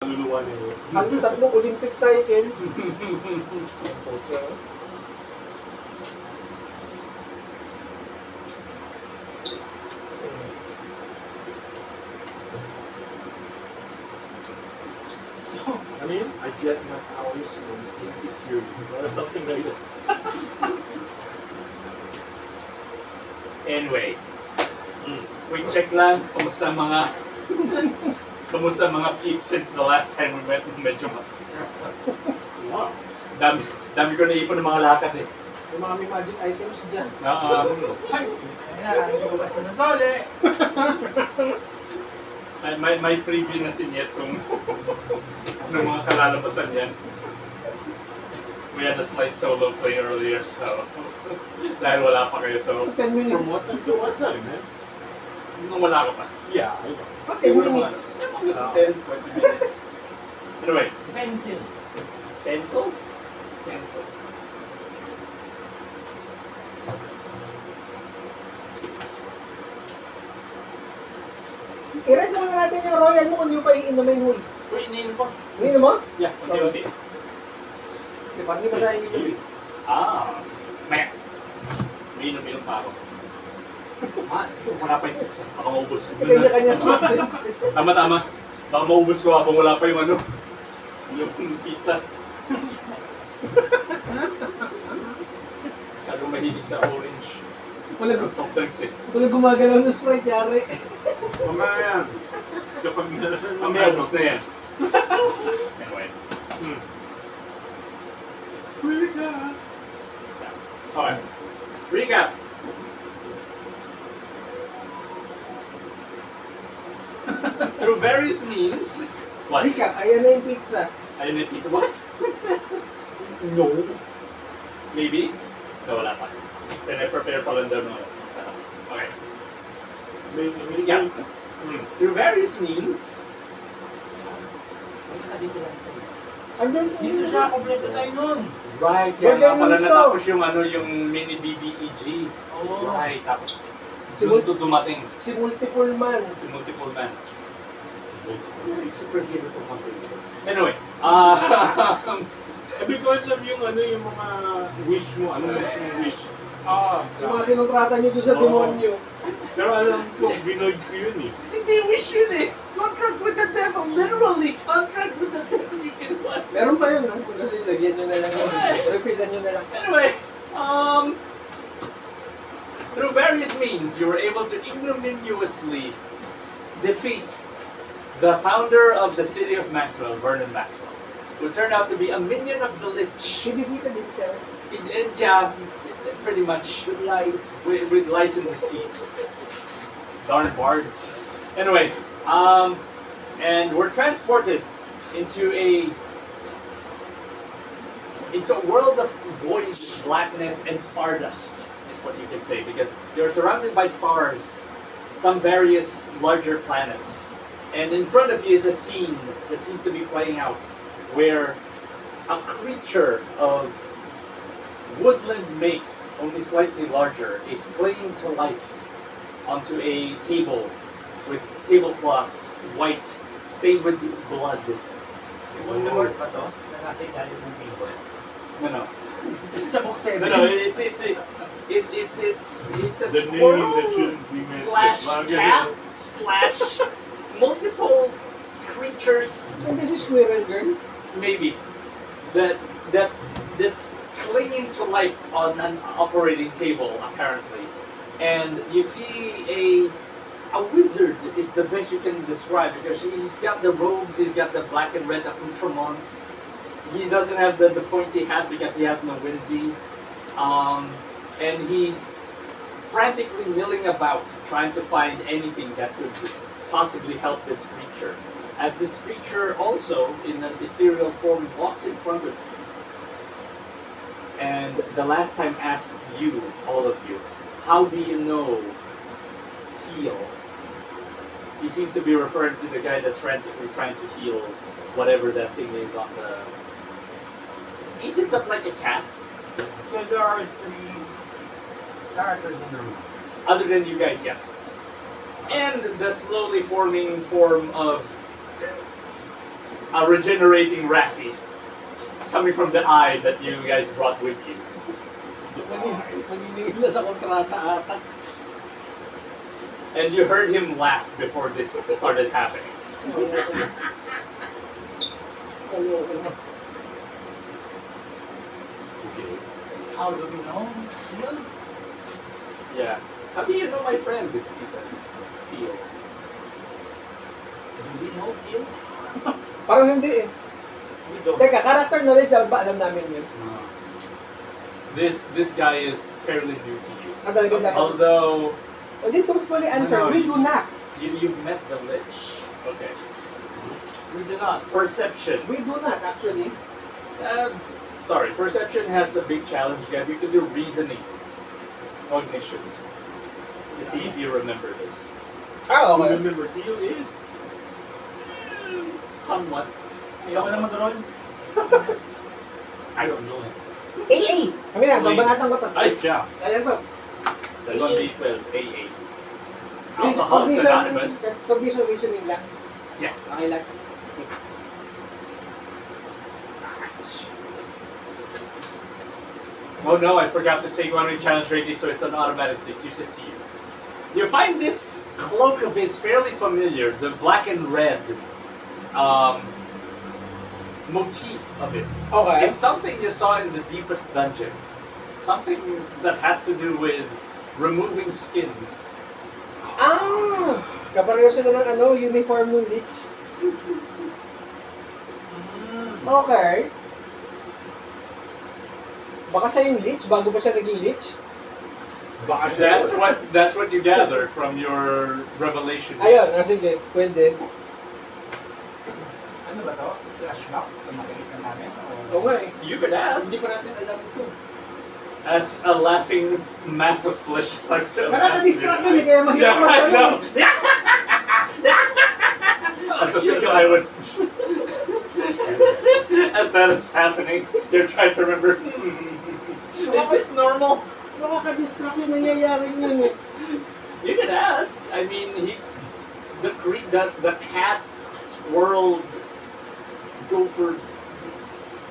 kaluluwa niyo. Ang tatlong Olympic cycle. So, ano yun? I get my powers from insecurity. Or something like that. Anyway, quick check lang, kamusta mga peeps since the last time we met, medyo Wow. dami ko naipon ng mga lakad eh. Yung mga may magic items dyan. Ay, hindi ko ba sinasali? May preview na sinyet kung ng mga kalalabasan yan. We had a slight solo play earlier, so dahil wala pa kayo, so 10 minutes. From what time to what time, man? nung wala ka pa. Yeah, I know. 10 minutes. 10, 20 minutes. Anyway, Pencil. pencil? Pencil. I-rest naman na natin yung royal mo kung di mo pa iinumin mo. Uy, iniinom ko. Ngayon mo? Yeah, unti-unti. Di ba? Hindi ba sa inyo? Maya. May inom pa ako. Wala pa yung pizza. Baka maubos. Kanya-kanya soft drinks. Tama. Baka maubos ko habang wala pa yung yung pizza. Talagang mahilig sa orange. Soft drinks eh. Wala gumagalaw ng Sprite, yari. Mamaya yan. Kapag nalasan mo. May ubos na yan. Anyway. Recap. Okay. Recap. Through various means. What? Recap, ayan na yung pizza. Ayun yung pizza. What? No. Maybe? No, wala pa. Then I prepare pa lang daw ng pizza. Okay. Yeah. Through various means. Dito last time. Andun Dito siya, kompleto tayo nun. Right. Kaya We're nga pala getting natapos yung mini BBEG. Oo. Right. Tapos Si dumating Si multiple man. si Multiple Man. Superhero to company. Anyway. Because of yung mga wish mo, gusto mong wish. Yung mga sinontrata niyo doon sa Oo. demonyo. Pero alam ko, binoid ko yun eh. Hindi wish yun eh. Contract with the devil. Literally, contract with the devil. You can what? Meron pa yun, no? Kung kasi lagyan nyo na lang. Refillan nyo na lang. Anyway, through various means, you were able to ignominiously defeat the founder of the city of Maxwell, Vernon Maxwell, who turned out to be a minion of the Lich. He defeated himself Yeah, pretty much with lies. with lies and deceit. Darn bards. Anyway, and we're transported into a world of void, blackness, and stardust, is what you can say, because you're surrounded by stars, some various larger planets, and in front of you is a scene that seems to be playing out, where a creature of woodland make, only slightly larger, is clinging to life onto a table with tablecloths, white, stained with blood. Si Voldemort ba to? Na nasa ilalim ng table. No. Sa book 7. No, it's a The name squirrel that shouldn't be mentioned. slash Mga cat ganun. slash multiple creatures, And this is Squirrel Girl. maybe, that's clinging to life on an operating table apparently, and you see a wizard is the best you can describe, because he's got the robes, he's got the black and red accoutrements. He doesn't have the pointy hat because he has no whimsy. And he's frantically milling about trying to find anything that could possibly help this creature. As this creature also, in an ethereal form, walks in front of you. And the last time asked you, all of you, how do you know Teal? He seems to be referring to the guy that's frantically trying to heal whatever that thing is on the... He sits up like a cat. So there are 3 characters in the room. Other than you guys, yes. And the slowly forming form of a regenerating Raffi coming from the eye that you guys brought with you. Maniningil na sa kontrata ata. And you heard him laugh before this started happening. Kaloko na. Okay. How do we know? Seal? Yeah. How do you know my friend? He says. Theo. Do we know Teal? Parang hindi eh. We don't. Teka, character knowledge dapat ba alam namin yun? This guy is fairly new to you. Ang talagang dapat. Although O di truthfully answer, No, we do not. you've met the Lich. Okay. We do not. Perception. We do not actually. Sorry, perception has a big challenge again. You can do reasoning. Cognition. To see if you remember this. Ah, okay. Remember, Theo is? Somewhat. Ayoko na mag-roll. I don't know him. AA! Kami na, babanatan ko to. Ay, Yeah. Ayan to. That one D12, AA. Alcohol, it's Cognition, anonymous. cognition reasoning lang. Yeah. Okay lang. Oh no, I forgot to say when we challenge rating, so it's an automatic 6. You succeed. You find this cloak of his fairly familiar, the black and red motif of it. Okay. It's something you saw in the deepest dungeon. Something that has to do with removing skin. Ah! Kapareho sila ng ano, uniform ng Lich. Okay. Baka siya yung Lich, bago pa siya naging Lich. Baka siya. That's what you gather from your revelation. Ayun, sige, pwede. Ano ba to? Flashback? Kung makikita namin? Oo nga eh. You could ask. Hindi pa natin alam ito. As a laughing mass of flesh starts to Nakaka-distract yun eh, kaya mahirap Yeah, I know. magtanong. As a single, I would. As that is happening, you're trying to remember. Is this normal? Nakaka-distract yung nangyayari yun eh. You can ask. I mean, the cat, squirrel, gopher.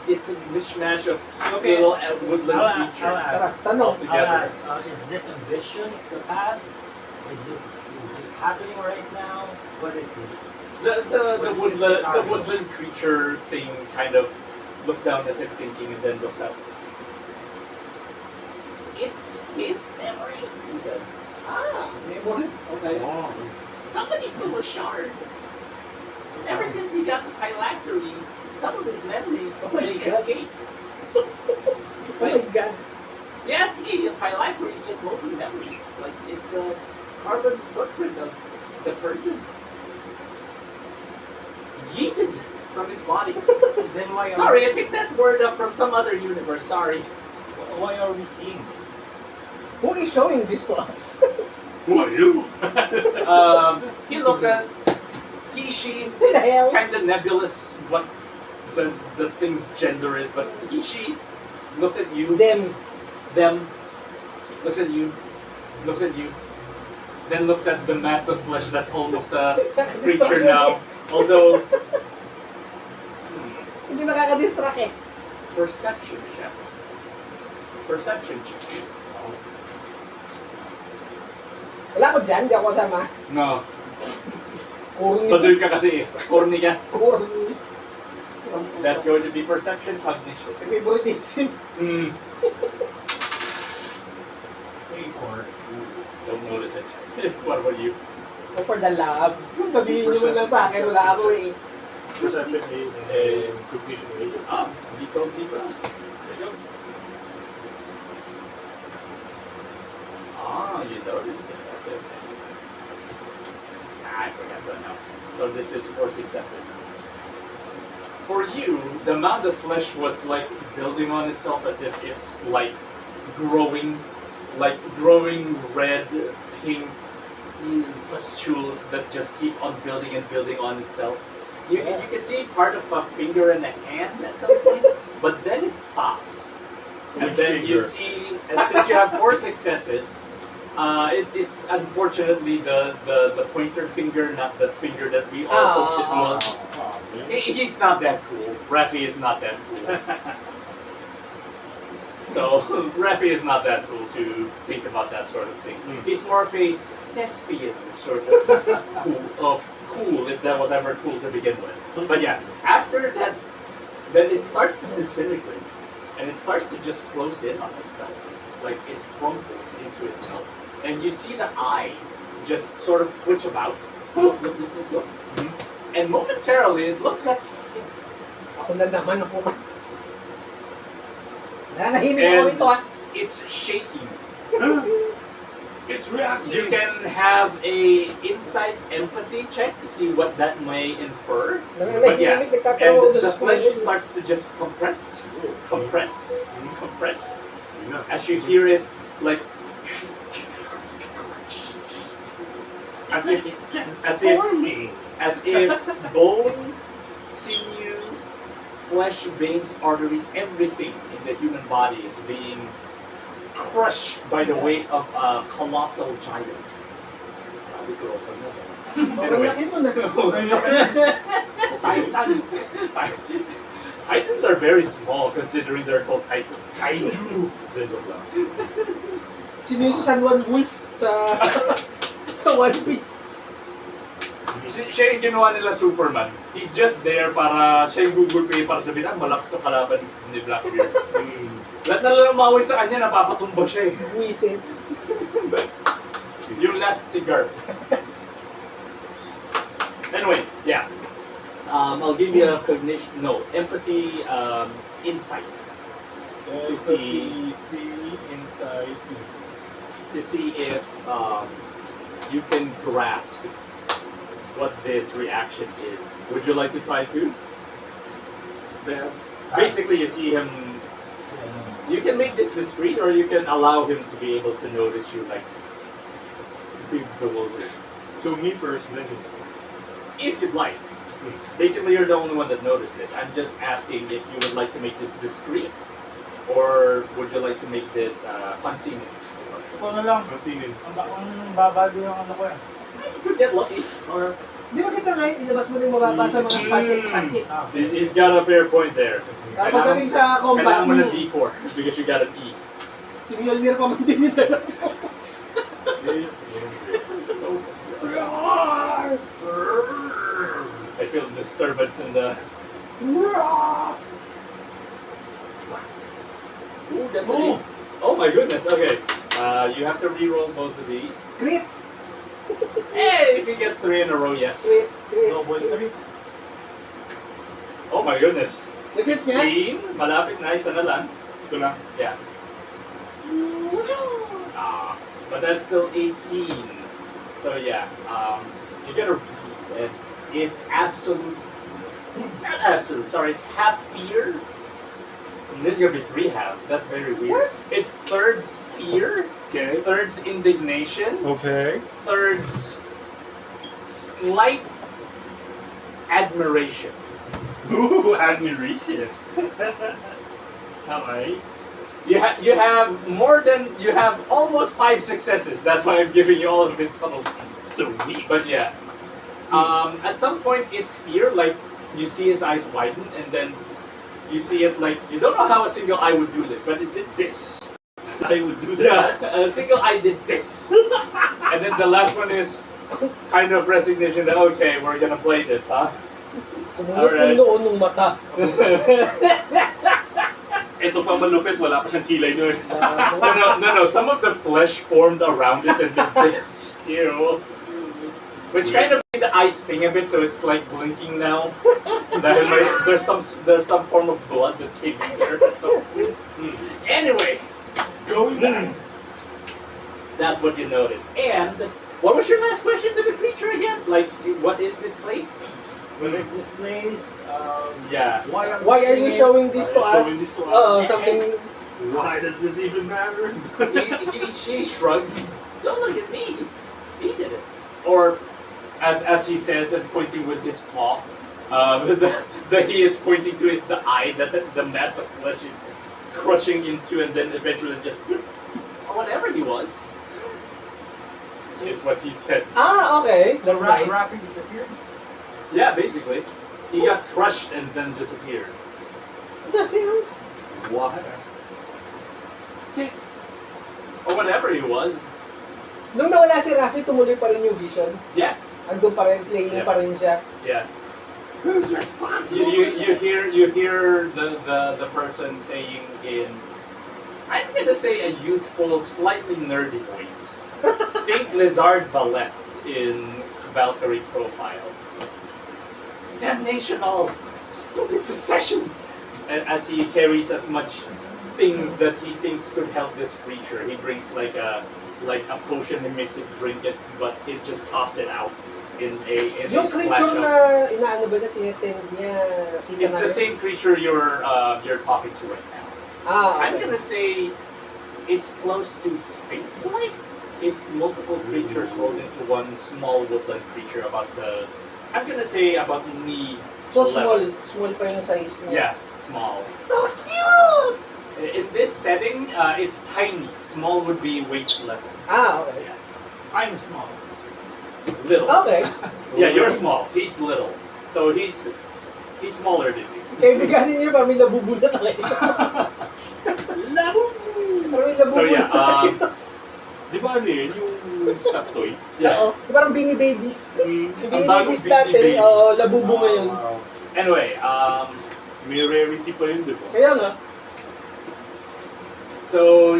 It's a mishmash of Okay. little woodland I'll creatures ask. Tara, tanong. I'll altogether. ask, is this a vision of the past? Is it happening right now? What is this? The What is this woodland scenario? woodland creature thing kind of looks down as if thinking and then looks up. It's his memory, he says. Ah, memory. Okay. Oh. Somebody stole a shard. Ever since he got the phylactery, some of his memories Oh my they God. escape. Oh my God. You ask me, a phylactery is just mostly memories. Like, it's a carbon footprint of the person. Yeeted from its body. Then why are Sorry, I we, picked that word up from some other universe, sorry. why are we seeing this? Who is showing this to us? Who are you? He looks at he, she, Who the hell? it's kind of nebulous what the thing's gender is, but he, she looks at you, Them. them, looks at you, looks at you, then looks at the mass of flesh that's almost a creature now. Although, Hindi nakaka-distract eh. perception check. Perception check. Wala ko dyan, di ako kasama. No. Corny. Baduy ka kasi eh. Corny ka. Corny. That's going to be perception cognition. Favoritism. Mm. 3-4. Don't notice it. What about you? O for the love. Sabihin nyo lang sa akin, wala ako eh. Perception and cognition. Dito. There you go. Ah, you noticed it. Okay. I forgot to announce. So this is 4 successes. For you, the amount of flesh was like building on itself as if it's like growing red, pink pustules that just keep on building and building on itself. You can see part of a finger and a hand at some point, but then it stops. And Which then you finger? see, and since you have 4 successes, it's unfortunately the pointer finger, not the finger that we all hoped it was. He's not that cool. Raffi is not that cool. So Raffi is not that cool to think about that sort of thing. He's more of a thespian sort of cool, if that was ever cool to begin with. But yeah, after that, then it starts to disintegrate, and it starts to just close in on itself, like it crumbles into itself, and you see the eye just sort of twitch about, and momentarily it looks at him. Ako na naman ako. Nanahimik ako And ito ah. it's shaking. It's reacting. You can have a insight empathy check to see what that may infer. But yeah, Nanahimik, nagtatawa ako and doon the sa flesh square. starts to just compress, compress, compress, Yeah. as you hear it like as if transforming. as if bone, sinew, flesh, veins, arteries, everything in the human body is being crushed by the weight of a colossal giant. Anyway. Titan. Titans are very small considering they're called titans. Kaiju. Then joke lang. Sino yung si San Juan Wolf sa sa One Piece? Siya yung ginawa nila Superman. He's just there para siya yung Google Pay para sabihin, malakas na kalaban ni Blackbeard. Lahat na lang umaway sa kanya, napapatumba siya eh. Buwisit. Yung last cigar. Anyway, yeah. I'll give you a cognition, empathy, insight. To see inside. to see if you can grasp what this reaction is. Would you like to try to? Basically, you see him. You can make this discreet, or you can allow him to be able to notice you, like be bewildered. So me first, then him. If you'd like. Basically, you're the only one that noticed this. I'm just asking if you would like to make this discreet, or would you like to make this unseen? Ito na lang. Mansinin. Ang babado yung ano ko yan. You could get lucky. Or Di ba kita ngayon, ilabas mo rin mababa sa mga spatchet. He's got a fair point there. Pagdating sa combat Kailangan mo mo, ng D4 because you got an E. si Mjolnir pa man din yung dala. I feel disturbance in the. Ooh, that's an E. Oh my goodness. Okay. You have to re-roll both of these. Crit! Hey, if he gets 3 in a row, yes. Crit! Crit! double 3. Oh my goodness. Crit niya? 16. Malapit na. Isa na lang. Ito lang. Yeah. But that's still 18. So yeah, you get a read. It's absolute, not absolute, sorry, it's half fear. And this is gonna be 3 halves. That's very weird. What? It's thirds fear, Okay. thirds indignation, Okay. thirds slight admiration. Ooh, admiration. Okay. You have almost 5 successes. That's why I'm giving you all of his subtleties. Sweet. But yeah, at some point it's fear. Like you see his eyes widen, and then you see it like you don't know how a single eye would do this, but it did this. I would do that. Yeah, a single eye did this, and then the last one is kind of resignation that okay, we're gonna play this, huh? Kumunot Alright. yung noon ng mata. Ito pa malupit, wala pa siyang kilay nyo eh. No. Some of the flesh formed around it and did this, which kind of made the eyes sting a bit, so it's like blinking now. There's some form of blood that came in there. So, anyway, Going back. that's what you notice. And what was your last question to the creature again? Like, what is this place? What is this place? Yeah. Why Why are you showing this to Why are you us? showing this to us? Something... Why does this even matter? She shrugged. Don't look at me. He did it. Or, as he says, and pointing with his paw, the he it's pointing to is the eye that the mass of flesh is crushing into, and then eventually just or whatever he was. Is what he said. Ah, okay. That's nice. Rapid disappeared? Yeah, basically. He got crushed and then disappeared. What? Or whatever he was. Nung nawala si Rafi, tumuloy pa rin yung vision. Yeah. Andun pa rin, playing pa rin siya. Yeah. Who's responsible? You hear the person saying in, I'm gonna say a youthful, slightly nerdy voice. Think Lizard Valeth in Valkyrie profile. Damnation all stupid succession. And as he carries as much things that he thinks could help this creature, he brings like a potion, he makes it drink it, but it just coughs it out in a Yung splash creature of- na inaano ba na tinetend niya? It's the same creature you're talking to right now. I'm gonna say it's close to Sphinx-like. It's multiple creatures rolled into one small woodland creature about the. I'm gonna say about knee. So level. small pa yung size niya. Yeah, small. So cute! In this setting, it's tiny. Small would be waist level. Okay. I'm small. Little. Okay. Yeah, you're small. He's little. So he's smaller than you. Kaibiganin niyo pa, may labubu na talaga. Labu! Parang may labubu So yeah, Di ba ano yun? Yung stuffed toy? yeah. Oo. Parang Beanie Babies. Yung Beanie Ang bagong Babies Beanie dati, Babies. labubu ngayon. Anyway, May rarity pa yun, di ba? Kaya nga. so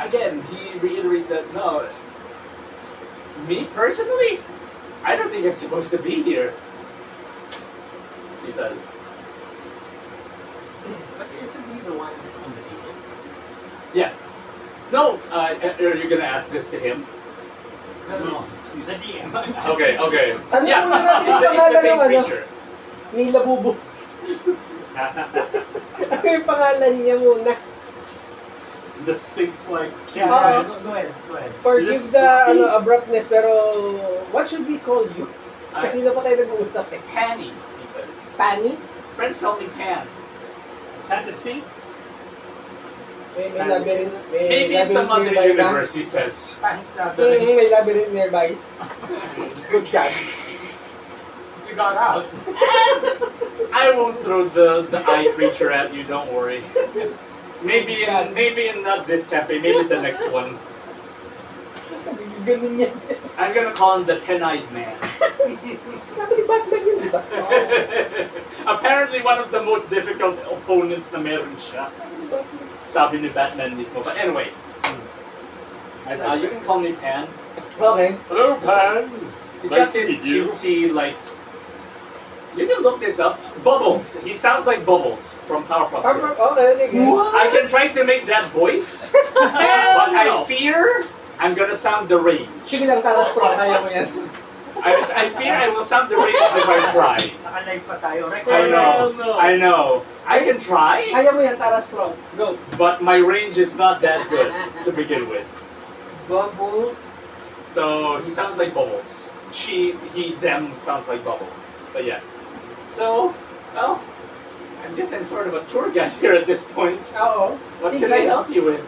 again, he reiterates that no, me personally, I don't think I'm supposed to be here. He says. But isn't he the one on the table? Yeah. No, are you gonna ask this to him? No, excuse the DM. Okay, okay. Tanong Yeah, muna natin it's yung the pangalan same ng ano, creature. ni labubu. Ano yung pangalan niya muna? The Sphinx-like Yeah, Ah. go ahead, go ahead. Forgive the abruptness, pero what should we call you? Uh, Kanina pa tayo nag-uusap eh. Panny, he says. Panny? Friends call me Pan. Pan the Sphinx? May labyrinth. Maybe in some other nearby ba? universe, he says. Pants labyrinth. May labyrinth nearby. Good God. You got out. I won't throw the eye creature at you, don't worry. Maybe in not this cafe, maybe the next one. Ganun yan. I'm gonna call him the Ten-Eyed Man. Sabi ni Batman yun, di ba? Apparently one of the most difficult opponents na meron siya. Sabi ni Batman mismo. But anyway, you can call me Pan. Okay. Hello, Pan! He's Nice got to this meet you. cutesy, like... You can look this up. Bubbles. He sounds like Bubbles from Powerpuff Girls. Okay, sige. I can try to make that voice, but I fear I'm gonna sound deranged. Sige lang, Tara Strong, kaya mo yan. I fear I will sound deranged if I try. Naka-live pa tayo. I know. I know. I can try, Kaya mo yan, Tara Strong. Go. but my range is not that good to begin with. Bubbles. So he sounds like Bubbles. Them sounds like Bubbles. But yeah. So, well, I guess I'm sort of a tour guide here at this point. Oo. What Sige. can I help you with?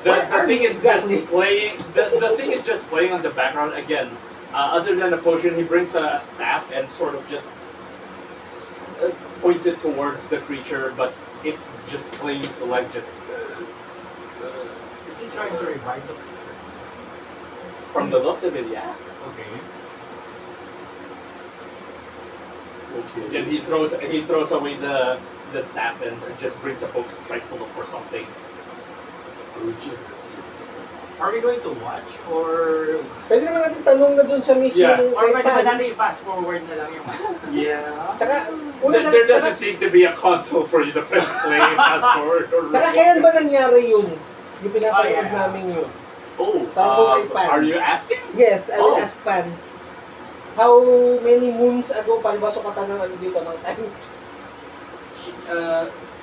The Where are thing you is just exactly? playing. The thing is just playing on the background again. Other than a potion, he brings a staff and sort of just points it towards the creature, but it's just playing to life. Just Is he trying to revive the creature? from the looks of it, yeah. Okay. Then he throws away the staff and just brings a book, tries to look for something. Are we going to watch or Pwede naman natin tanong na dun sa mismo Yeah. or pwede ba iPad. natin i-fast forward na lang yung Yeah. Tsaka, una sa... There doesn't seem to be a console for you to press play, fast forward, or Tsaka kailan ba nangyari yun? Yung pinapanood Oh, yeah. namin yun. Oh, Tanong kay Pan. are you asking? Yes, I will Oh. ask Pan. How many moons ago palibasok ka ng ano dito ng time?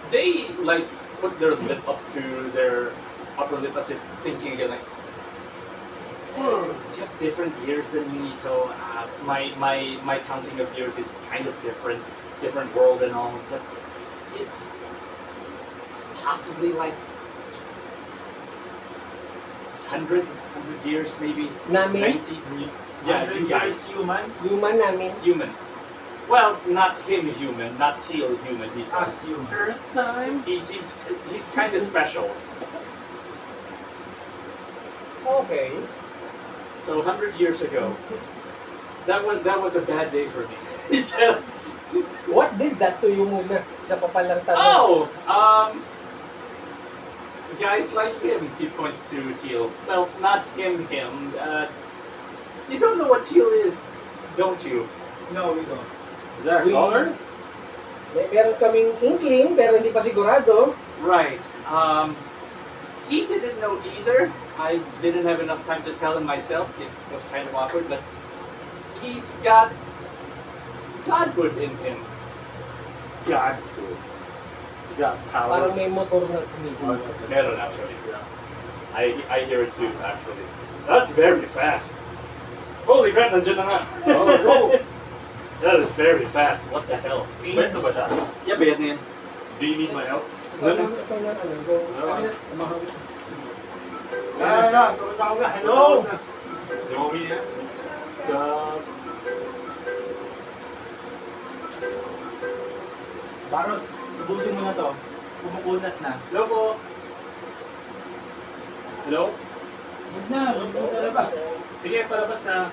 They like put their lip up to their upper lip as if thinking again, like, you have different years than me, so my counting of years is kind of different world and all, but it's possibly like 100 years, maybe Namin? 90. Yeah, you guys. human. Human namin. Human. Well, not him human, not teal human. He's As human. Earth time. he's kind of special. Okay. So 100 years ago, that was a bad day for me. He says. What did that to you muna? Sa papalang tanong. Oh, guys like him. He points to Teal. Well, not him. You don't know what Teal is, don't you? No, we don't. Is that a color? Meron kaming inkling, pero hindi pa sigurado. Right. He didn't know either. I didn't have enough time to tell him myself. It was kind of awkward, but he's got Godhood in him. God. You got Parang powers. may motor na kumikilos. Meron, actually. I hear it too, actually. That's very fast. Holy crap, nandiyan na nga. Oh, go! That is very fast. What the hell? Bento ba siya? Yeah, bayad na yan. Do you need my help? Ikaw na, go. Kami na, tumahawin. Kumanta ko nga. Hello! You want me to answer? Sup? Baros, ubusin mo na to. Kumukunat na. Hello po! Hello? Huwag na, huwag mo sa labas. Sige, palabas na.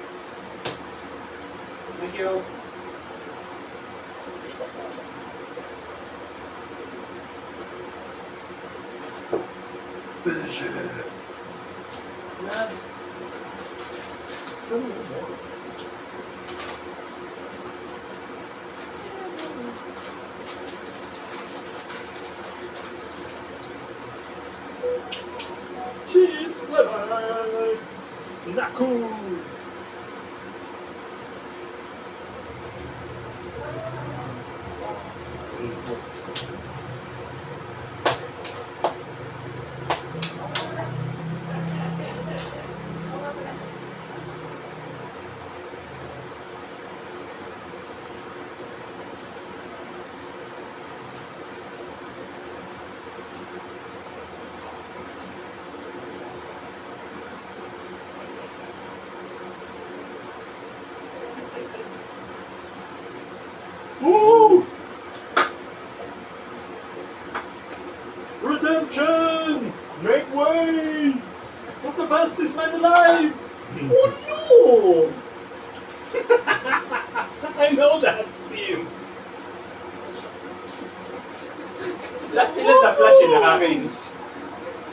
Thank you. Finish it. Cheese flavors! Naku! Woo! Redemption! Make way! Put the fastest man alive! Oh no! I know that scene. Lahat sila na Flash yung nakakainis.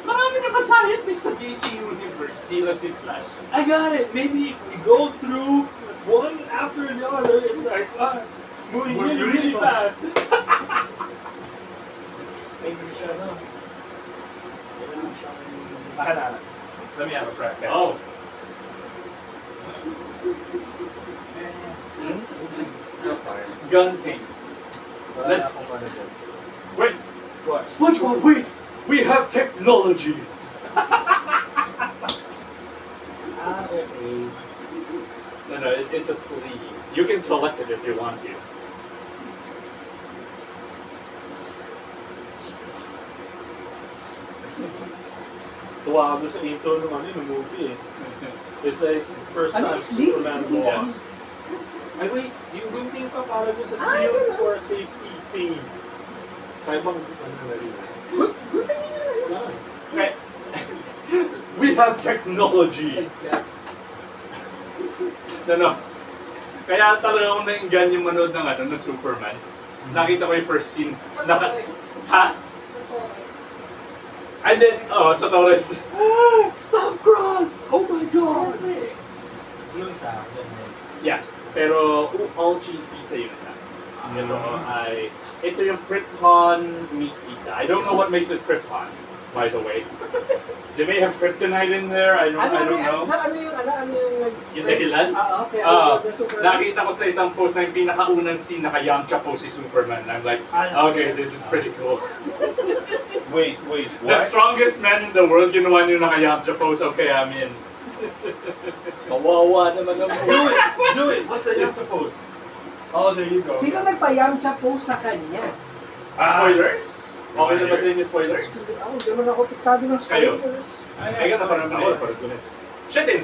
Marami na ka-scientist sa DC Universe, di lang si Flash. I got it! Maybe if we go through one after the other, it's like us moving really fast. Maybe siya, no? Kailangan siya Bahala. Let me have a crack. Oh, gun team. Let's- Wait, What? SpongeBob, wait! We have technology! Okay. No, it's a sleeve. You can collect it if you want to. Tuwa ako sa intro ng ng movie eh. It's like first Ano time yung sleeve? Superman Ano yung walks. sleeve? Ay wait, yung gunting pa para doon sa Ah, seal ganun. for safety thing. Kaya bang ano na rin? Okay. We have technology! No. Kaya talaga akong nainggan yung manood ng ng Superman. Nakita ko yung first scene. Ha? And then, sa torrent. Stuff crossed! Oh my god! Yun sa akin. Yeah, pero all cheese pizza yun isa. Ito yung Krypton meat pizza. I don't know what makes it Krypton, by the way. They may have kryptonite in there, I don't know. Ano yung Yung dahilan? Okay. Nakita ko sa isang post na yung pinakaunang scene naka-Yamcha pose si Superman. I'm like, okay, this is pretty cool. Wait, The strongest man in the world, ginawa niyo naka-Yamcha pose, okay, I'm in. Kawawa naman ang Do it! What's the Yamcha pose? Oh, there you go. Sino nagpa-Yamcha po sa kanya? Spoilers? Okay na ba sa inyo spoilers? Ako, di naman ako piktado ng Kayo? spoilers. Ay, ka na parang Ako, parang ganun. Shit in!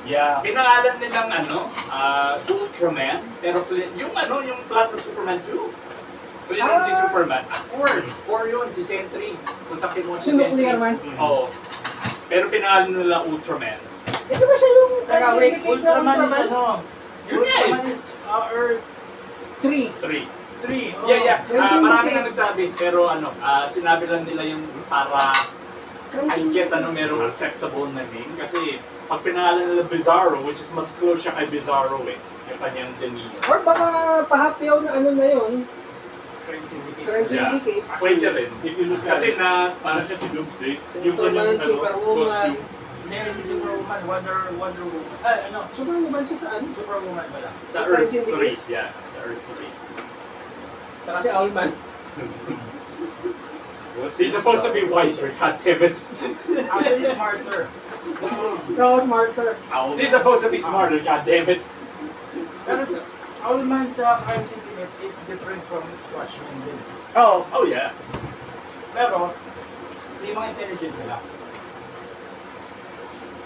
Yeah. Pinangalan nilang Ultraman, pero yung yung plot ng Superman 2. Kung yun si Superman, Four yun, si Sentry. Kung sa kinuha si Sentry. Nuclear Man. Oo. Pero pinangalan nila Ultraman. Ito ba siya yung Teka, wait, syndicate na Ultraman is Ultraman? ano? Yun nga eh. Ultraman is Earth 3. 3. 3. Oh. Yeah. Yung Marami syndicate. na nagsabi, pero sinabi lang nila yung para, I guess, merong acceptable na name. Kasi, pag pinangalan nila Bizarro, which is mas close siya kay Bizarro yung kanyang demeanor. Or baka pahapyaw na na yun. Crime Syndicate. Crime Yeah. Syndicate. Pwede rin. If you look at Kasi it, parang siya si Doomsday. Si Yung Superman, kanyang Superwoman. costume. Hindi, hindi Superwoman. Wonder Woman. Superwoman siya saan? Superwoman pala. Sa Crime Earth Syndicate. 3. Yeah, sa Earth 3. Saka si Owlman. He's supposed to be wiser, goddammit. Actually, smarter. No, smarter. He's supposed to be smarter, goddammit. Pero Owlman sa Crime Syndicate is different from Watchmen din. Oh yeah. Pero, same mga intelligence nila.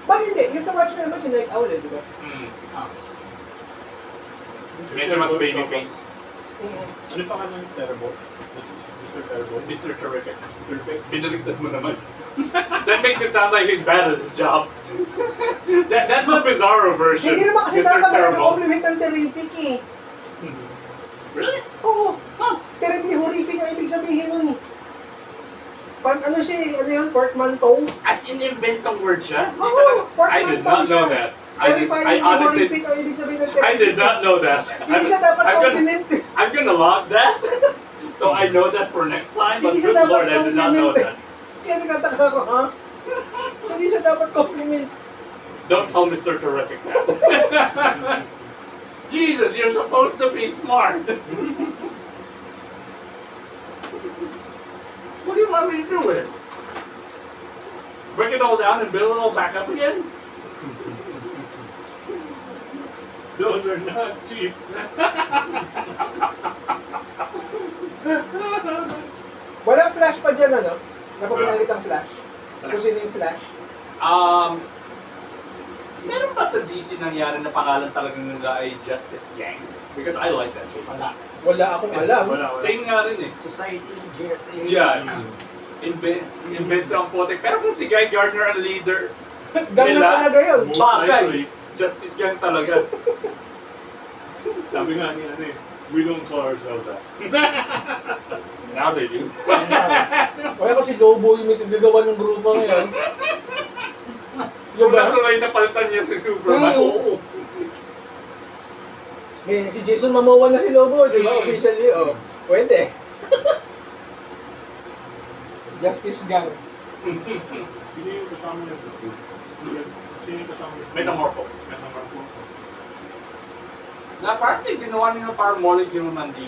Bakit hindi? Yung sa Watchmen naman si Night Owl, di ba? Ah. Medyo mas babyface. Ano pa ka ng Terrible? Mr. Terrible? Mr. Terrific. Perfect. Binaligtad mo naman. That makes it sound like he's bad at his job. That's the Bizarro version. Hindi naman kasi Mr. dapat na Terrible. nag-compliment ang terrific eh. Really? Oo. Terribly horrific ang ibig sabihin nun eh. Ano siya eh, ano yun, portmanteau? As in, inventong word siya? Oo, I did portmanteau not know siya. that. I Terrifying honestly, horrific ang ibig sabihin ng I terrific. did not know that. Hindi siya dapat I'm gonna, compliment eh. I'm gonna log that. So I know that for next time, but Hindi siya good dapat lord, I did not know compliment that. Kaya nagtataka ko, ha? Hindi siya dapat compliment. Don't tell Mr. Terrific that. Jesus, you're supposed to be smart. What do you want me to do with it? Break it all down and build it all back up again? Those are not cheap. Walang flash pa dyan, ano? Napapinalit ang flash. Kung sino yung flash. Meron pa sa DC nangyari na pangalan talaga nila ay Justice Gang? Because I like that shit. Wala. Wala akong alam. Wala. Same nga rin eh. Society, JSA. Yeah. Invento ang potek. Pero kung si Guy Gardner ang leader, Gang na talaga yun. Most bagay. likely, Justice Gang talaga. sabi nga ni we don't call ourselves that. Now they do. Kaya ko si Lobo yung may gagawa ng grupo ngayon. Kung Diba? natuloy na palitan niya si Superman, oo. Eh, si Jason Momoa na si Lobo, di ba? Mm. Officially, oh. Pwede. Justice Gang. Sino yung kasama niya? Sino yung kasama niya? Metamorpho. Metamorpho. Na parang ginawa niya parang molecule man di.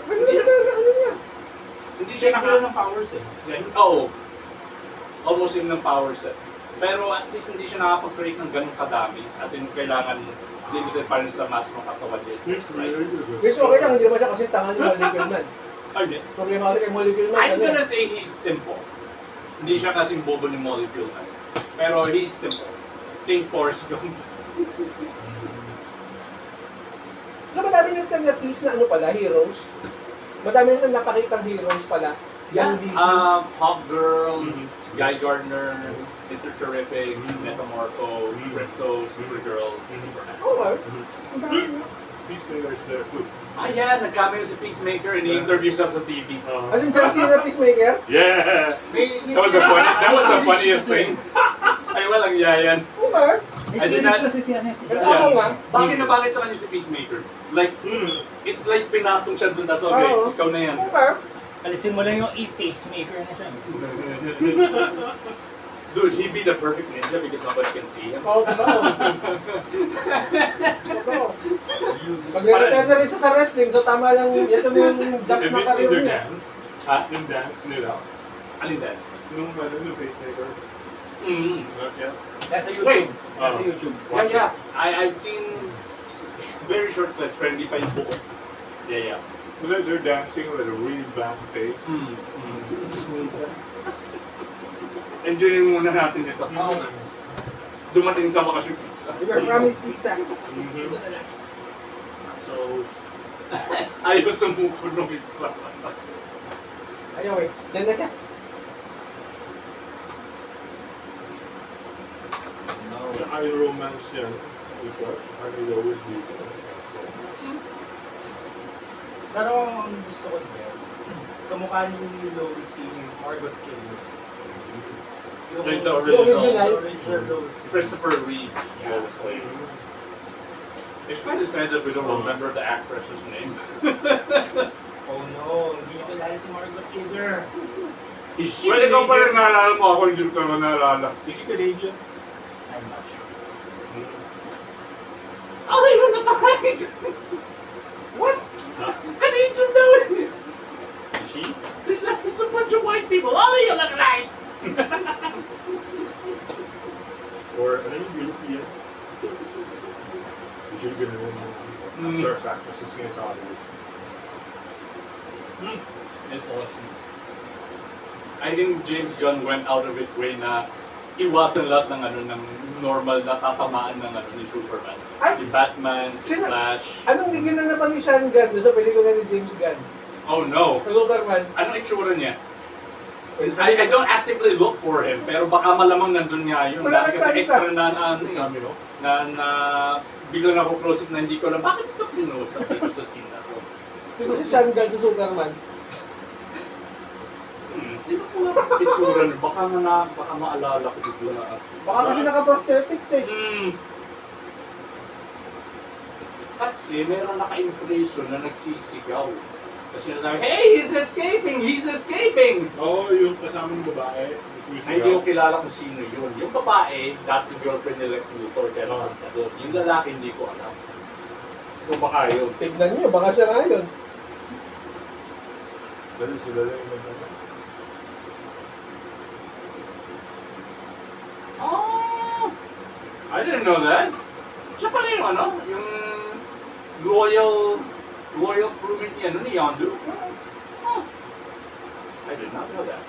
Ano niya? Hindi siya Siya sila naka... ng powers eh. Oo. Almost yun ng power set. Pero at least hindi siya nakapag-create ng ganun kadami. As in, kailangan limited pa rin sa mass ng katawan niya. Next year. Gusto okay lang, hindi naman siya kasi tangan ni Molecule Man. Ay, hindi. Problema kasi kay Molecule Man. I'm ano? gonna say he's simple. Hindi siya kasing bobo ni Molecule Man. Pero he's simple. Think Forrest Gump. Madami na silang na-tease na ano pala, heroes. Madami na silang napakitang heroes pala. Yung DC. Hawkgirl, Mhm. Guy Gardner, Mr. Terrific, Metamorpho, Crypto, Supergirl, Superman. Okay. Ang dami na. Peacemaker is there too. Ah, yeah, nag-cameo si Peacemaker in the interview sa TV. As in, John Cena Peacemaker? Yeah! That was the funniest thing. Ay, walang yayan. Okay. I did not- kasi siya na Ito ako nga. Bagay na bagay sa kanya si Peacemaker. Like, it's like pinatong siya dun. That's okay, Oo. ikaw na yan. Okay. Alisin mo lang yung e-pacemaker na siya. Dude, he'd be the perfect ninja because nobody can see him. Oo, totoo. Totoo. Pag-retire na rin siya sa wrestling, so tama lang yun. Ito na yung jump Have na you seen career their niya. dance? Ha? Yung dance nila. Alin dance? Nung yung pacemaker. Mm. Yeah. Nasa Wait. YouTube. Nasa Oh. YouTube. Yeah. I've seen very short clips, pero hindi pa yung buo. Yeah. Because they're dancing with a really bad face. Mm. Enjoyin muna natin ito. dumating sa wakas yung pizza. We were promised pizza. Mhm. Ito na lang. So, Ayaw sumuko nung isa. Ayaw eh. Diyan na siya. tsaka yung romance yan. Ito, tsaka yung lowest dito. Pero ang gusto ko din, kamukha ni Lois si Margot Kidder. Like the original. original Lois. Christopher Reeve. Yeah. It's kind of sad that we don't remember the actress's name. Oh no, hindi niyo kilala si Margot Kidder. Is she Well, ikaw pa rin Canadian? naalala mo, ako hindi ko naman naalala. Is she Canadian? I'm not sure. Oh, they from the parade! What? Canadian daw eh! Is she? There's a bunch of white people. Oh, you look nice! Or ano yung European? Usually ganun yung actors, actresses ngayon sa Hollywood. It wasn't. I think James Gunn went out of his way na iwasan lahat ng ano ng normal na tatamaan ng ano ni Superman. Ay! Si Batman, si Sino? Flash. Anong ginanapan ni Sean Gunn doon sa pelikula ni James Gunn? Oh no. Sa Superman? Anong itsura niya? I don't actively look for him, pero baka malamang nandun nga yun. Wala Dahil kang kasi chance, extra na ano yun, Cameo? na biglang ako close up na hindi ko alam, bakit ito pinuusap dito sa scene na to? Sino si Sean Gunn sa Superman? Di ba po lang itsura niya? Baka maalala ko bigla. Baka kasi naka-prosthetics eh. Kasi meron naka-impression na nagsisigaw. Kasi nasabi, hey, he's escaping! He's escaping! Oo, yung kasama ng babae. Ay, hindi ko kilala kung sino yun. Yung babae, dati girlfriend ni Lex Luthor, kaya nakanta doon. Yung lalaki, hindi ko alam. Kung baka yun. Tignan nyo, baka siya nga yun. Dahil sila lang yung nagkaka. Oh! I didn't know that. Siya pala yung ano, yung loyal crewmate niya, ano, ni Yondu. Oh. I did not know that.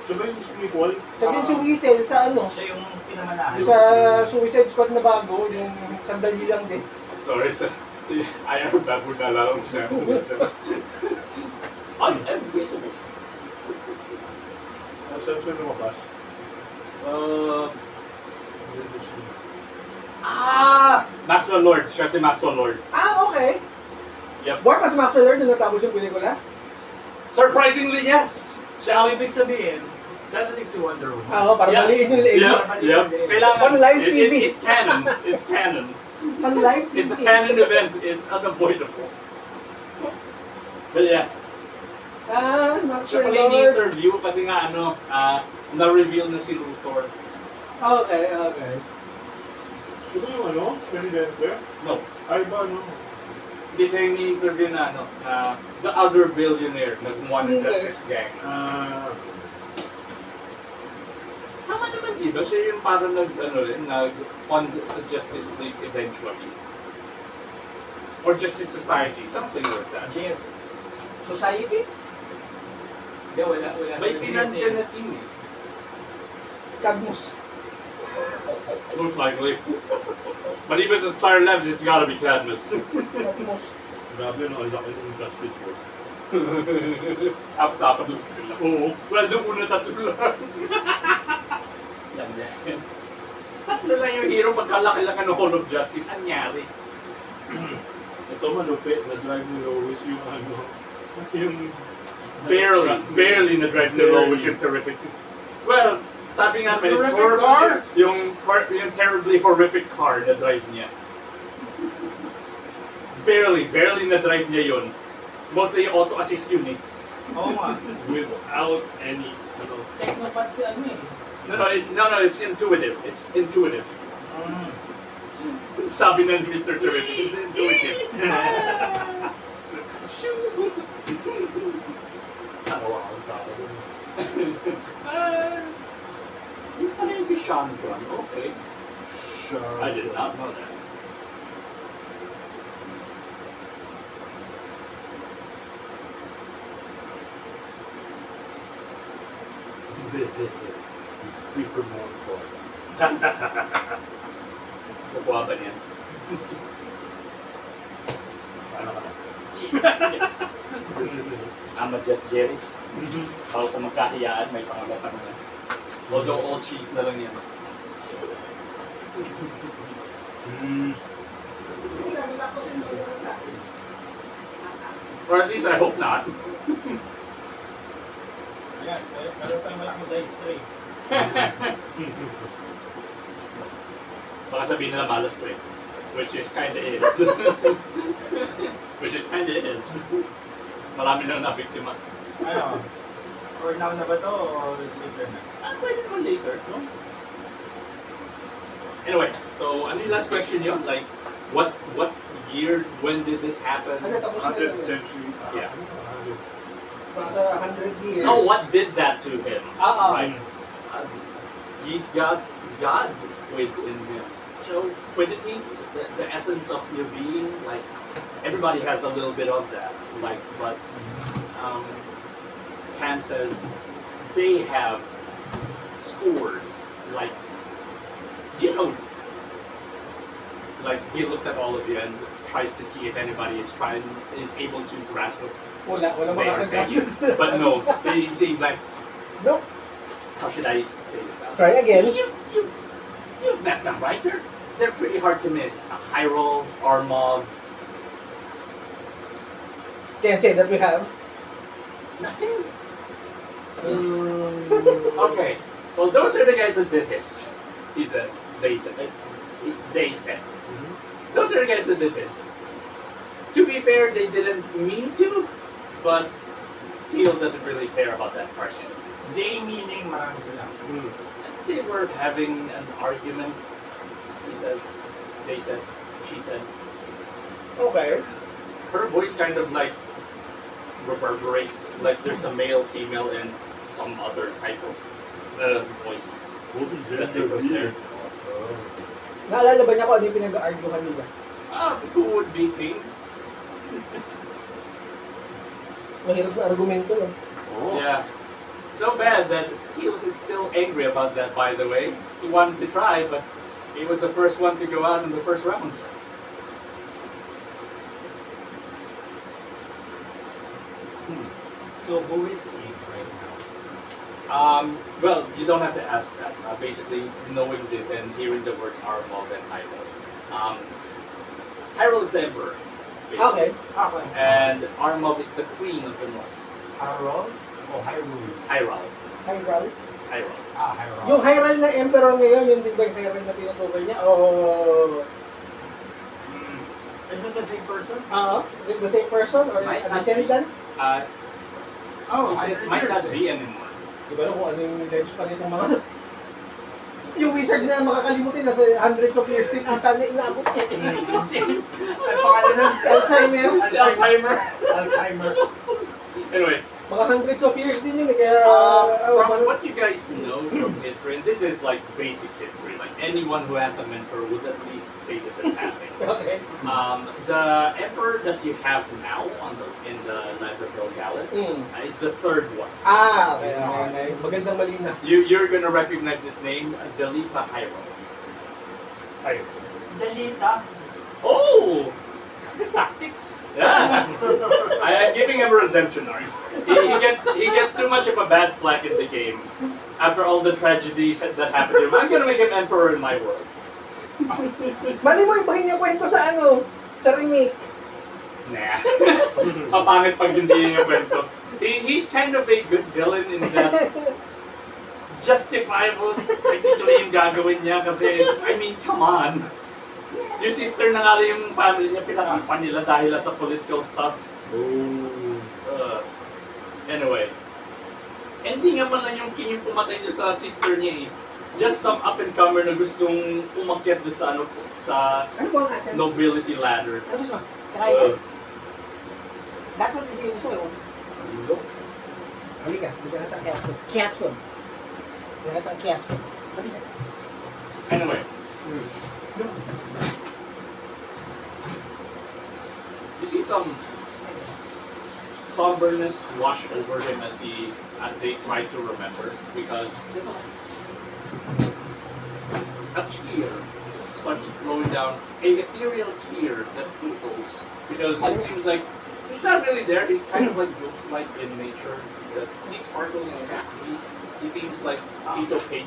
Siya ba yung sequel? Sabi si Weasel sa ano? Siya yung pinamanahan. Sa Suicide Squad na bago, yung sandali lang din. Sorry, sir. Si ayaw bago na lang sa unbreakable. Saan siya lumabas? Maxwell Lord. Siya si Maxwell Lord. Ah, okay. Yep. War mas Master Lord nung natapos yung pelikula? Surprisingly, yes! Siya ang ibig sabihin, dadating si Wonder Woman. Oo, parang Yeah. maliin yung leeg mo. Yep. Kailangan. On live It- TV. It's canon. It's canon. Pang live TV. It's a canon event. It's unavoidable. But yeah, Ah, Master siya pala yung Lord. interview kasi nga ano, na-reveal na si Luthor. Okay, okay. Siya ba yung ano? Presidente? No, Ay ba ano? hindi siya yung interview na ano, the other billionaire na gumawa ng Okay. Justice Gang. Tama naman Di ba siya yung parang nag-fund sa Justice League eventually? Or Justice Society, something like that. JS. Society? Hindi, wala May silang financial JS. na team eh. Cadmus. Most likely. But even sa Star Labs, it's gotta be Cadmus. Cadmus. Grabe no, ang laki ng Justice World. Apat-apat lang sila. Oo. Well, doon una tatlo lang. Yan, yan. Tatlo lang yung hero pagkalaki-laki ng Hall of Justice. Anyari. Ito malupit, na-drive ni Lois yung ano, yung Barely na-drive ni Lois yung terrific. Well, sabi nga may Terrific car? yung terribly horrific car na drive niya. Barely na-drive niya yun. Mostly auto-assist yun eh. Oo nga. without any, ano, Technopat si ano eh. No, it's intuitive. It's intuitive. Sabi ng Mr. Terrific, it's intuitive. tawa ang tao dun. Yung pala yung si Sean Gunn. Okay. Siya. I did not know that. Super more points. Kukuha ba niyan? Paano ka na? I'm just Jerry. Bago ko magkahiyaan, may pangalawa ka naman. Although all cheese na lang yan. Or at least I hope not. Ayan, meron tayong malaking dice tray. Baka sabihin nila malas ko eh. Which is kinda is. Which it kinda is. Marami na nabiktima. Ano? For now na ba to o later na? Pwede naman later, no? Anyway, so ano yung last question yun? Like, what year, when did this happen? Ano, tapos na 100th yun. century. Yeah. Baka sa 100 years. No, what did that to him? Oo. Right. He's got God within him. You know, quiddity, the essence of your being, like, everybody has a little bit of that. Like, but Kant says they have scores. Like, you know, like he looks at all of you and tries to see if anybody is able to grasp what Wala they are saying. makakagatos. But no, they seem like, Nope. how should I say this out? Try again. You've met them, right? They're pretty hard to miss. Hyrule, Armov, Can't say that we have. nothing. Okay, well those are the guys that did this. He said, they said, they said. Those are the guys that did this. To be fair, they didn't mean to, but Teal doesn't really care about that part. They meaning marami sila. They were having an argument. He says, they said, she said. Okay. Her voice kind of like reverberates, like there's a male, female, and some other type of voice Wouldn't that they gender was be? there. Naalala ba niya kung ano yung pinag-arguhan nila? Who would be king? Mahirap na argumento yun. Oh. Yeah. So bad that Teals is still angry about that, by the way. He wanted to try, but he was the first one to go out in the first round. So who is he right now? Well, you don't have to ask that. Basically, knowing this and hearing the words Armov and Hyrule. Hyrule is the emperor. basically. Okay. Okay. And Armov is the queen of the north. Harold? O Hyrule? Hyrule. Hyrule. Hyrule. Ah, Hyrule. Yung Hyrule na emperor ngayon, yun din ba yung Hyrule na tinutukoy niya? O... Is it the same person? Is it the same person or Might a not descendant? Oh, This might not be anymore. Di ba kung ano yung lives pa nitong mga... yung wizard na makakalimutin, nasa hundreds of years din ata na inaabot niya. Ay, pangalan nun? Alzheimer. Si Alzheimer. Alzheimer. Anyway, Mga hundreds of years din yun eh, kaya... from what you guys know from history, and this is like basic history, like anyone who has a mentor would at least say this in passing. Okay. The emperor that you have now in the Lands of Gilgalad is the third one. Okay. Magandang malina. You're gonna recognize his name, Dalita Hyrule. Dalita? Oh! Tactics. Yeah. I'm giving him a redemption arc. He gets too much of a bad flag in the game. After all the tragedies that happened to him, I'm gonna make him emperor in my world. Mali mo, ibahin yung kwento sa ano? Sa remake. Nah. Papangit pag hindi yung kwento. He's kind of a good villain in that justifiable technically yung gagawin niya kasi, I mean, come on. Yung sister na nga rin yung family niya, pinakapan nila dahil sa political stuff. Anyway. Hindi nga man lang yung king yung pumatay doon sa sister niya eh. Just some up-and-comer na gustong umakyat doon sa ano, sa Ano ba ang atin? nobility ladder. Ano gusto mo? Kakain ka? Dapat mo bibigyan mo sa'yo. Halika, gusto natin capsule. Capsule. Gusto natin capsule. Sabi siya. Anyway. You see some somberness wash over him as they try to remember because a tear starts flowing down, a ethereal tear that twinkles because it seems like he's not really there. He's kind of like ghost-like in nature. That he sparkles. He seems like he's okay,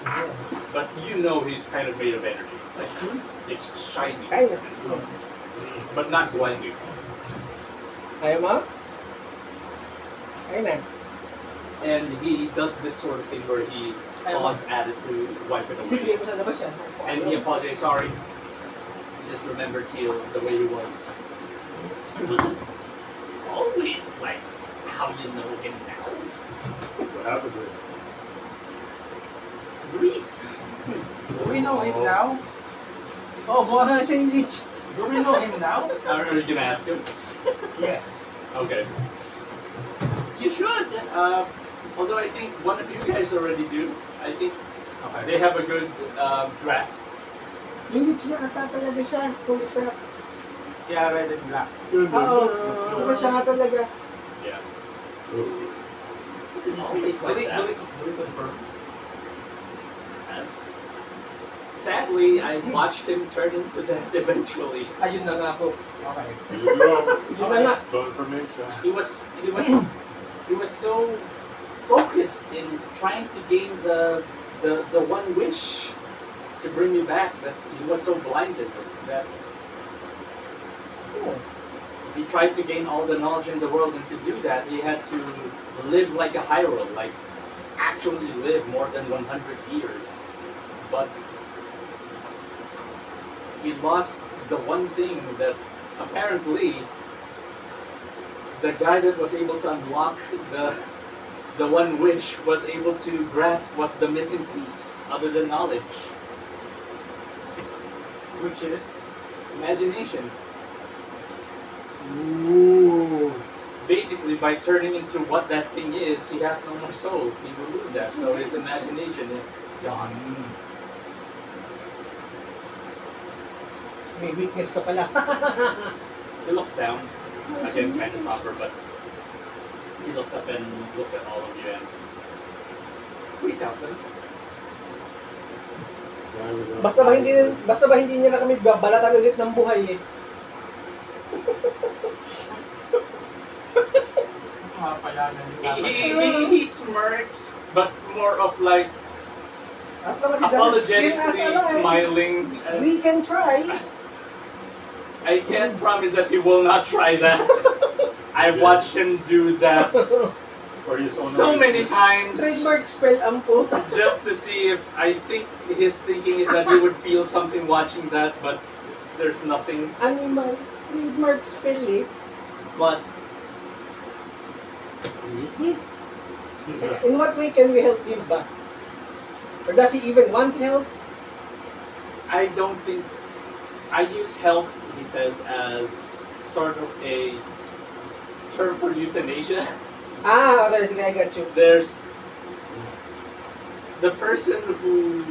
but you know he's kind of made of energy. Like it's shiny, Kind of. and stuff, but not blinding. Ayaw mo? Ayun na. And he does this sort of thing where he paws at it to wipe it away. Bibigay ko sa labas yan. And he apologized, sorry. Just remember Teal the way he was. He wasn't always like how you know him now. What happened to him? Grief. Do we know him now? Oh, buha na siya yung leech. Do we know him now? Are you gonna ask him? Yes. Okay. You should. Although I think one of you guys already do. I think they have a good grasp. Yung leech niya ata talaga siya. Holy crap. Yeah, red and black. Oo. Diba siya nga talaga? Yeah. Is it always like that? Do we confirm? Sadly, I watched him turn into that eventually. Ayun na nga po. Okay. There you go. Yun na nga. Confirmation. He was so focused in trying to gain the one wish to bring you back that he was so blinded that he tried to gain all the knowledge in the world, and to do that he had to live like a Hyrule, like actually live more than 100 years. But he lost the one thing that apparently the guy that was able to unlock the one wish was able to grasp was the missing piece other than knowledge. Which is? Imagination. Ooh. Basically, by turning into what that thing is, he has no more soul. He removed that, so his imagination is gone. May weakness ka pala. He looks down, again, kind of somber, but he looks up and looks at all of you and please help him. Basta ba hindi niya na kami balatan ulit ng buhay eh. He smirks, but more of like As long as he doesn't skin us apologetically alive, smiling. we can try. I can't promise that he will not try that. I've watched him do that Or his own so many times Trademark spell ang puta. just to see if I think his thinking is that he would feel something watching that, but there's nothing. Animal. Trademark spell eh. But In what way can we help him ba? Or does he even want help? I don't think I use help, he says, as sort of a term for euthanasia. Ah, okay, sige, I got you. There's the person who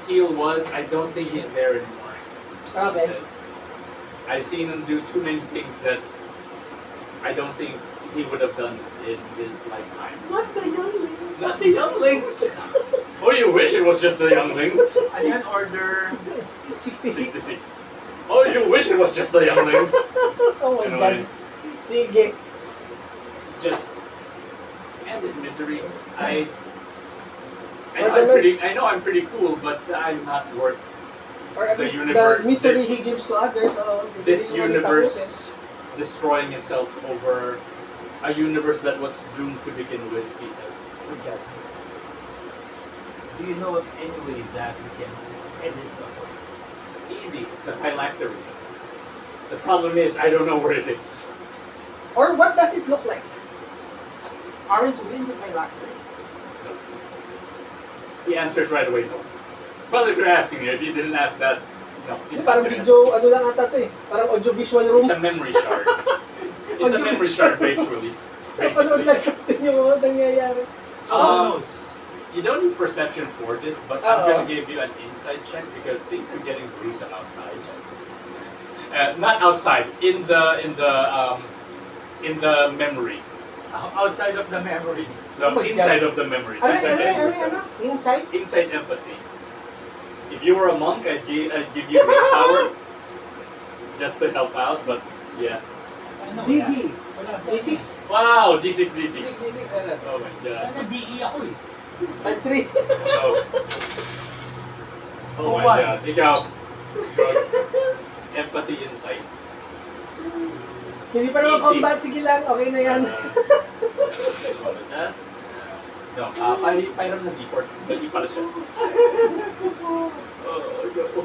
Teal was, I don't think he's there anymore. He Okay. says. I've seen him do too many things that I don't think he would have done in his lifetime. What the younglings? Not the younglings! Oh, you wish it was just the younglings? Ayan, order 66. 66. Oh, you wish it was just the younglings? Oh my Anyway. god. Sige. Just end his misery. I Or know I'm pretty cool, but I'm not worth Or at The least universe- the misery this- he gives to others. this universe destroying itself over a universe that was doomed to begin with, he says. Do you know of any way that we can end this suffering? Easy, the phylactery. The problem is, I don't know where it is. Or what does it look like? Aren't we in the phylactery? The answer is right away, no. Well, if you're asking me, if you didn't ask that, no. It's Parang not there. video, ano lang ata to eh. Parang audio-visual room. It's a memory shard. It's a memory shard, basically. Napanood lang natin yung mga nangyayari. So Um, who knows? You don't need perception for this, but I'm Uh-oh. gonna give you an insight check because things are getting gruesome outside. Not outside, in the memory, Outside of the memory. the Oh my inside of the memory. Ano, Inside ano, the ano, memory. ano? Inside? Inside empathy. If you were a monk, I'd give you willpower just to help out. But yeah. Ano, DD. wala sa D6. Wow, D6, D6. D6, ano? Oh my god. Ano, DE ako eh. Type 3. Oh. Oh my god. Ikaw. Drugs. Empathy, insight. Hindi pa naman Easy. combat, sige lang, okay na yan. What is that? No, pairam na D4. Hindi pala siya. Oh, no.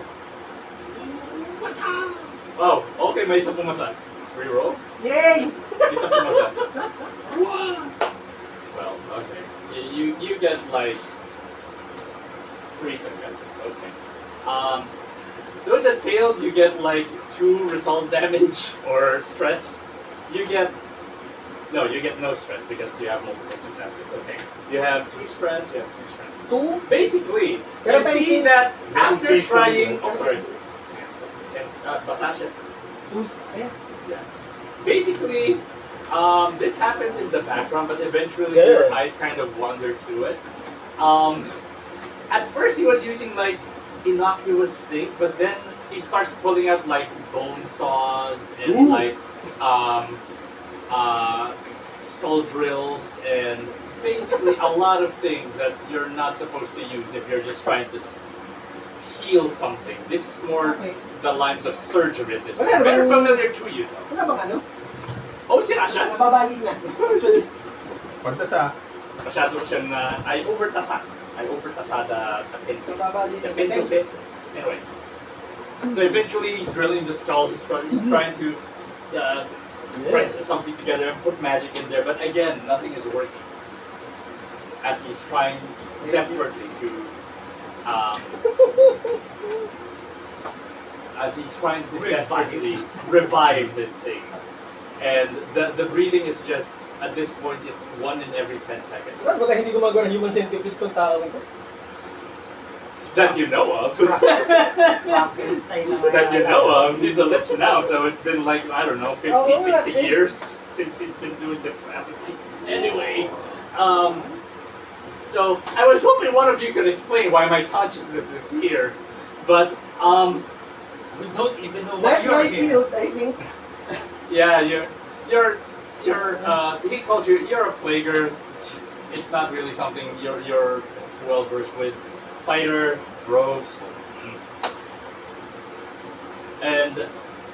Wow, okay, may isang pumasa. Reroll? Yay! Isang pumasa. Well, okay. You get like 3 successes, okay. Those that failed, you get like 2 resolve damage or stress. You get no stress because you have multiple successes, okay. You have 2 stress, you have 2 stress. 2? Basically, Pero you see that after change trying... for Oh, sorry. Basa siya. 2 stress. Yeah. Basically, this happens in the background, but eventually your eyes kind of wander to it. At first, he was using like innocuous things, but then he starts pulling out like bone saws and like skull drills and basically a lot of things that you're not supposed to use if you're just trying to heal something. This is more Okay. the lines of surgery at this point. Wala Very bang- familiar to you though. Wala bang ano? Oh, si Rasha! Nababali na. Actually, Pagtasa. Masyado siyang ay overtasa. Ay overtasada the pencil. nababali The na. pencil. Anyway. So eventually he's drilling the skull. He's trying to press something together and put magic in there. But again, nothing is working. As he's trying desperately to desperately revive this thing. And the breathing is just, at this point, it's 1 in every 10 seconds. Mas baka hindi gumagawa ng human centipede kung tao ito. That you know of. Frankenstein na That you know of. He's a lich now, so it's been like, I don't know, 50, Oh, 60 okay. years since he's been doing the gravity. Anyway, so I was hoping one of you could explain why my consciousness is here. But, We don't even know why That you're my here. field, I think. yeah, he calls you're a plaguer. It's not really something you're well versed with. Fighter, rogues. And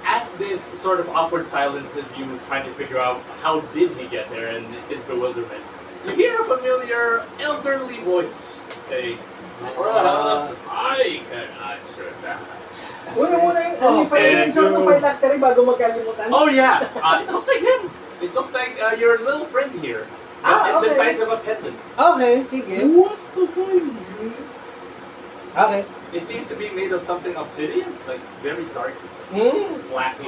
as this sort of awkward silence of you trying to figure out how did he get there and his bewilderment, you hear a familiar elderly voice say, "Perhaps I can answer that." Una-muna yung and phylactery bago magkalimutan. Oh yeah, it looks like him. It looks like your little friend here. Ah, The okay. size of a pendant. Okay, sige. What? So tiny. Okay. It seems to be made of something obsidian, like very dark, blackish.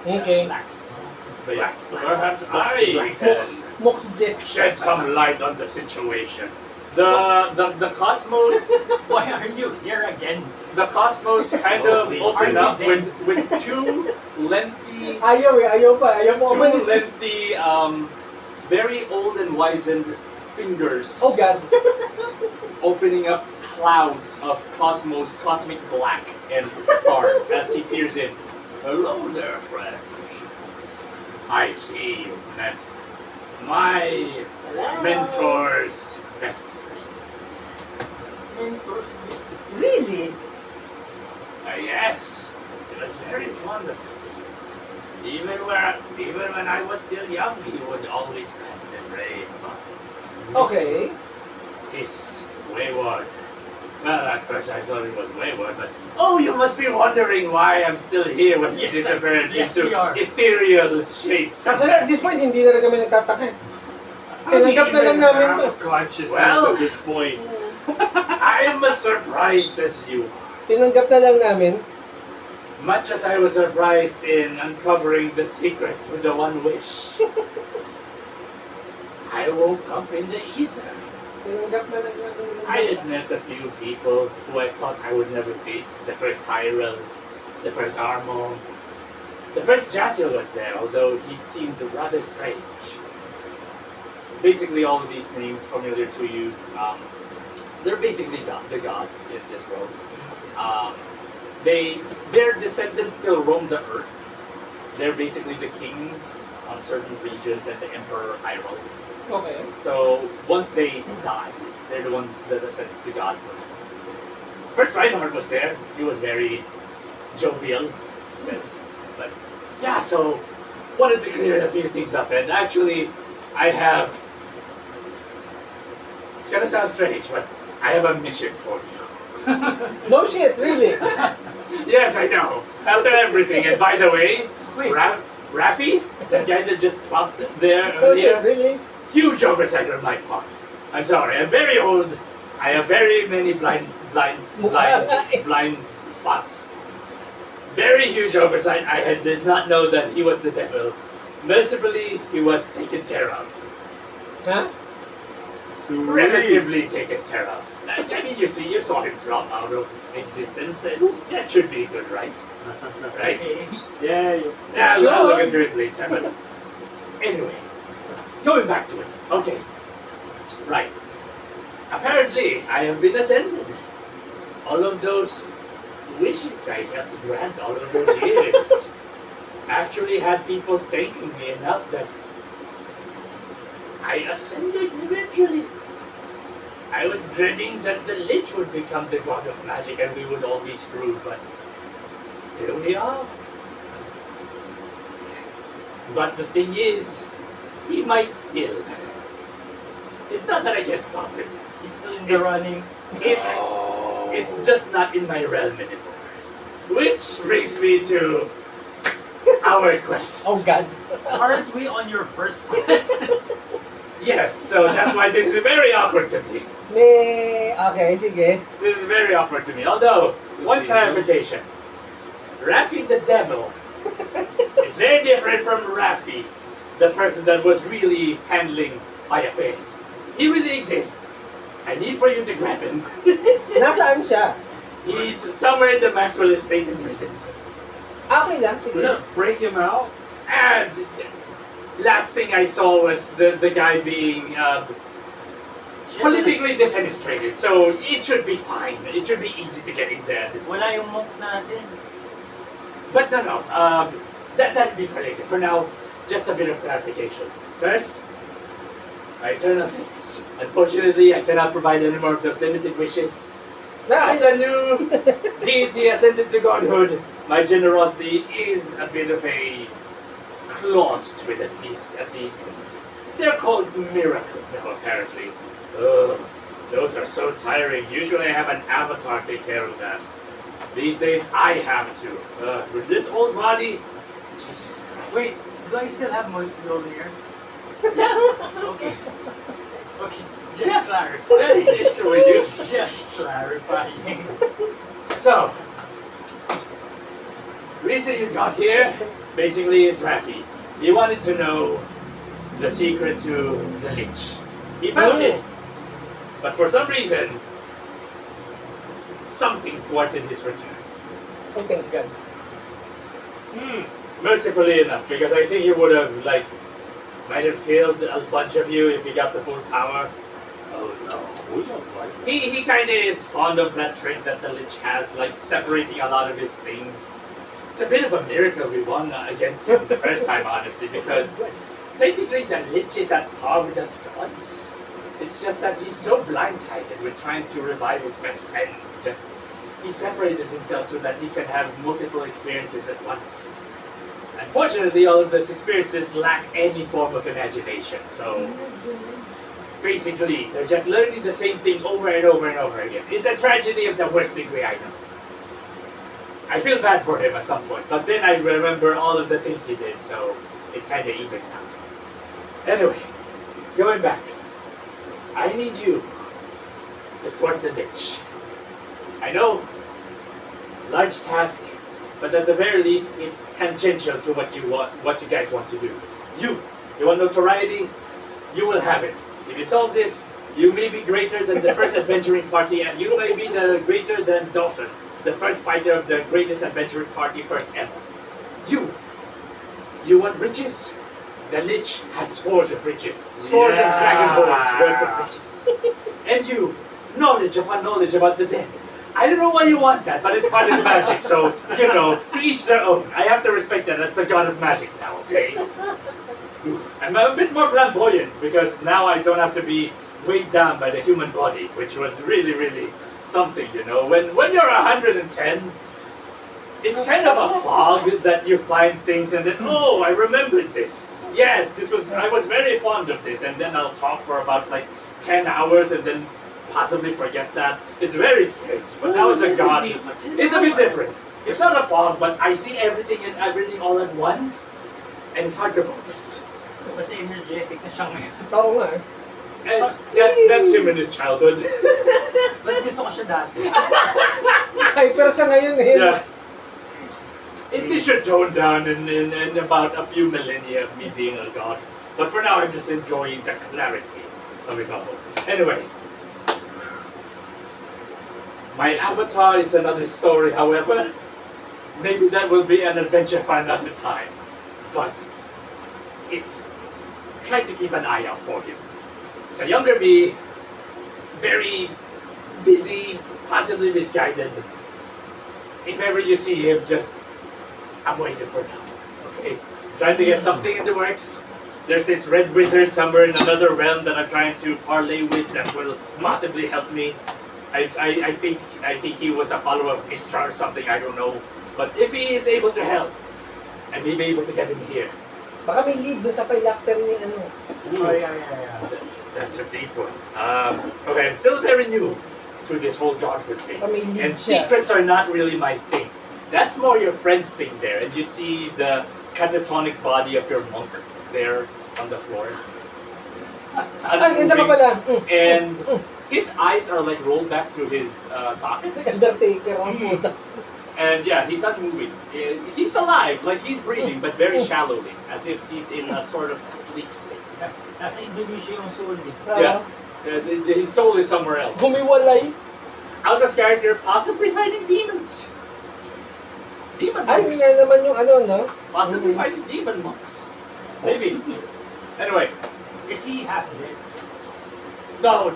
Okay. Black stone. But yeah, perhaps I can Mox jet. shed some light on the situation. The cosmos, Why are you here again? the cosmos kind of please, opened aren't up you with 2 lengthy, Ayaw pa two umalis. lengthy, very old and wizened fingers. Oh God. Opening up clouds of cosmic black and stars as he peers in. Hello there, friends. I see you met my mentor's best Mentors this. Really? yes, he was very fond of me. Even when I was still young, he would always rant and rave about Okay. his wayward. Well, at first I thought it was wayward, but oh, you must be wondering why I'm still here when he Yes, disappeared yes, into we are. ethereal shapes. Kasi at this point, hindi na rin kami nagtataka. I don't Tinanggap na lang even namin Have to. a consciousness Well- at this point. I am as surprised as you. Tinanggap na lang namin. Much as I was surprised in uncovering the secret with the one wish. I woke up in the ether. Tinanggap na lang namin. I had met a few people who I thought I would never meet. The first Hyrule, the first Armo, the first Jasil was there, although he seemed rather strange. Basically, all of these names familiar to you. They're basically the gods in this world. Um, their descendants still roam the earth. They're basically the kings on certain regions and the emperor Hyrule. Okay. So once they die, they're the ones that ascends to God. First Reinhardt was there. He was very jovial, he says. But yeah, so wanted to clear a few things up. And actually, I have. It's gonna sound strange, but I have a mission for you. No shit, really. Yes, I know. I'll tell everything. And by the way, Wait. Raffi, that guy that just plopped there No shit, earlier, really. huge oversight on my part. I'm sorry. I'm very old. I have very many blind spots. Very huge oversight. I did not know that he was the devil. Mercifully, he was taken care of. Huh? Sweet. Relatively taken care of. I mean, you saw him drop out of existence, and that should be good, right? Right? Yeah. Yeah, Sure. I'll look into it later. But anyway, going back to it. Okay. Right. Apparently, I have been ascended. All of those wishes I had to grant all of those years actually had people thanking me enough that I ascended eventually. I was dreading that the Lich would become the god of magic and we would all be screwed, but here we are. But the thing is, he might still. It's not that I can't stop him. He's still in the running. It's just not in my realm anymore. Which brings me to our quest. Oh God. Aren't we on your first quest? Yes, so that's why this is very awkward to me. Okay, sige. This is very awkward to me. Although, one clarification. Raffi the devil is very different from Raffi, the person that was really handling my affairs. He really exists. I need for you to grab him. Nasaan siya? He's somewhere in the Maxwell Estate imprisoned. Okay lang, sige. Break him out. And last thing I saw was the guy being politically defenestrated. So it should be fine. It should be easy to get in there. Wala yung monk natin. But no. That'd be for later. For now, just a bit of clarification. First, my eternal thanks. Unfortunately, I cannot provide any more of those limited wishes. As a new deity ascended to godhood, my generosity is a bit of a clause to it at these points. They're called miracles now, apparently. Ugh, those are so tiring. Usually I have an avatar take care of that. These days, I have to. With this old body, Jesus Christ. Wait, do I still have my golden hair? Yeah. Okay. Okay, just clarifying. It's ridiculous. Just clarifying. So, reason you got here, basically, is Raffi. He wanted to know the secret to the Lich. He found it, but for some reason, something thwarted his return. Oh, thank God. Mercifully enough, because I think he would have, might have killed a bunch of you if he got the full power. Oh no, we don't like that. He kind of is fond of that trait that the Lich has, like separating a lot of his things. It's a bit of a miracle we won against him the first time, honestly, because technically the Lich is at par with us gods. It's just that he's so blindsided with trying to revive his best friend. He separated himself so that he can have multiple experiences at once. Unfortunately, all of those experiences lack any form of imagination, so basically, they're just learning the same thing over and over and over again. It's a tragedy of the worst degree I know. I feel bad for him at some point, but then I remember all of the things he did, so it kind of evens out. Anyway, going back. I need you to thwart the Lich. I know, large task, but at the very least, it's tangential to what you guys want to do. You want notoriety? You will have it. If you solve this, you may be greater than the first adventuring party, and you may be greater than Dawson, the first fighter of the greatest adventuring party first ever. You want riches? The Lich has scores of riches. Scores of dragon bones worth of riches. And you, knowledge upon knowledge about the dead. I don't know why you want that, but it's part of magic, so, you know, to each their own. I have to respect that. That's the god of magic now, okay? I'm a bit more flamboyant because now I don't have to be weighed down by the human body, which was really, really something, you know. When you're 110, it's kind of a fog that you find things and then, oh, I remembered this. Yes, I was very fond of this, and then I'll talk for about like 10 hours and then possibly forget that. It's very strange, but now as a god, it's a bit different. It's not a fog, but I see everything and everything all at once, and it's hard to focus. Kasi energetic na siya ngayon. Oo nga eh. And that's him in his childhood. Mas gusto ko siya dati. Hyper siya ngayon eh. Yeah. It should tone down in about a few millennia of me being a god. But for now, I'm just enjoying the clarity of it all. Anyway. My avatar is another story, however. Maybe that will be an adventure for another time. But it's try to keep an eye out for him. It's a younger me, very busy, possibly misguided. If ever you see him, just avoid it for now. Okay? Trying to get something in the works. There's this red wizard somewhere in another realm that I'm trying to parlay with that will possibly help me. I think he was a follower of Mistra or something, I don't know. But if he is able to help, I may be able to get him here. Baka may lead doon sa phylactery ni ano. Oh, yeah. That's a deep one. Okay, I'm still very new to this whole godhood thing. Baka may lead And siya. secrets are not really my thing. That's more your friend's thing there. And you see the catatonic body of your monk there on the floor. Ay, ganyan ka pala. And his eyes are like rolled back through his sockets. Undertaker ang puta. And yeah, he's not moving. He's alive, like he's breathing, but very shallowly, as if he's in a sort of sleep state. Nasa Indonesia yung soul eh. Yeah. His soul is somewhere else. Gumiwalay. Out of character, possibly fighting demons. Demon Ay, monks. nga naman yung ano, no? Possibly fighting demon monks. Maybe. Anyway. Is he half dead? No.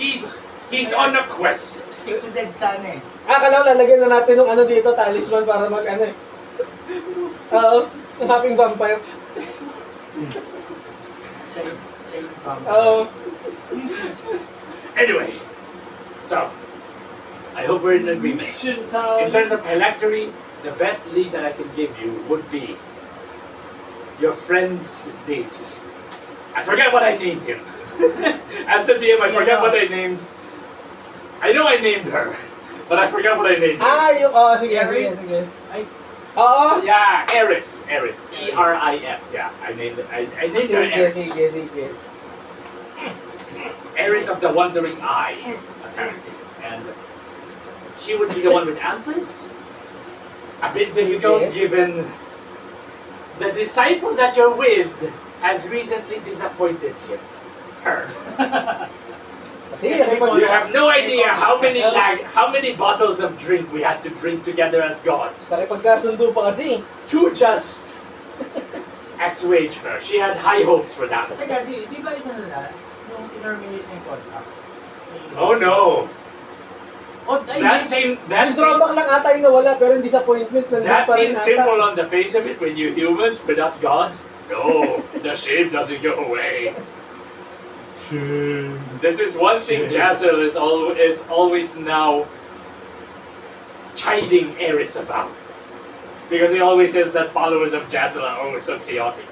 He's on a quest. Speak to dead sana eh. Akala ko lalagyan na natin ng ano dito, talisman para mag ano eh. Oo, ang happing vampire. Shades bomb. Oo. Anyway. So, I hope we're in agreement. Mission time. In terms of phylactery, the best lead that I can give you would be your friend's deity. I forget what I named him. As the DM, I forget what I named. I know I named her, but I forgot what I named her. Ah, yung, sige. Ay, Oo. Yeah, Eris. E-R-I-S. Yeah, I named her Eris. Sige. Eris of the Wandering Eye, apparently. And she would be the one with answers. A bit difficult given the disciple that you're with has recently disappointed her. Sige, You have no idea how many bottles of drink we had to drink together as gods Nakipagkasundo pa kasi. to just assuage her. She had high hopes for that. teka, di ba ito nila? Yung terminate na yung contract? Oh no! Oh, ay, That Yung seems drawback lang ata yung nawala, pero yung disappointment nandun that pa rin seems ata. simple on the face of it when you humans, but us gods, no, the shame doesn't go away. This is one thing Jazzle is always now chiding Eris about. Because he always says that followers of Jazzle are always so chaotic.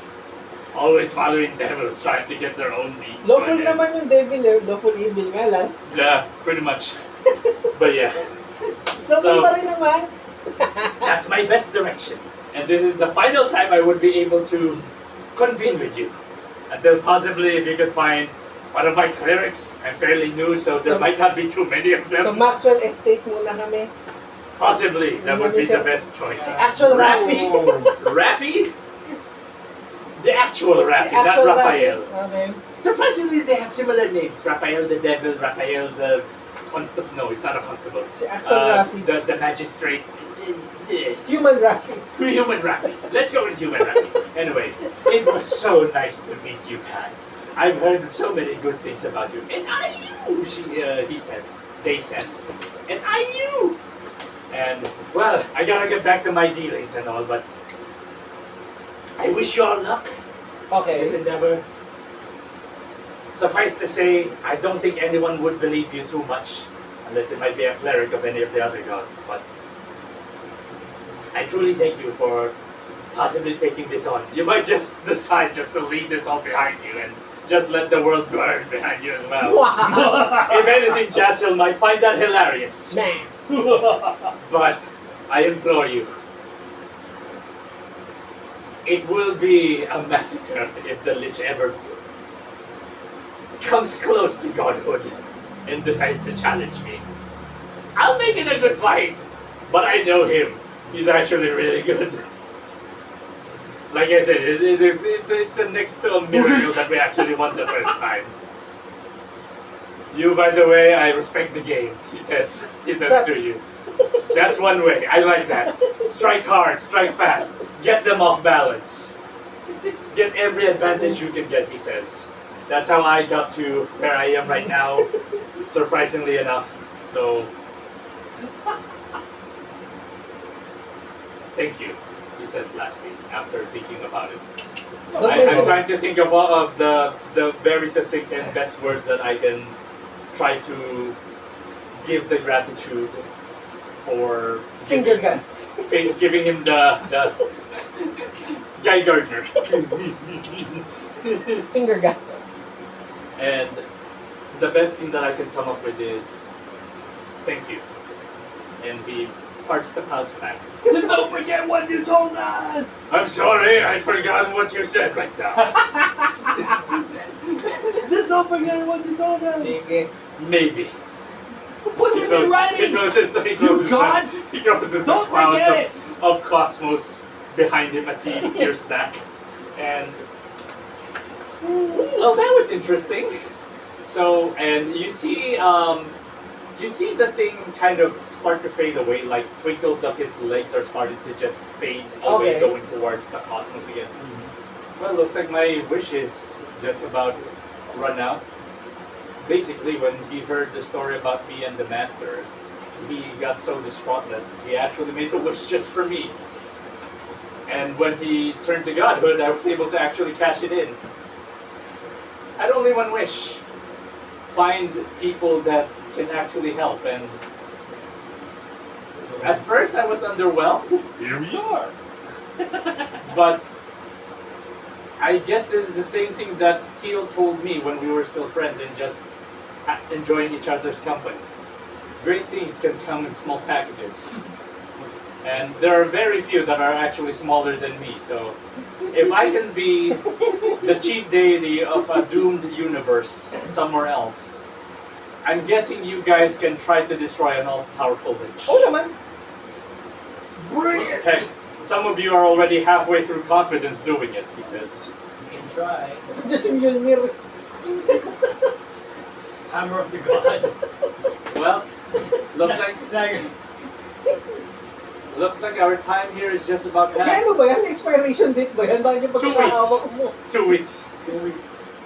Always following devils trying to get their own needs. Lawful naman yung devil eh, lawful evil nga lang. Yeah, pretty much. But yeah, Lawful So- pa rin naman. that's my best direction. And this is the final time I would be able to convene with you. Until possibly if you could find one of my clerics. I'm fairly new, so there might not be too many of So them. Maxwell Estate muna kami. Possibly, that would be the best choice. Actual Raffi? Raffi. Raffi? The actual Raffi, Si not actual Raphael. Raffi. Okay. Surprisingly, they have similar names. Raphael the Devil, Raphael the Constable. No, it's not a constable. Si actual Raffi. The magistrate. Human Raffi. Human Raffi. Let's go with human Raffi. Anyway, it was so nice to meet you, Pat. I've heard so many good things about you. And I you, he says. They says. And I you. And, well, I gotta get back to my dealings and all, but I wish you all luck in Okay. this endeavor. Suffice to say, I don't think anyone would believe you too much, unless it might be a cleric of any of the other gods, but I truly thank you for possibly taking this on. You might just decide just to leave this all behind you and just let the world burn behind you as well. Wow. If anything, Jasil might find that hilarious. Man. But I implore you, it will be a massacre if the Lich ever comes close to godhood and decides to challenge me. I'll make it a good fight, but I know him. He's actually really good. Like I said, it's a next to a miracle that we actually won the first time. You, by the way, I respect the game, he says to you. That's one way. I like that. Strike hard, strike fast, get them off balance. Get every advantage you can get, he says. That's how I got to where I am right now, surprisingly enough. So, thank you, he says lastly, after thinking about it. I'm trying to think of all of the very succinct and best words that I can try to give the gratitude for Finger guns. giving him the Guy Gardner. Finger guns. And the best thing that I can come up with is thank you. And he parts the pouch back. Just don't forget what you told us! I'm sorry, I forgot what you said right now. Just don't forget what you told us! Sige. Maybe. Put this in He writing! closes You God! the Don't clouds forget it! of Cosmos behind him as he peers back. And well, that was interesting. So, and you see the thing kind of start to fade away, like twinkles of his legs are starting to just fade away, Okay. going towards the Cosmos again. Well, looks like my wish is just about run out. Basically, when he heard the story about me and the Master, he got so distraught that he actually made the wish just for me. And when he turned to godhood, I was able to actually cash it in. I had only one wish. Find people that can actually help. And at first I was underwhelmed, Here we are! but I guess this is the same thing that Teal told me when we were still friends and just enjoying each other's company. Great things can come in small packages. And there are very few that are actually smaller than me, so if I can be the chief deity of a doomed universe somewhere else, I'm guessing you guys can try to destroy an all-powerful Lich. Oo naman. Brilliant! Heck, some of you are already halfway through confidence doing it, he says. You can try. Just Mjolnir. Hammer of the God. Well, looks like our time here is just about May ano past. ba yan? Expiration date ba yan? Bakit yung 2 weeks. pagkakahawak mo? 2 weeks. 2 weeks.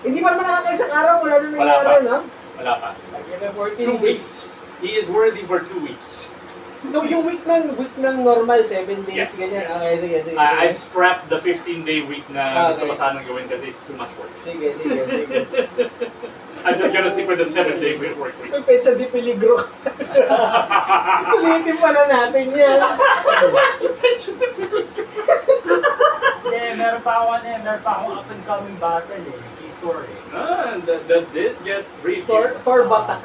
Hindi pa naman nakakaisang araw, wala na Wala pa. nangyari, no? Wala pa. Lagyan na 14 2 weeks. He is worthy for 2 weeks. No, yung week ng normal, 7 days, Yes, ganyan. yes. Okay, sige, sige. I've scrapped the 15-day week na gusto Okay. ko sanang gawin kasi it's too much work. Sige, sige, sige. I'm just gonna stick with the 7-day work week. May pecha di peligro. Sulitin pala natin yan. Hindi, meron pa akong up and coming battle eh. Key Thor eh. That did get brief. Thor Batak.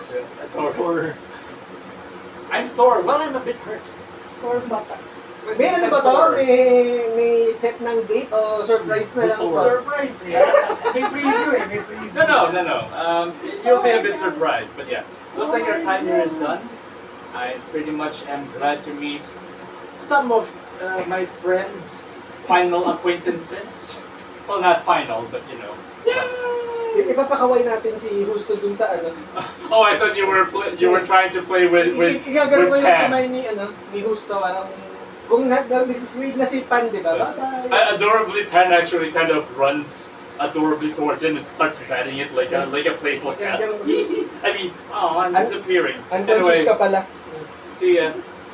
Thor. I'm Thor. Well, I'm a bit hurt. Thor Batak. May ano ba to? May set ng date o surprise na lang? Surprise eh. May preview eh. May preview. No. You'll be a bit surprised, but yeah. Looks like our time here is done. I pretty much am glad to meet some of my friends, final acquaintances. Well, not final, but you know. Ipapakaway natin si Husto dun sa ano. Oh, I thought you were trying to play with Igagano ko yung Pam. kamay ni Husto. Parang, kung nag-free na si Pan, di ba? Bye-bye. Adorably, Pan actually kind of runs adorably towards him and starts patting it like a playful cat. Ganun. I mean, oh, I'm disappearing. Unconscious Anyway, ka pala. see ya.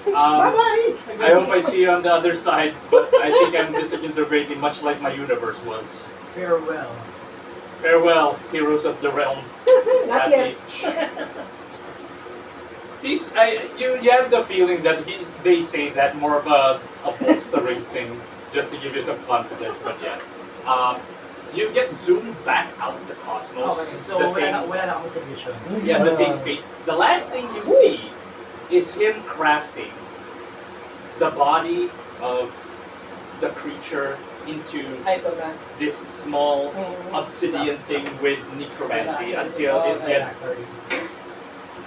Bye-bye! I hope I see you on the other side, but I think I'm disintegrating much like my universe was. Farewell. Farewell, heroes of the realm. Not As yet. you have the feeling that they say that more of a bolstering thing, just to give you some confidence, but yeah. You get zoomed back out of the cosmos. Okay, so the same, wala na kami sa vision. yeah, the same space. The last thing you see is him crafting the body of the creature into Ay, ito na. this small Mm. obsidian thing with necromancy until it gets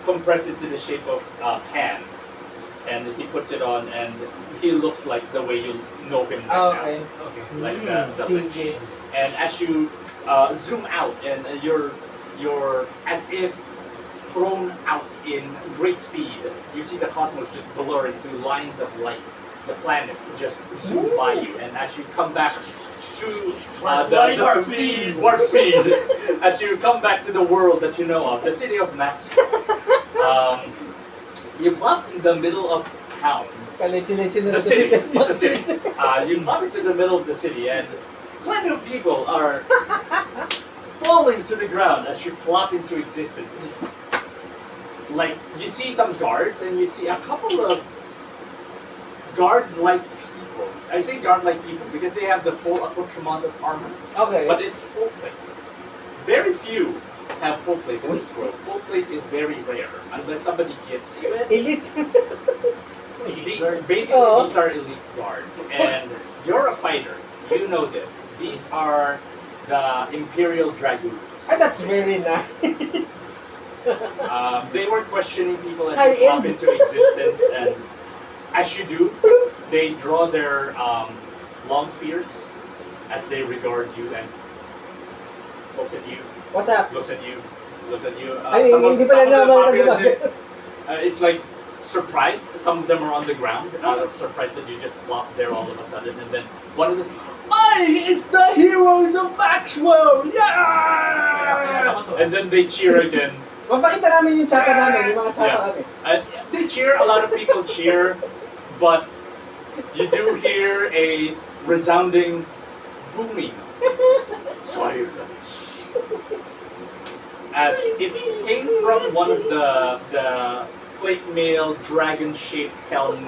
compressed into the shape of pan. And he puts it on, and he looks like the way you know him right Okay. Okay. now, like the Sige. And as you zoom out, and you're as if thrown out in great speed, you see the cosmos just blur into lines of light. The planets just zoom by you, and as you come back to warp speed, as you come back to the world that you know of, the city of Matsu, you plop in the middle of town. Kalitsin-litsin na The ito city, si it's a city. You plop into the middle of the city, and plenty of people are falling to the ground as you plop into existence. Like, you see some guards, and you see a couple of guard-like people. I say guard-like people because they have the full accoutrement of armor, Okay. but it's full plate. Very few have full plate in this world. Full plate is very rare, unless somebody gifts you it. Elite. Basically, Oh. these are elite guards, and you're a fighter. You know this. These are the Imperial Dragoons. Ah, that's very nice. They were questioning people as High you pop end. into existence, and as you do, they draw their long spears as they regard you and looks at you, What's up? looks at you, looks at you. Ay, hindi some pala of the naman populace it's like surprised. Some of them are on the ground out of surprise that you just plop there all of a sudden, and then one of them, it's the heroes of Maxwell! Yeah! And then they cheer again. Mapakita namin yung chapa namin, yung mga chapa Yeah. kami. They cheer. A lot of people cheer, but you do hear a resounding booming silence as it came from one of the plate mail dragon-shaped helm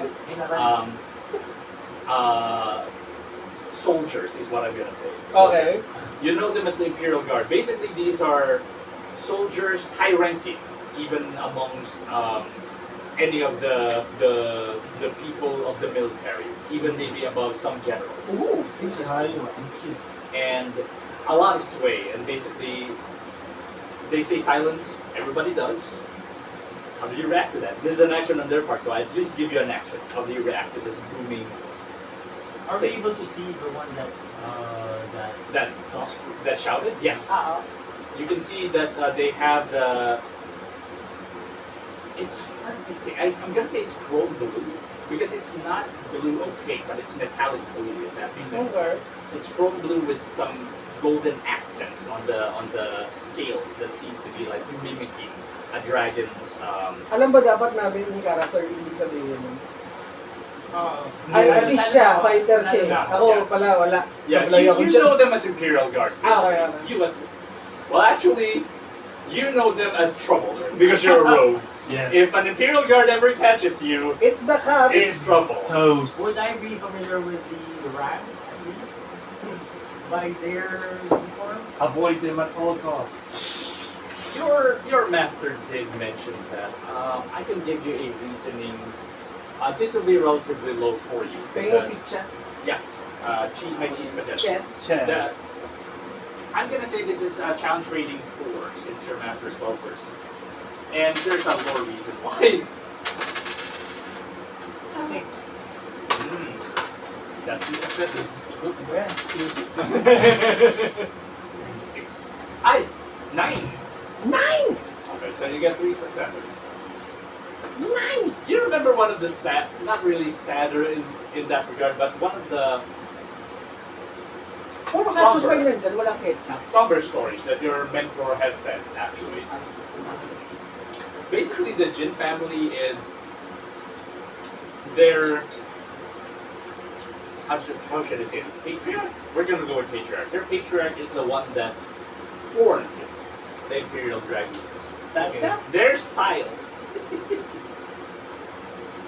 soldiers is what I'm gonna say. Okay. Soldiers. You know them as the Imperial Guard. Basically, these are soldiers, high-ranking, even amongst any of the people of the military, even maybe above some generals. Ooh, And a lot of sway, and basically they say silence, everybody does. How do you react to that? This is an action on their part, so I at least give you an action. How do you react to this booming Are we able to see the one that's that that shouted? Yes. Uh-oh. You can see that they have the. It's hard to say. I'm gonna say it's chrome blue because it's not blue opaque, but it's metallic blue. If that makes any Okay. sense. It's chrome blue with some golden accents on the scales that seems to be like mimicking a dragon's. Alam ba dapat namin yung character yung ibig sabihin nun? Ay, At least siya, fighter siya. Yeah. Ako pala, wala. Yeah, Sablay ako you siya. know them as Imperial Guards. Ah, Basically. okay, okay. You as well, actually, you know them as trouble because you're a rogue. Yes. If an Imperial Guard ever catches you, It's the cat. it's trouble. Toast. Would I be familiar with the rank at least? By their uniform? Avoid them at all costs. Your master did mention that. I can give you a reasoning. This will be relatively low for you Pengo because picture. my cheese potato. Chess. Chess. I'm gonna say this is challenge rating 4 since your master is well versed, and there's a more reason why. 6. That's the successes. Yeah. 6. 9. 9! Okay, so you get 3 successors. 9! You remember one of the sad, not really sadder in that regard, but one of the Makakos ba yun dyan? Walang ketchup. somber stories that your mentor has said, actually. Basically, the Jin family is their, how should I say this? Patriarch? We're gonna go with patriarch. Their patriarch is the one that formed the Imperial Dragoons. Their style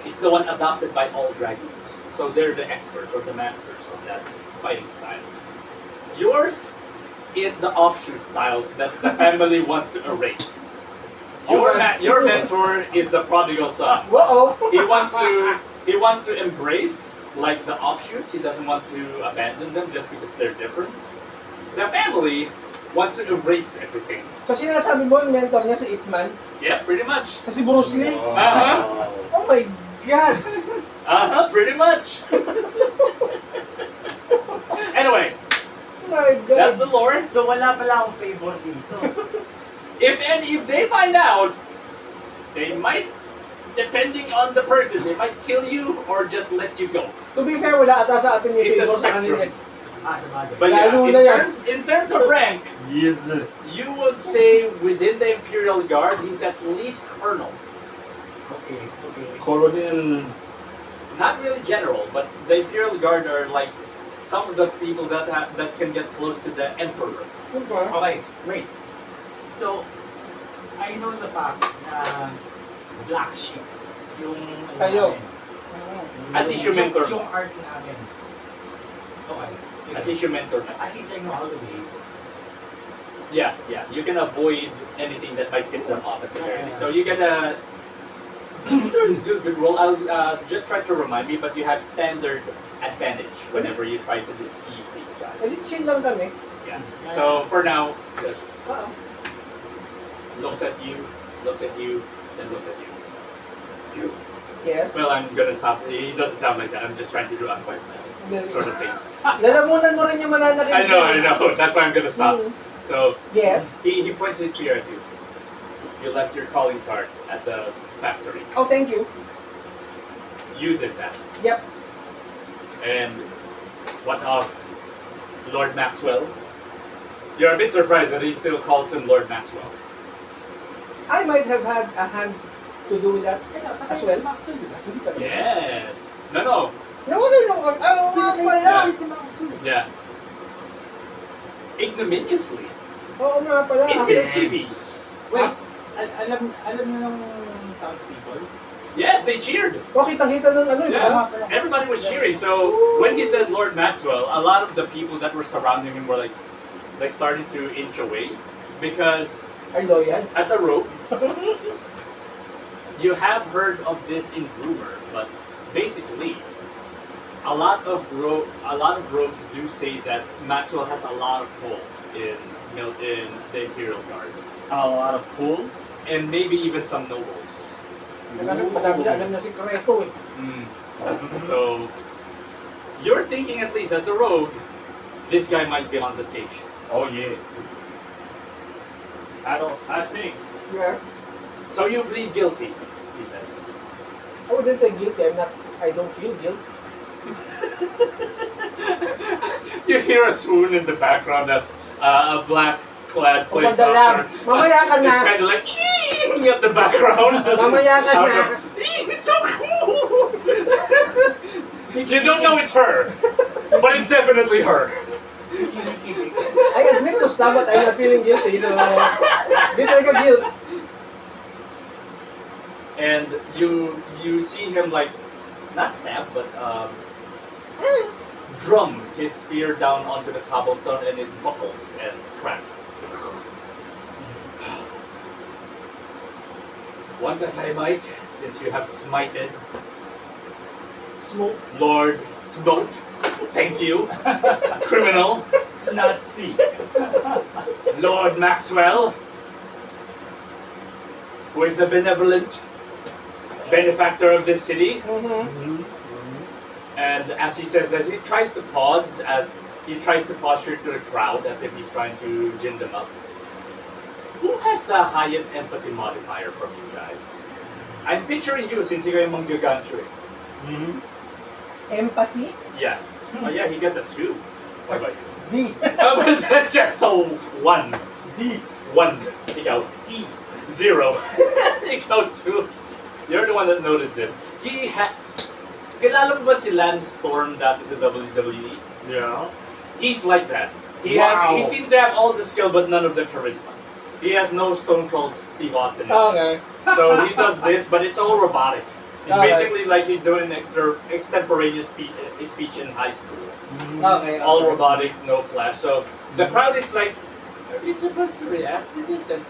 is the one adopted by all Dragoons. So they're the experts or the masters of that fighting style. Yours is the offshoot styles that the family wants to erase. Your mentor is the prodigal son. Whoa! He wants to embrace like the offshoots. He doesn't want to abandon them just because they're different. The family wants to erase everything. So sinasabi mo yung mentor niya si Ip Man? Yeah, pretty much. Kasi Bruce Lee? Uh-huh. Oh my God! Pretty much. Anyway, My God! that's the lore. So wala pala akong favor dito. If they find out, they might, depending on the person, they might kill you or just let you go. To be fair, wala ata sa atin yung It's a favor sa kanila. spectrum. Sa bagay. But yeah, Lalo na yan. in terms of rank, Yes. you would say within the Imperial Guard, he's at least colonel. Okay. Colonel. Not really general, but the Imperial Guard are like some of the people that can get close to the Emperor. Okay, wait. So, I know the fact na black sheep yung Kayo. At least you mentor yung mo. art namin. Okay. Sige. At least you mentor them. At least I know how to behave. Yeah. You can avoid anything that might get them off at the very least. So you get a good roll. I'll just try to remind me, but you have standard advantage whenever you try to deceive these Eh, guys. chill lang kami. Yeah. So for now, just Oo. looks at you, then looks at you. You. Yes. Well, I'm gonna stop. It doesn't sound like that. I'm just trying to do unquiet sort of thing. Lalamunan mo rin yung mananakit. I know. That's why I'm gonna stop. So Yes. he points his spear at you. You left your calling card at the factory. Oh, thank you. You did that. Yep. And what of Lord Maxwell? You're a bit surprised that he still calls him Lord Maxwell. I might have had a hand to do with that as well. Hindi pa rin. Yes. No. No. nga pala. Yeah. si Maxwell. Yeah. Ignominiously. Oo nga pala. In his skivvies. Wait, alam niyo ng townspeople? Yes, they cheered. O, kitang-kita ng ano, di ba? Yeah. Everybody was cheering. So when he said Lord Maxwell, a lot of the people that were surrounding him were like starting to inch away because Ay, loyal. as a rogue, you have heard of this in rumor, but basically, a lot of rogues do say that Maxwell has a lot of pull in the Imperial Guard, A lot of pull. and maybe even some nobles. Madami na alam na si Kreto eh. So you're thinking, at least as a rogue, this guy might be on the take. Oh yeah. I think. Yes. So you plead guilty, he says. I wouldn't say guilty. I don't feel guilt. You hear a swoon in the background as a black-clad plane Kapag dalam. Mamaya ka It's na. kind of like at the background. Mamaya ka Out na. of- It's so cool. You don't know it's her, but it's definitely her. I admit to stuff, but I'm not feeling guilty. So, di talaga guilt. And you see him like not stab, but drum his spear down onto the cobblestone, and it buckles and cracks. One does I might, since you have smited Smoke. Lord Smote. Thank you, criminal, Nazi, Lord Maxwell, who is the benevolent benefactor of this city. Mm-hmm. And as he says that, he tries to posture to the crowd as if he's trying to gin them up. Who has the highest empathy modifier from you guys? I'm picturing you since you're manggagansyo. Empathy? Yeah. Oh yeah, he gets a 2. What about you? D. Just so one. D. One. Ikaw. E. 0. Ikaw 2. You're the one that noticed this. Kilala mo ba si Lance Storm dati sa WWE? Yeah. He's like that. He Wow. seems to have all the skill but none of the charisma. He has no Stone Cold Steve Austin. Okay. So he does this, but it's all robotic. It's Okay. basically like he's doing extemporaneous speech in high school. Okay. All robotic, no flash. So the crowd is like, are you supposed to react to this? And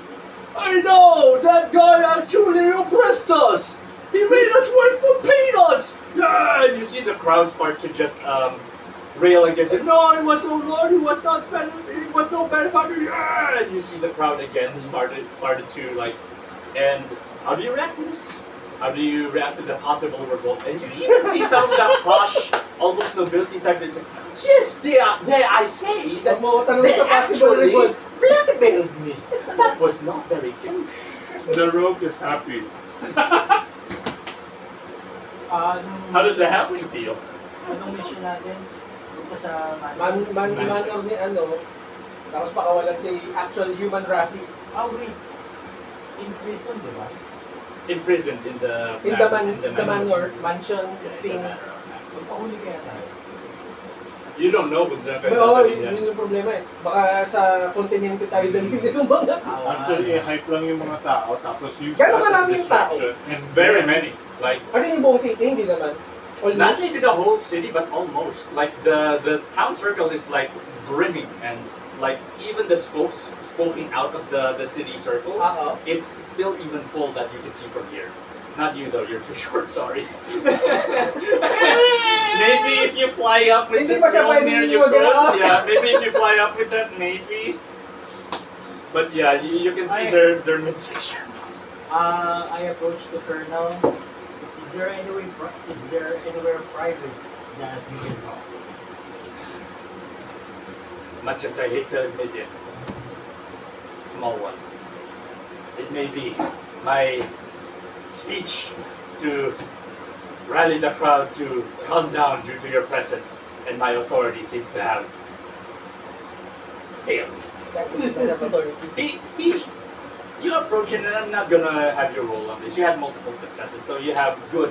I know! That guy actually oppressed us! He made us work for peanuts! Yeah! And you see the crowd start to just rail against it. No, it was so Lord, he was not better, it was no benefactor. Yeah! And you see the crowd again started to like, and how do you react to this? How do you react to the possible revolt? And you even see some of that posh, almost nobility type of yes, they I say that they actually blackmailed me. That was not very good. The rogue is happy. How does the halfling feel? Anong mission natin? Punta sa Manor ni ano, tapos pakawalan si actual human Rafi. wait. In prison, di ba? Imprisoned in the Manor, mansion thing. So, pahuli kaya tayo. You don't know kung saan kayo Oo, dadalhin yan. yun yung problema eh. Baka sa kontinente tayo dalhin itong mga. Actually, i-hype lang yung mga tao, tapos use Gano'n that as karami yung tao? distraction. And very many. Like Kasi yung buong city, hindi naman. not Almost. maybe the whole city, but almost. Like the town circle is like brimming, and like even the spokes spoken out of the city circle, Oo. it's still even full that you can see from here. Not you though, you're too short, sorry. Maybe if you fly up with Hindi the pa siya drone pwedeng near you mag-ano. could. Yeah, maybe if you fly up with that, maybe. But yeah, you can see their midsections. I approached the colonel. Is there anywhere private that you can talk? Much as I hate to admit it, small one. It may be my speech to rally the crowd to calm down due to your presence, and my authority seems to have failed. You approach it, and I'm not gonna have you roll on this. You had multiple successes, so you have good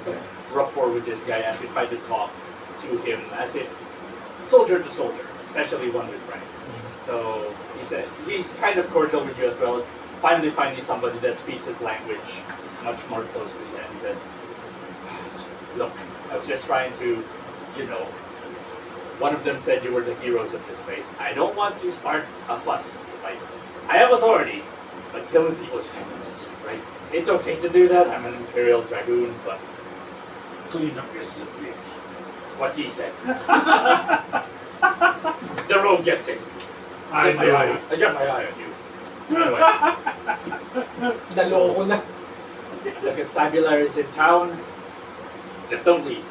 rapport with this guy as you try to talk to him as if soldier to soldier, especially one with rank. So he's kind of cordial with you as well. Finally finding somebody that speaks his language much more closely, and he says, look, I was just trying to, one of them said you were the heroes of this place. I don't want to start a fuss. Like, I have authority, but killing people is kind of messy, right? It's okay to do that. I'm an Imperial Dragoon, but Clean up your city. what he said. The rogue gets it. I got my eye on you. Anyway, Naloko na. the constabulary is in town. Just don't leave.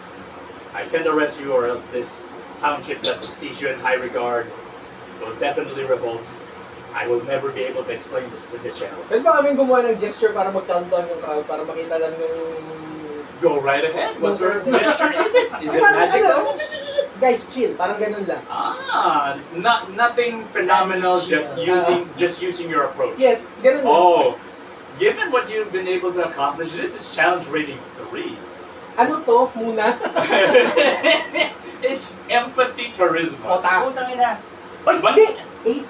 I can arrest you, or else this township that sees you in high regard will definitely revolt. I will never be able to explain this to the general. Pwede ba kaming gumawa ng gesture para mag-countdown yung crowd, para makita lang yung... Go right ahead. What sort of gesture is it? Is it Parang magical? Guys, chill. Parang ganun lang. Nothing phenomenal. Just using your approach. Yes, ganun lang. Oh, given what you've been able to accomplish, this is challenge rating 3. Ano to muna? It's empathy charisma. Putang ina. Oy, But- hindi!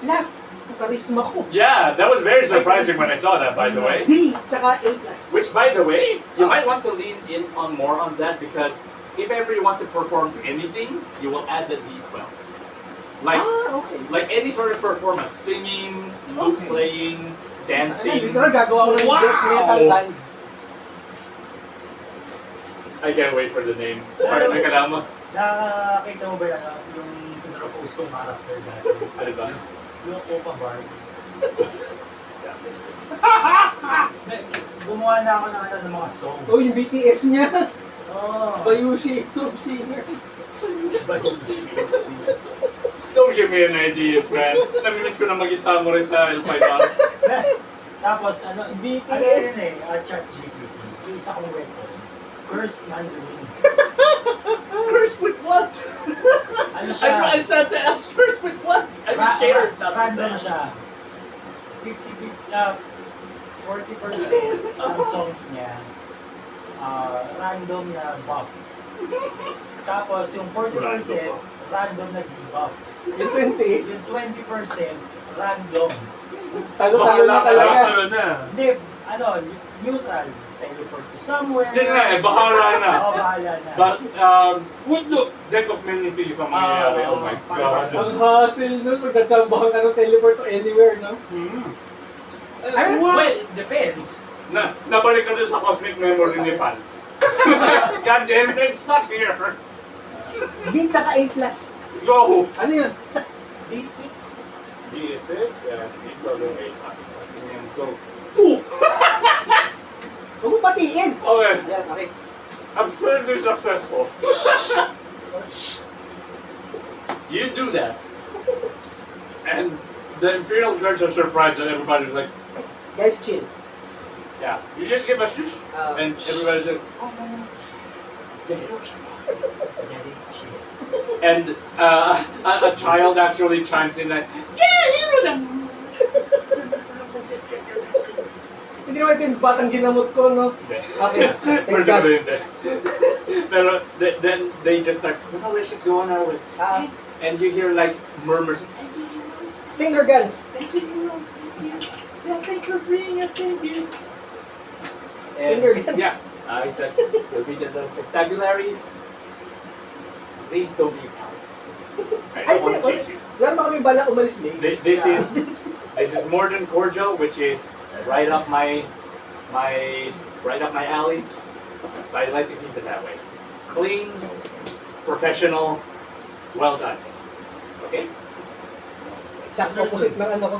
A+. Yung charisma ko. Yeah, that was very surprising when I saw that, by the way. D, tsaka A+. Which, by the way, you might want to lean in on more on that, because if ever you want to perform anything, you will add the D12. Okay. Like any sort of performance, singing, flute Okay. playing, dancing. Dito na gagawa ko ng Wow! death metal band. I can't wait for the name. Parang nakalama. Nakakita mo ba yung pinropose kong character dati? Ano ba? Yung Opa Bar. Gumawa na ako ng mga songs. Oh, yung BTS niya. Oh. Bayushi Troop Singers. Don't give me an ideas, man. Namimiss ko na mag-samurai sa L5. Tapos, BTS. ChatGPT. Yung isa kong weapon. Cursed Mandarin. first with what? Ano siya? I'm sad to ask first with what? I'm scared. Not Random sad. siya. 40% ng songs niya, random na buff. Tapos yung 40% random na debuff. Yung 20, Yung 20% random. talo-talo na talaga. Talo na. Hindi, ano, neutral. Teleport to somewhere. Hindi nga eh, bahala na. Oo, bahala na. But, what the deck of many things ang mangyayari? Oh my God. Ang hassle nun pag natsambahan ka ng teleport to anywhere, no? Ay, well, depends. Nabalik ka din sa cosmic memory ni Pan. God damn it, it's not here. D tsaka A+. Go! Ano yun? D6. D6 and D8 plus. So, Huwag mo patiin. okay, Yan, okay. absurdly successful. You do that. And the Imperial Guards are surprised and everybody's like, Guys, chill. yeah, you just give a shush. And everybody's like, oh no, no, and a child actually chimes in like, yeah, heroes are... Hindi naman ito yung batang ginamot ko, no? Okay. Thank God. Pero then they just start, well, let's just go on our way. And you hear like murmurs. Thank you, heroes. Finger guns. Thank you, heroes. Thank you. Yeah, thanks for freeing us. Thank you. And Finger guns. yeah, he says, you'll read the constabulary. Please don't be proud. I don't want to chase you. Wala naman kami bala umalis, May. This is more than cordial, which is right up my alley. So I like to keep it that way. Clean, professional, well done. Okay. Exact opposite ng ano ko.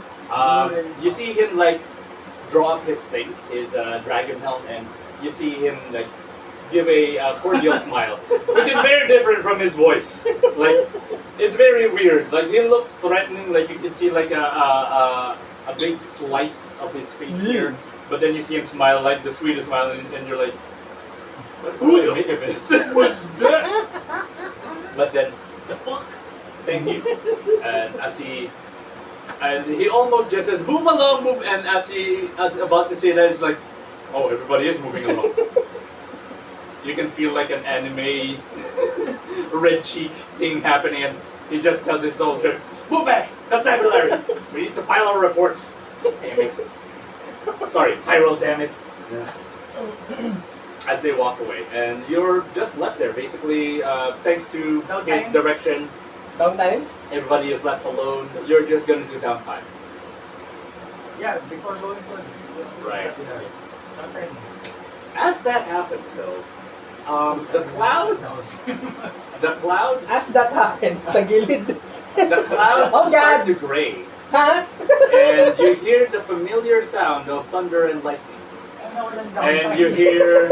You see him like draw up his thing, his dragon helm, and you see him like give a cordial smile, which is very different from his voice. Like it's very weird. Like he looks threatening. Like you can see like a big slice of his face here, but then you see him smile like the sweetest smile, and you're like, what do I make of this? What's that? But then the fuck. Thank you. And he almost just says, move along, move. And as about to say that, it's like, oh, everybody is moving along. You can feel like an anime red cheek thing happening, and he just tells his soldier, move back, constabulary. We need to file our reports. Damn it. Sorry, Hyrule, damn it. As they walk away, and you're just left there, basically, thanks to his direction. Downtime? Everybody is left alone. You're just gonna do downtime. Yeah, before going to Right. Downtime. As that happens, though, the clouds, As that happens, tagilid. the clouds Oh, start God. to gray, Ha? and you hear the familiar sound of thunder and lightning, and you hear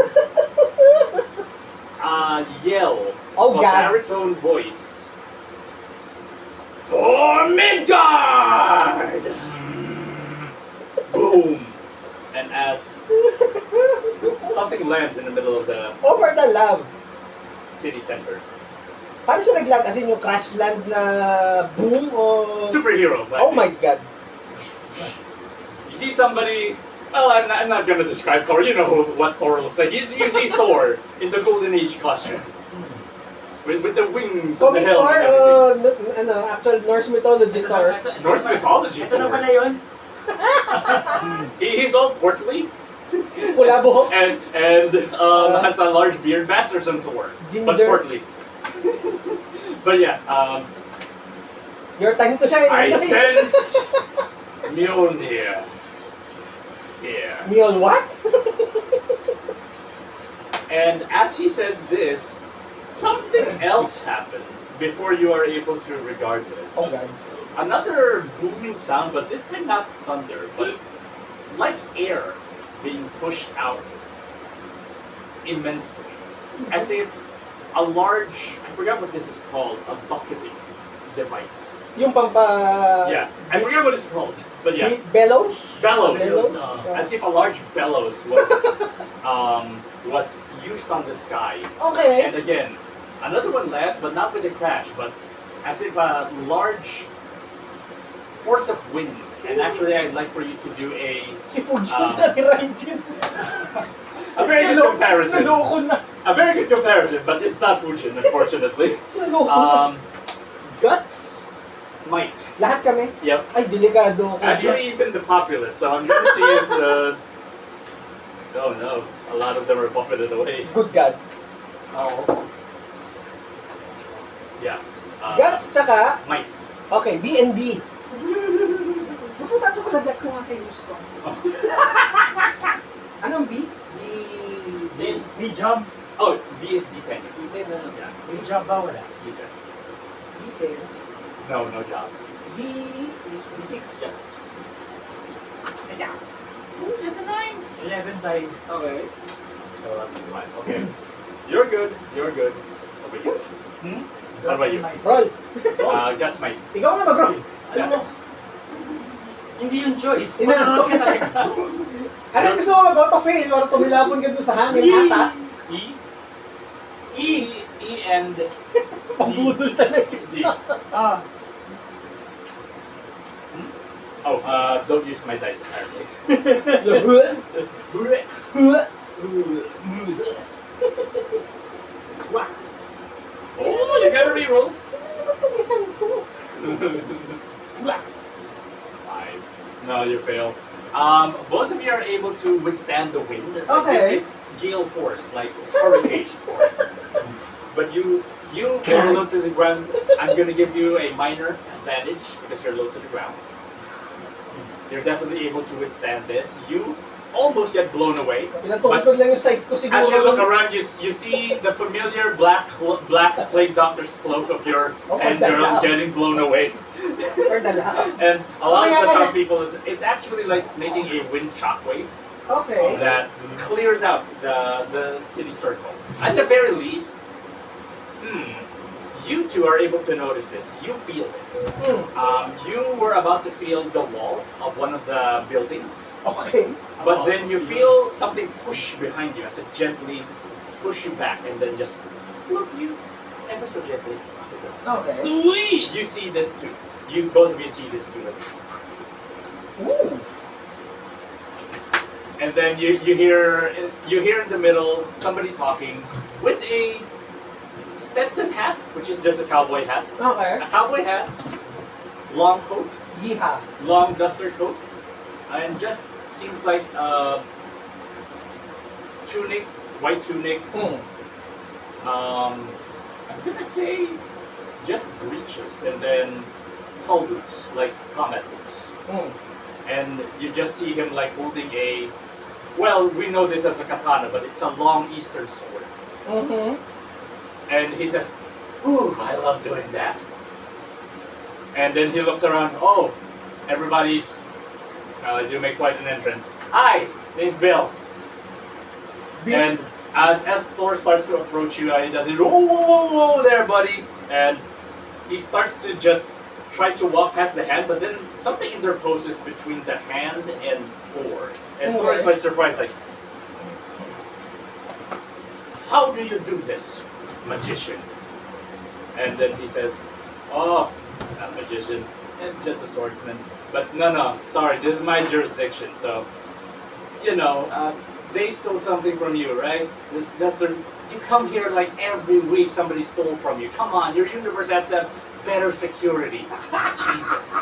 a yell Oh, of a God. baritone voice. For Midgard! Boom! And as something lands in the middle of the Over the love. city center. Paano siya nagland? As in yung crash land na boom o... Superhero. Like Oh my God. You see somebody. Well, I'm not gonna describe Thor. You know what Thor looks like. You see Thor in the Golden Age costume. With the wings and the Comic helmet Thor and o everything. actual Norse mythology Thor? Norse mythology Ito na Thor. pala yun. He's all portly Wala buhok. and has a large beard. Masterson Thor, but Ginger. portly. But yeah, Your time to shine. I sense Mjolnir here. Mule what? And as he says this, something else happens before you are able to regard this. Oh God. Another booming sound, but this time not thunder, but like air being pushed out immensely. As if a large, I forgot what this is called, a buffeting device. Yung pampa... Yeah, I forget what it's called, but yeah. Bellows? Bellows. Bellows? As if a large bellows was used on the sky. Okay. And again, Another one left, but not with a crash, but as if a large force of wind. And actually, I'd like for you to do Si Fujin sa si Raijin. a very good comparison. Naloko na. A very good comparison, but it's not Fujin, unfortunately. Naloko na. Guts, might. Lahat kami? Yep. Ay, delikado ako. Actually, even the populace. So I'm gonna see if the. Oh no, a lot of them are buffeted away. Good God. Oo. Yeah. Guts tsaka, Might. okay, B and D. Mas mataas mo pala guts kung nga kayo gusto. Anong B? Di job. Oh, B is D10. D10 na Yeah. Di job ba wala? D10. D10. No, no job. D is D6. Yeah. Ooh, that's a 9. 11-5. Okay. So that'll be fine. Okay. You're good. You're good. Over you. How about you? Roll. Guts, might. Ikaw nga mag-roll. Alam mo, Hindi yung choice. Inanong ka talaga. Ano gusto mo mag-auto-fail para tumilapon ka dun sa hangin ata? E. E and Pambudol talaga. D. Ah, Oh, don't use my dice apparently. Oh, you gotta reroll. Sino naman itong isang to? 5. No, you fail. Both of you are able to withstand the wind. Okay. This is gale force, like hurricane force. But you are low to the ground. I'm gonna give you a minor advantage because you're low to the ground. You're definitely able to withstand this. You almost get blown away. Pinatungkod lang yung site ko siguro. As you look around, you see the familiar black plague doctor's cloak of your and girl getting blown away. Or dala. And a lot of the townspeople it's actually like making a wind shockwave Okay. that clears out the city circle. At the very least, you two are able to notice this. You feel this. You were about to feel the wall of one of the buildings, Okay. but then you feel something push behind you as it gently push you back and then just flip you ever so gently. Okay. Sweet! You see this too. Both of you see this too. Like, Ooh. and then you hear in the middle somebody talking with a Stetson hat, which is just a cowboy hat. Okay. A cowboy hat, long coat, Yeehaw. long duster coat, and just seems like tunic, white tunic. I'm gonna say just breeches and then tall boots, like combat boots. And you just see him like holding a, well, we know this as a katana, but it's a long Eastern sword. And he says, "Ooh, I love doing that." And then he looks around. Oh, everybody's. You make quite an entrance. Hi, name's Bill. And as Thor starts to approach you, he does it. Whoa, whoa, whoa, whoa, there, buddy. And he starts to just try to walk past the hand, but then something interposes between the hand and Thor. And Thor is like surprised, like, "How do you do this, magician?" And then he says, "Oh, not a magician, just a swordsman. But no, sorry, this is my jurisdiction, so, they stole something from you, right? You come here like every week somebody stole from you. Come on, your universe has to have better security." Jesus.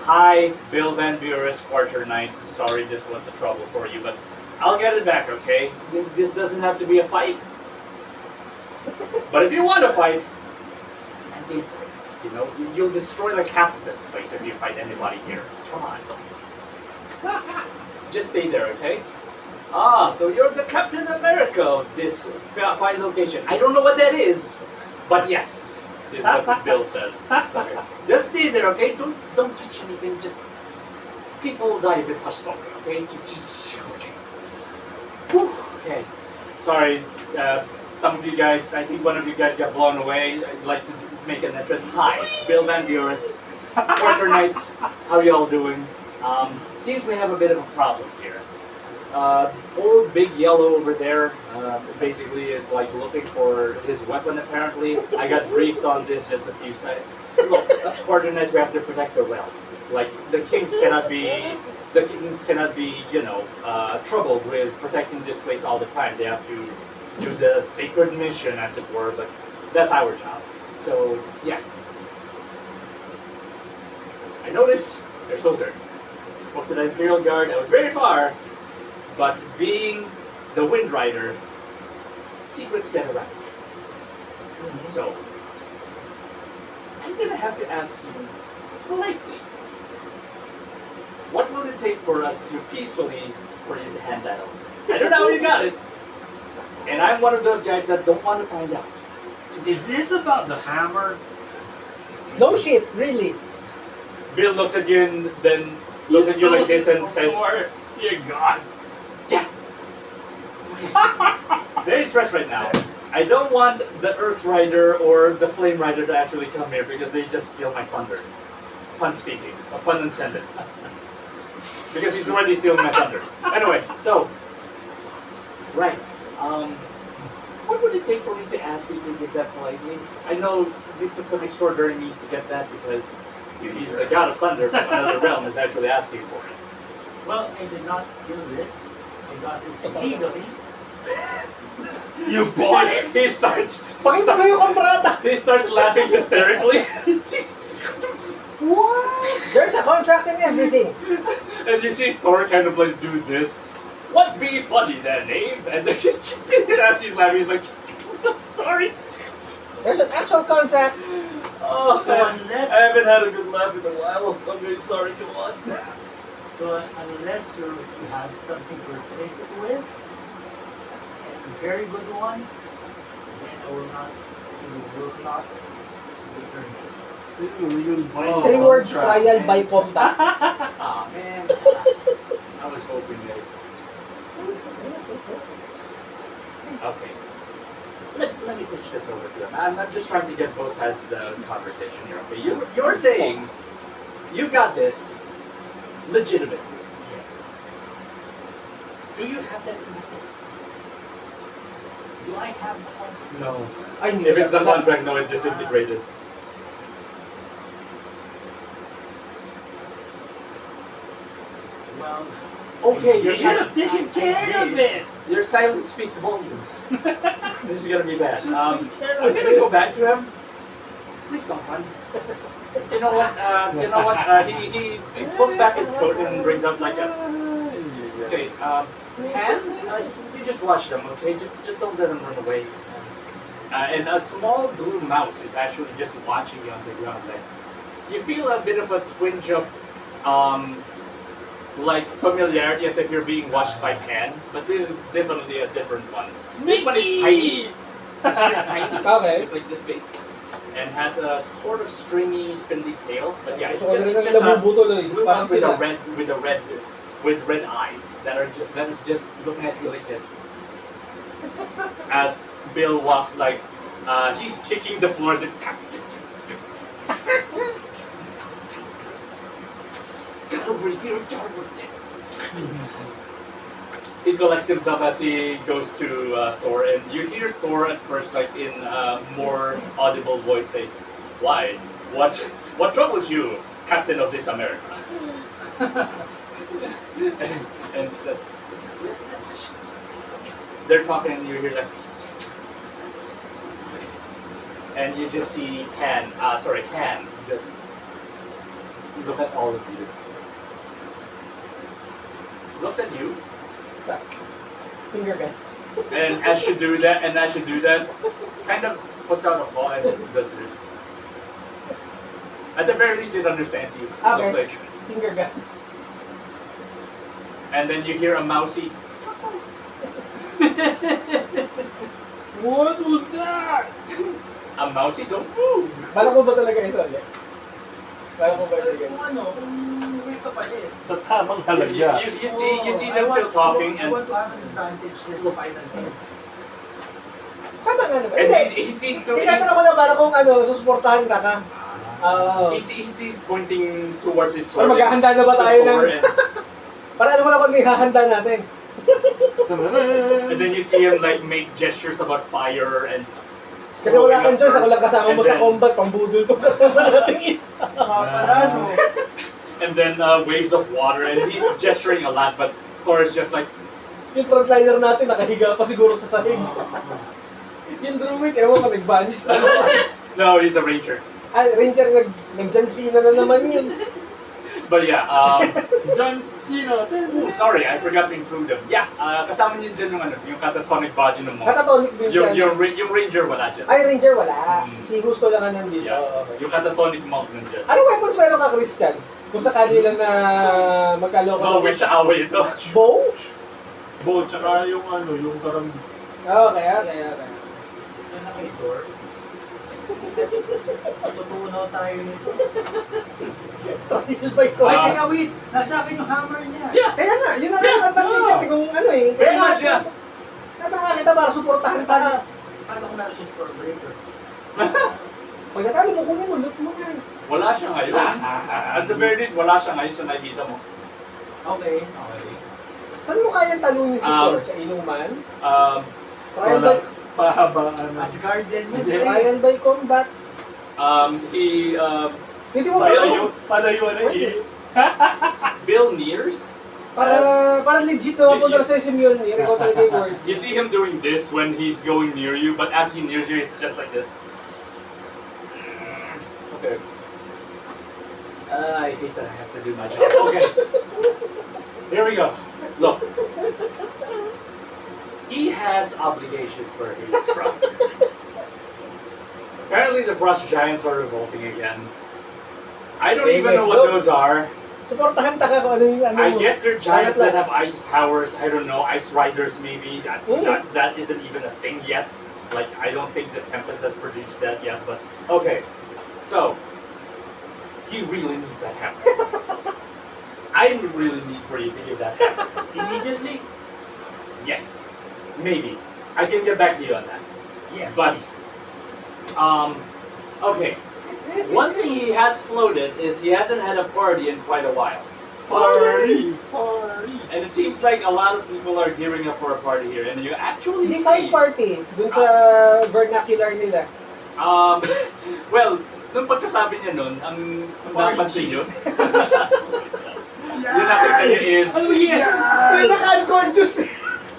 "Hi, Bill Van Buren's Quarter Knights. Sorry this was a trouble for you, but I'll get it back, okay? This doesn't have to be a fight. But if you want to fight, I think, you'll destroy like half of this place if you fight anybody here. Come on. Just stay there, okay? Ah, so you're the Captain America of this fine location. I don't know what that is, but yes, is what Bill says. So, just stay there, okay? Don't touch anything. Just people die if they touch something, okay? Okay. Whew, okay. Sorry, some of you guys. I think one of you guys got blown away. I'd like to make an entrance. Hi, Bill Van Buren's Quarter Knights. How y'all doing? Seems we have a bit of a problem here. old big yellow over there basically is like looking for his weapon apparently. I got briefed on this just a few seconds. Look, as coordinates we have to protect the realm. Like the kings cannot be troubled with protecting this place all the time. They have to do the sacred mission as it were, but that's our job. So yeah. I noticed their soldier. Spoke to the Imperial Guard. I was very far, but being the Wind Rider, secrets get around. So, I'm gonna have to ask you politely, what will it take for us to peacefully for you to hand that over? I don't know how you got it, and I'm one of those guys that don't want to find out. Is this about the hammer? No shit, really. Bill looks at you and then looks at you like this and says, You're gone. "Yeah." Very stressed right now. I don't want the Earth Rider or the Flame Rider to actually come here because they just steal my thunder. Pun speaking, a pun intended. Because he's already stealing my thunder. Anyway, so right. What would it take for me to ask you to get that politely? I know you took some extraordinary means to get that because the God of Thunder from another realm is actually asking for it. Well, I did not steal this. I got this illegally. You bought it? He starts Pakita mo yung kontrata! laughing hysterically. What? There's a contract and everything. And you see Thor kind of like do this. What be funny then, Abe? And then as he's laughing, he's like, I'm sorry. There's an actual contract. Oh, So man. unless I haven't had a good laugh in a while. I'm very sorry, come on. So unless you have something to replace it with, and a very good one, then I will not return this. This is a legally binding 3 words contract. trial by contact. Ah, man. I was hoping that. Okay. Let me pitch this over to them. I'm just trying to get both sides of the conversation here. Okay, you're saying you got this legitimately. Yes. Do you have that in mind? Do I have the contract? No. I need If it's the that. contract, no, it disintegrated. Well, Okay, you your should have silence. taken care of it. Your silence speaks volumes. This is gonna be bad. Should have taken care I'm of gonna it. go back to him. Please don't run. You know what? He pulls back his coat and brings up like a. Okay, Han, you just watch them, okay? Just don't let them run away. And a small blue mouse is actually just watching you on the ground. Like, you feel a bit of a twinge of, like familiarity as if you're being watched by Pan, but this is definitely a different one. This one is tiny. This one is tiny. Okay. It's like this big. And has a sort of stringy, spindly tail. But yeah, it's So, just a nabubutol eh. blue Parang mouse with sila. with red eyes that is just looking at you like this. As Bill walks like he's kicking the floors and get over here, He collects himself as he goes to Thor, and you hear Thor at first, like in a more audible voice, say, "Why? What troubles you, Captain of this America?" and he says, they're talking, and you hear like, and you just see Han, just look at all of you. Looks at you. Finger guns. And as you do that, kind of puts out a paw and does this. At the very least, it understands you. Okay. Looks like. Finger guns. And then you hear a mousy. What was that? A mousy, don't move. Bala ko ba talaga isa ulit? Bala ko ba Pero talaga? kung ano, kung may kapalit. Sa tamang You, halaga. you see them still talking, I and want to have an advantage in the final game. Tama nga naman. and Hindi. he sees through. Tinatanong ko lang para kung ano, susuportahan ka ka. He sees pointing towards his Or sword. maghahanda na ba tayo ng... Thor and- Para alam mo na kung may hahanda natin. And then you see him like make gestures about fire and Kasi wala kang throwing up choice, ako earth. lang kasama mo And sa then- combat, pambudol ko kasama nating isa. and then waves of water, and he's gesturing a lot, but Thor is just like, Yung frontliner natin, nakahiga pa siguro sa sahig. Yung druid, ewan ka, nag-vanish na. no, he's a ranger. Ranger, nag-Jansina na naman yun. But yeah, John Cena. oh, sorry, I forgot to include them. Yeah, kasama niyo dyan yung, yung catatonic body ng mga. Catatonic din siya. Yung ranger wala dyan. Ay, Ranger wala. Mm. Si Gusto lang ang nandito. Yeah. Okay. Yung catatonic monk nandyan. Ano weapons meron ka, Christian? Kung sakali lang na magkaloko No, sa away ito. Bow? Bo, tsaka yung ano, yung karambit. Okay. Yan na kay Thor. Matutunaw tayo nito. Trial by coin. Ay, teka, wait! Nasa akin yung hammer niya. Yeah. Kaya nga, yun na rin Yeah. ang advantage Oo. natin kung ano eh. Pretty much, yeah. Nataka kita para supportahan ka. Paano ko meron siya Stormbreaker? Pag natalo mo, kunin mo, loot mo nga. Wala siya ngayon. At the very least, wala siya ngayon sa nakikita mo. Okay. Saan mo kayang talunin si Um, Thor? Sa inuman? Trial Wala. by, Pahabaan. Asgardian yun. trial by combat? He Hindi mo Palayo. Palayo na Pwede. Bill Nears. Para legit na mapunta sa si Mjolnir. Ikaw talaga yung word. You see him doing this when he's going near you, but as he nears you, it's just like this. Okay. I hate that I have to do my job. Okay. Here we go. Look. He has obligations where he's from. Apparently the Frost Giants are revolting again. I don't even know what those are. Supportahan taka kung ano yung ano I mo. guess they're giants that Kaya have ice powers. I don't know, ice riders maybe. That isn't even a thing yet. Like I don't think the Tempest has produced that yet. But okay, so he really needs that hammer. I really need for you to give that hammer Immediately? yes, maybe. I can get back to you on that. Yes. But okay. One thing he has floated is he hasn't had a party in quite a while. Party! And it seems like a lot of people are gearing up for a party here, and you actually Hindi see. side party. Dun sa vernacular nila. Well, nung pagkasabi niya nun, ang napansin nyo, yung nakita niya is, Oh, yes! May naka-unconscious.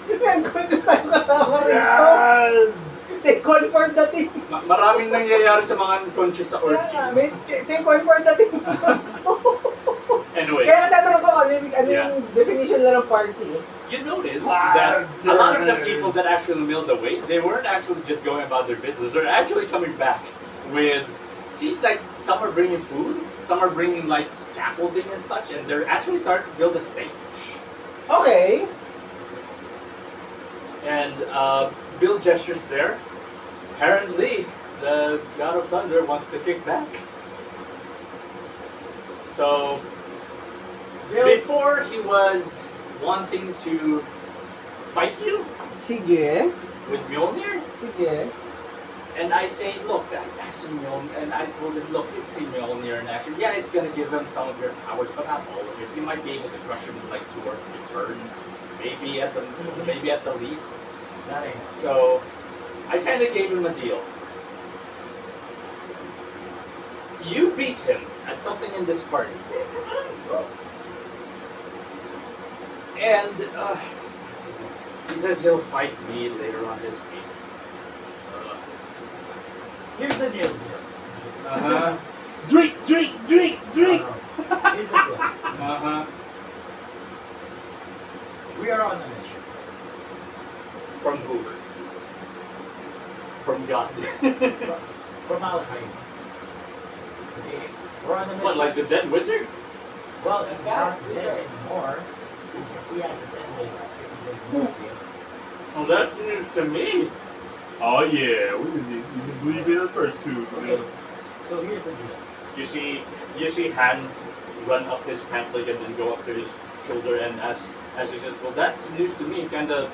May unconscious tayo kasama rito. They confirm that thing. maraming nangyayari sa mga unconscious sa orgy. They confirm that thing. Anyway, Kaya natatanong ko ano Yeah. yung definition na ng party. you notice that a lot of the people that actually milled away, they weren't actually just going about their business. They're actually coming back with, seems like some are bringing food, some are bringing like scaffolding and such, and they're actually starting to build a stage. Okay. And Bill gestures there. Apparently, the God of Thunder wants to kick back. So, before he was wanting to fight you Sige. with Mjolnir, Sige. and I say, look, that's Mjolnir, and I told him, look, it's Mjolnir in action. Yeah, it's gonna give him some of your powers, but not all of it. You might be able to crush him in like 2 or 3 turns, maybe at the least. So, I kind of gave him a deal. You beat him at something in this party. And he says he'll fight me later on this week. Here's the deal. Uh-huh. Drink! Here's the deal. Uh-huh. We are on a mission. From who? From God. From Alheim. Okay? We're on a mission. What, like the dead wizard? Well, he's not dead anymore. He has ascended. Well, that's news to me. Oh yeah, we didn't believe it at first too. Okay. So here's the deal. You see Han run up his pant leg and then go up to his shoulder, and as he says, well, that's news to me. Kind of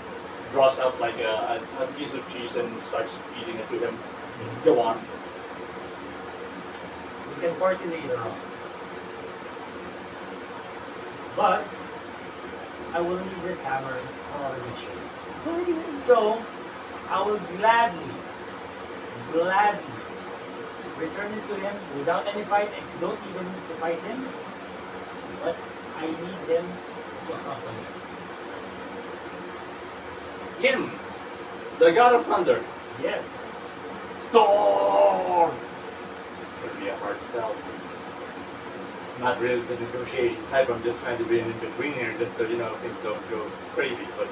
draws out like a piece of cheese and starts feeding it to him. Go on. We can party later on. But I will need this hammer for our mission. So, I will gladly return it to him without any fight. And you don't even need to fight him. But I need him to accompany us. Him, the god of thunder. Yes. Thor! It's going to be a hard sell. Not really the negotiating type, I'm just trying to be an in-between here, just so you know things don't go crazy, but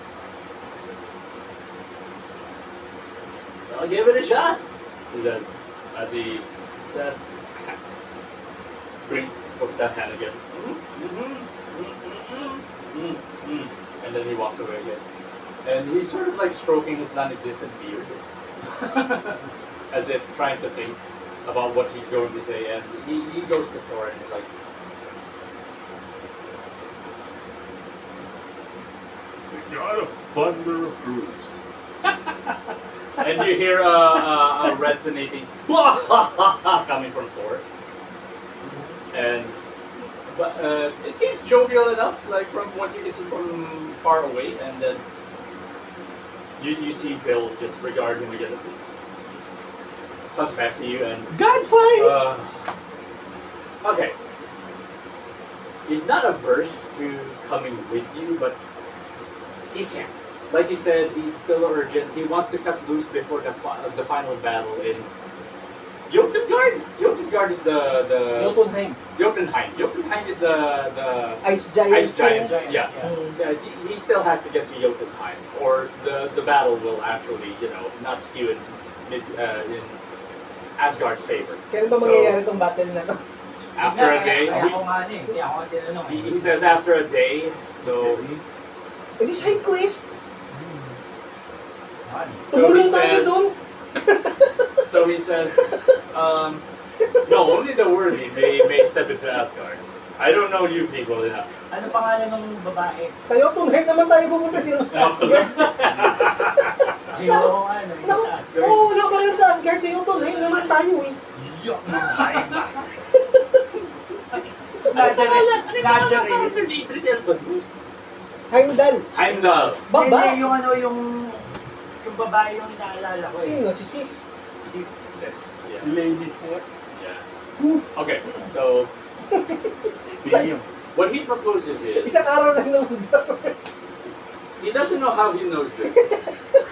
I'll give it a shot, he says, as he puts that hand again. And then he walks away again. And he's sort of like stroking his non-existent beard. As if trying to think about what he's going to say, and he goes to Thor and he's like, The god of thunder approves. and you hear a resonating coming from Thor. And but it seems jovial enough, like from what you can see from far away, and then you see Bill just regard him again. Comes back to you and God fine! okay. He's not averse to coming with you, but he can't. Like he said, he's still urgent. He wants to cut loose before the final battle in Jotungard. Jotungard is the Jotunheim. Jotunheim. Jotunheim is the Ice giant. ice giant. Giant, Yeah. Mm. Yeah, he still has to get to Jotunheim, or the battle will actually, not skew in Asgard's favor. Kailan ba mangyayari tong battle na to? After a day, Kaya ako nga eh. Kaya ako nga tinanong. he says after a day, so It is side quest! So he Tumulong tayo says, dun! so he says, no, only the worthy may step into Asgard. I don't know you people enough. Ano pangalan ng babae? Sa Jotunheim naman tayo pupunta dito sa Asgard. Ayoko nga, nandito sa Asgard. Oo, wala pa lang sa Asgard. Sa Jotunheim naman tayo eh. Character si Idris Elba. Heimdall. Heimdall. Baba. Hindi, yung babae yung inaalala ko eh. Sino? Si Sif. Si Seth. Yeah. Si Lady Seth. Yeah. Okay, so what he proposes is, Isang araw lang naman daw. he doesn't know how he knows this,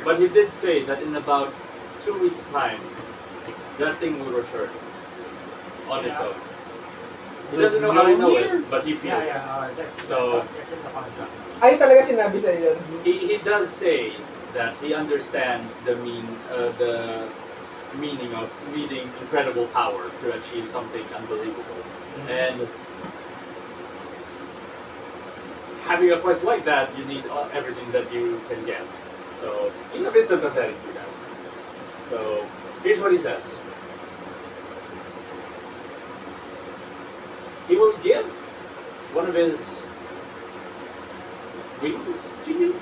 but he did say that in about 2 weeks' time, that thing will return on its own. He doesn't know how he know it, but he feels it. that's in the contract. Ay, talaga sinabi sa yun. He does say that he understands the meaning of needing incredible power to achieve something unbelievable. And having a quest like that, you need everything that you can get. So he's a bit sympathetic to that. So here's what he says. He will give one of his wings to you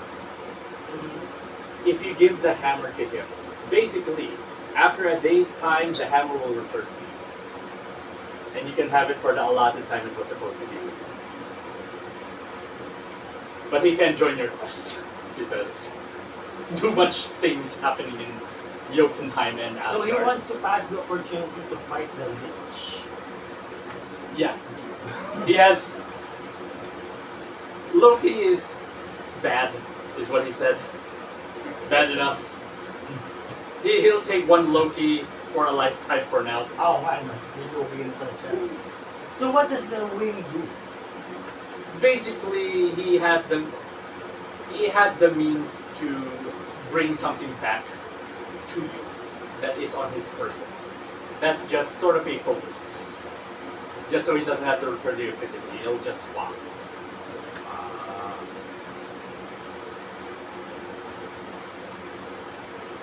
if you give the hammer to him. Basically, after a day's time, the hammer will return to you. And you can have it for the allotted time it was supposed to be with you. But he can't join your quest, he says. Too much things happening in Jotunheim and Asgard. So he wants to pass the opportunity to fight the Lich. Yeah. He has... Loki is bad, is what he said. Bad enough. He'll take one Loki for a lifetime for now. Oh, ano? Yung siya. So what does the wing do? Basically, he has the means to bring something back to you that is on his person. That's just sort of a focus. Just so he doesn't have to return to you physically, he'll just swap.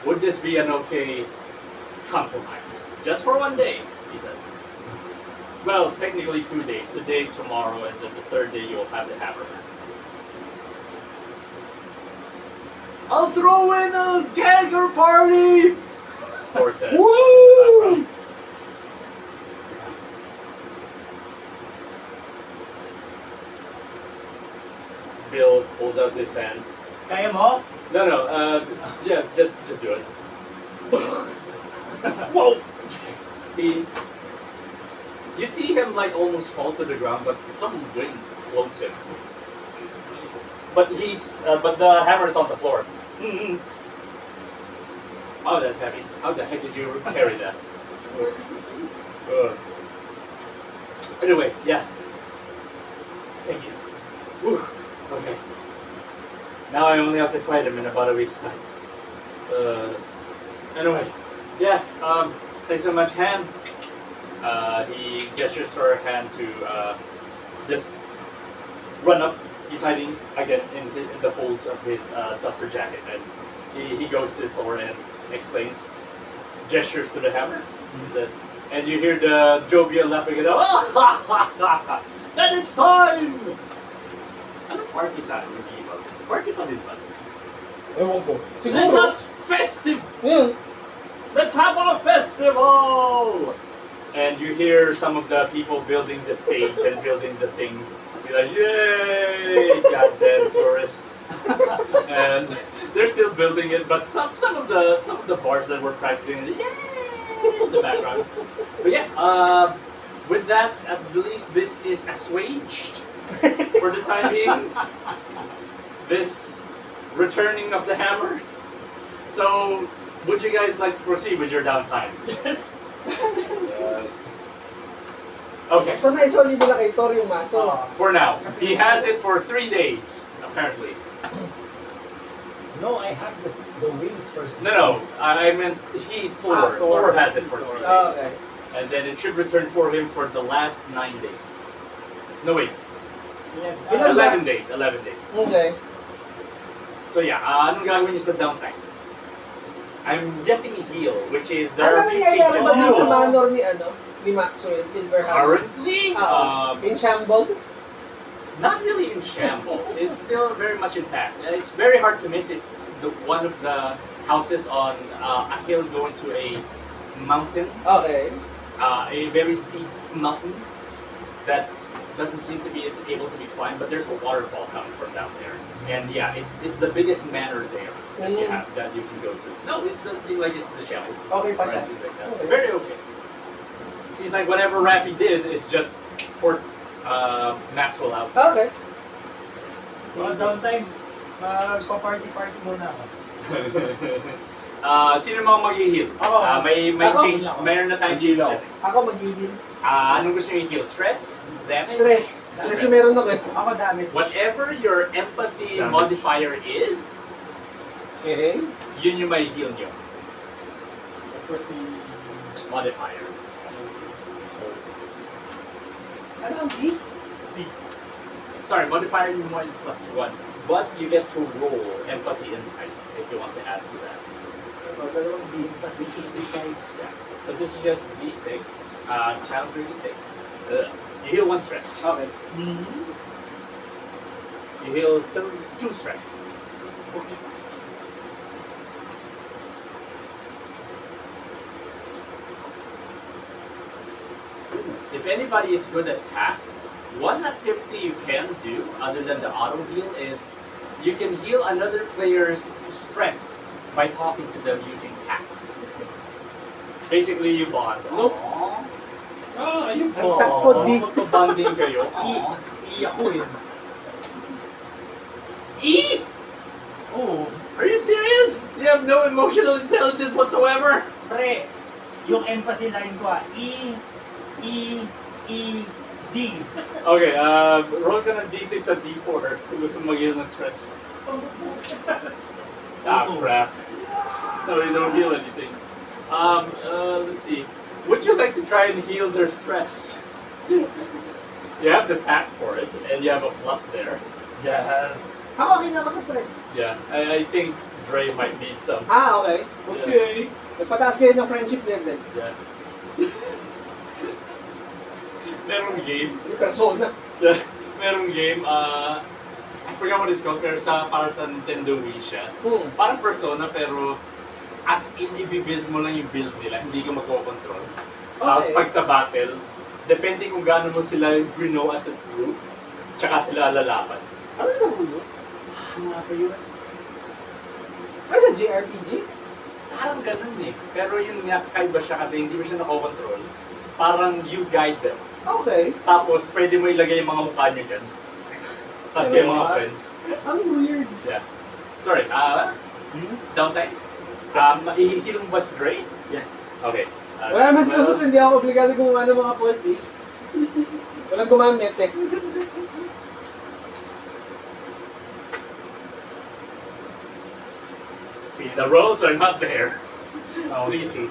Would this be an okay compromise? Just for one day, he says. Well, technically 2 days. Today, tomorrow, and then the third day you'll have the hammer back. I'll throw in a gagger party! Thor says. Woo! Bill holds out his hand. Kaya mo? No. Yeah, just do it. Whoa! You see him like almost fall to the ground, but some wind floats him. But the hammer is on the floor. Mm-hmm. Oh, that's heavy. How the heck did you carry that? Anyway, yeah. Thank you. Whew. Okay. Now I only have to fight him in about a week's time. Anyway, yeah. Thanks so much, Han. He gestures for her hand to just run up. He's hiding again in the folds of his duster jacket, and he goes to Thor and explains, gestures to the hammer, and you hear the jovial laughing at him. Then it's time! Anong party sa atin yung iba? Party pa din ba? Ewan ko. Let Siguro. us festive! Yun. Let's have a festival! And you hear some of the people building the stage and building the things. Be like, yay! Goddamn tourist! And they're still building it, but some of the bars that were practicing, yay! In the background. But yeah, with that, at least this is assuaged for the time being. This returning of the hammer. So, would you guys like to proceed with your downtime? Yes. Yes. Okay. So naisoli mo na kay Thor yung maso. For now, he has it for 3 days, apparently. No, I have the wings for No, I meant Thor has it for 3 days. Okay. And then it should return for him for the last 9 days. No, wait. 11 days. 11 days. Okay. So yeah, anong gagawin niyo sa downtime? I'm guessing heal, which is there Ano are a few nangyayari ba dun sa changes. manor ni Maxwell, Silverhand? Currently, In shambles? not really in shambles. It's still very much intact. It's very hard to miss. It's one of the houses on a hill going to a mountain, Okay. a very steep mountain that doesn't seem to be able to be climbed, but there's a waterfall coming from down there. And yeah, it's the biggest manor there that you have that you can go to. No, it doesn't seem like it's the shell. Okay pa Or siya. anything like that. Okay. Very okay. It seems like whatever Raffi did is just port Maxwell out. Okay. So, downtime, magpa-party-party muna ako. Sino mga mag-heal? Ako. May Ako. change. Mayroon na tayong change. dyan. Ako mag-heal. Anong gusto nyo i-heal? Stress? Damage? Stress. Stress yung meron ako eh. Ako damage. Whatever your empathy Damage. modifier is, Okay. yun yung may heal nyo. Modifier. Ano ang D? C. Sorry, modifier mo is +1. But you get to roll empathy insight if you want to add to that. Dalawang D. But this is the size. Yeah. So this is just D6. Challenge 3D6. You heal 1 stress. Okay. You heal 2 stress. Okay. If anybody is good at tact, one activity you can do other than the auto heal is you can heal another player's stress by talking to them using tact. Basically, you bond. Nope. Ayun Ang takot di. Magpabanding kayo. I ako eh. E? Oo. Are you serious? You have no emotional intelligence whatsoever? Pre, yung empathy line ko D. Okay, roll ka ng D6 at D4 kung gusto mo mag-heal ng stress. Crap. No, you don't heal anything. Let's see. Would you like to try and heal their stress? You have the tact for it, and you have a plus there. Yes. Ako okay na ako sa stress. Yeah, I think Dre might need some. Okay. Okay. Nagpataas kayo ng friendship level. Yeah. Merong game. Yung persona. Merong game, I forgot what it's called, pero para sa Nintendo Wii siya. Parang Persona, pero as in, i-build mo lang yung build nila, hindi ka magkocontrol. Tapos pag sa battle, depende kung gaano mo sila grow as a group, tsaka sila lalaban. Ano lang mo yun? mapa yun. Ano sa JRPG? Parang ganun eh. Pero yun nga, kakaiba siya kasi hindi mo siya nako-control. Parang you guide them. Okay. Tapos, pwede mo ilagay yung mga mukha nyo dyan. Tapos kayo mga friends. Ang weird. Yeah. Sorry, downtime? I-heal mo ba si Dre? Yes. Okay. Wala naman susunod, hindi ako obligado kung ano mga poltis. Walang gumamit eh. The rolls are not there. Completely.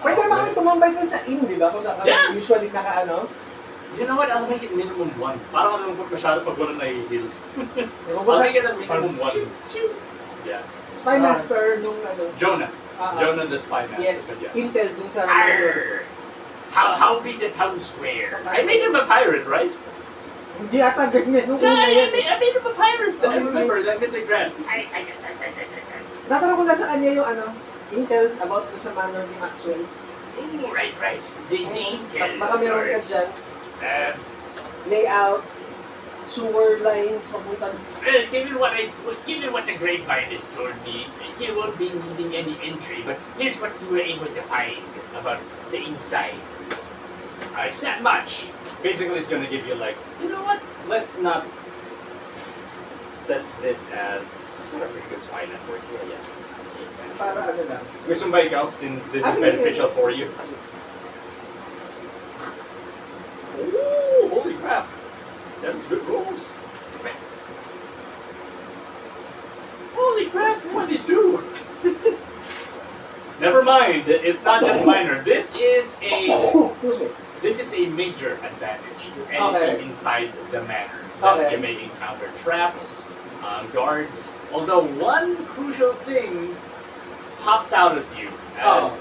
Pwede naman kami tumambay dun sa inn, di ba? Kung saan kami Yeah. usually naka-ano. You know what? I'll make it minimum 1. Parang malungkot masyado pag walang nai-heal. Ewan ko I'll ba? make it a minimum 1. Yeah. Spy Master nung ano. Jonah. ah, Jonah the Spy Master. Yes, But yeah. Intel dun sa... Arr! How be the town square? I made him a pirate, right? Hindi ata ganyan nung Yeah, una yan. I made him a pirate. I remember that Mr. Krabs. Natanong ko lang sa kanya yung ano, Intel about dun sa manor ni Maxwell. Ooh, right. The intel. Baka meron ka dyan. Uh, Layout, sewer lines, papunta dun sa... given what the grapevine has told me, you won't be needing any entry. But here's what we were able to find about the inside. It's not much. Basically, it's gonna give you like, you know what? Let's not set this as. It's not a pretty good spy network. Yeah. Para ano lang. Gusto mo ba ikaw since this is Sige. beneficial for you? Oh, holy crap! That's good rolls. Holy crap! 22. Never mind. It's not just minor. This is a. Excuse me. This is a major advantage to anything Okay. inside the manor. That Okay. you may encounter traps, guards. Although one crucial thing pops out at you as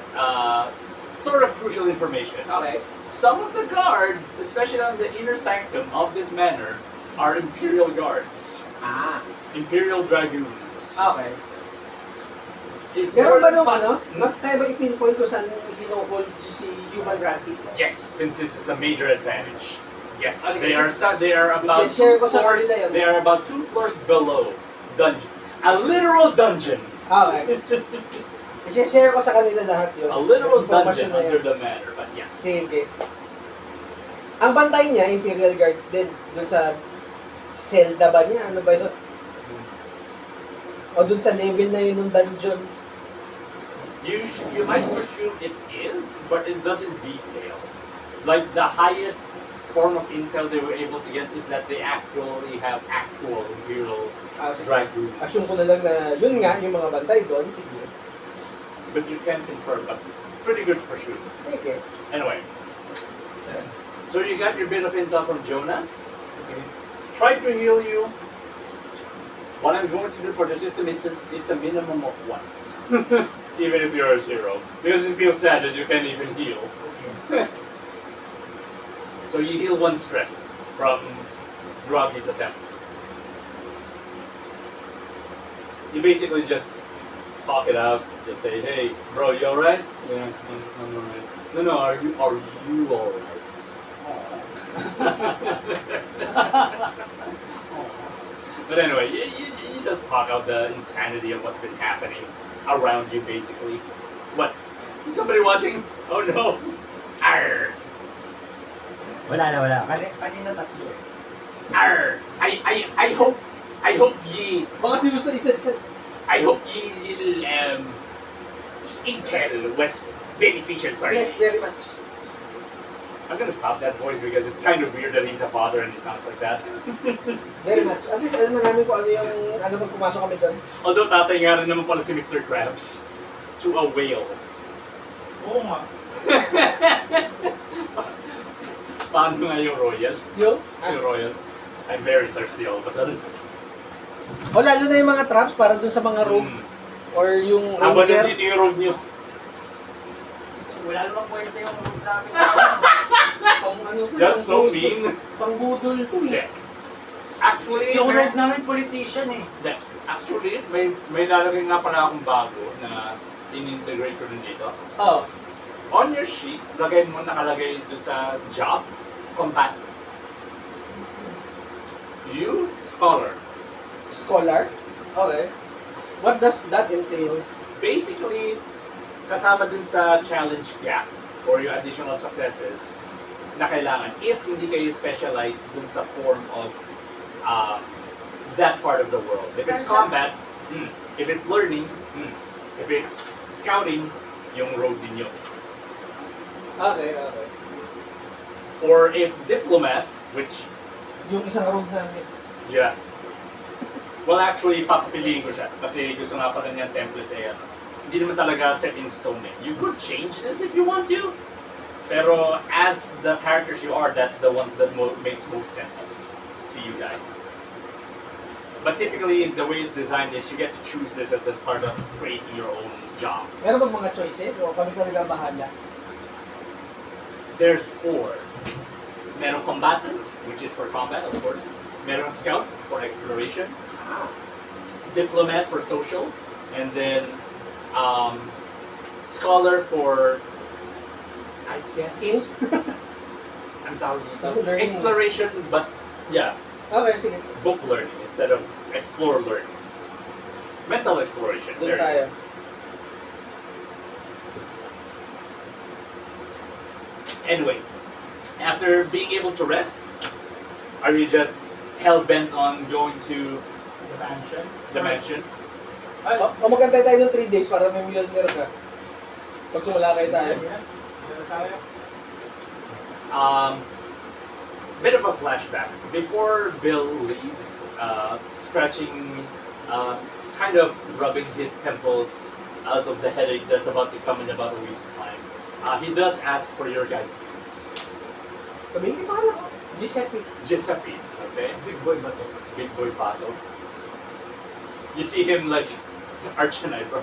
sort of crucial information. Okay. Some of the guards, especially on the inner sanctum of this manor, are Imperial guards. Ah. Imperial dragoons. Okay. It's Meron ba more- nung ano? Tayo ba ipinpoint ko saan hinuhold si human graphic? Yes, since this is a major advantage. Yes, Okay, they are about share 2 ko sa floors. kanila yun. They are about 2 floors below dungeon. A literal dungeon. Okay. I-share ko sa kanila lahat yun. A literal Yung information dungeon na under yan. the manor. But yes. Sige. Ang bantay niya, Imperial Guards din. Doon sa Zelda ba niya? Ano ba yun? O doon sa level na yun ng dungeon. You might assume it is, but it doesn't detail. Like the highest form of intel they were able to get is that they actually have actual Imperial dragoons. Assume ko na lang na yun nga, yung mga bantay doon. Sige. But you can't confirm, but pretty good pursuit. Sige. Anyway, so you got your bit of intel from Jonah. Try to heal you. What I'm going to do for the system, it's a minimum of 1. Even if you're a 0. Because it feels sad that you can't even heal. So you heal 1 stress from Groggy's attempts. You basically just talk it out, just say, hey, bro, you alright? Yeah, I'm alright. No, are you alright? But anyway, you just talk out the insanity of what's been happening around you, basically. What? Is somebody watching? Oh no! Arr! Wala. Kanina tatlo eh. Arr! I hope ye Baka si gusto isa dyan. intel was beneficial for Yes, you. very much. I'm gonna stop that voice because it's kind of weird that he's a father and it sounds like that. Very much. At least alam na namin kung ano yung, ano pag pumasok kami doon. Although tatay nga rin naman pala si Mr. Krabs to a whale. Oo nga. Paano nga yung royal? Yung? Yung royal. I'm very thirsty all of a sudden. O lalo na yung mga traps para dun sa mga rogue. Or yung Habang ranger. nandito yung road nyo. Wala namang kwenta yung room namin. Pang ano to, That's so budol. mean. Pang budol to eh. Yeah. Actually, Yung room namin politician eh. actually, may lalagay nga pala akong bago na in-integrate ko rin dito. Oh. On your sheet, lagay mo nakalagay ito sa job, combat. You, scholar. Scholar? Okay. What does that entail? Basically, kasama dun sa challenge gap or yung additional successes na kailangan if hindi kayo specialized dun sa form of that part of the world. If it's combat, if it's learning, if it's scouting, yung road din yun. Okay. Or if diplomat, which, Yung isang road namin. yeah. Well, actually, papapiliin ko siya kasi gusto nga pala niya template eh. Hindi naman talaga set in stone eh. You could change this if you want to. Pero as the characters you are, that's the ones that makes most sense to you guys. But typically, the way it's designed is you get to choose this at the start of creating your own job. Meron bang mga choices o kami talaga bahala? There's 4. Merong combatant, which is for combat, of course. Merong scout for exploration. Diplomat for social. And then scholar for, I guess, Int? ang tawag dito? Learning. Exploration, but yeah, Okay, sige. book learning instead of explore learning. Mental exploration. Doon There you tayo. go. Anyway, after being able to rest, are you just hell-bent on going to The mansion. the mansion? O magkantay tayo ng 3 days para may Mjolnir ka. Pag sumalakay tayo. Meron tayo. Bit of a flashback. Before Bill leaves, scratching, kind of rubbing his temples out of the headache that's about to come in about a week's time, he does ask for your guys' names. Sabihin ko pangalan ko. Giuseppe. Giuseppe, okay? Big boy ba to? Big boy Pato. You see him like arch an eyebrow.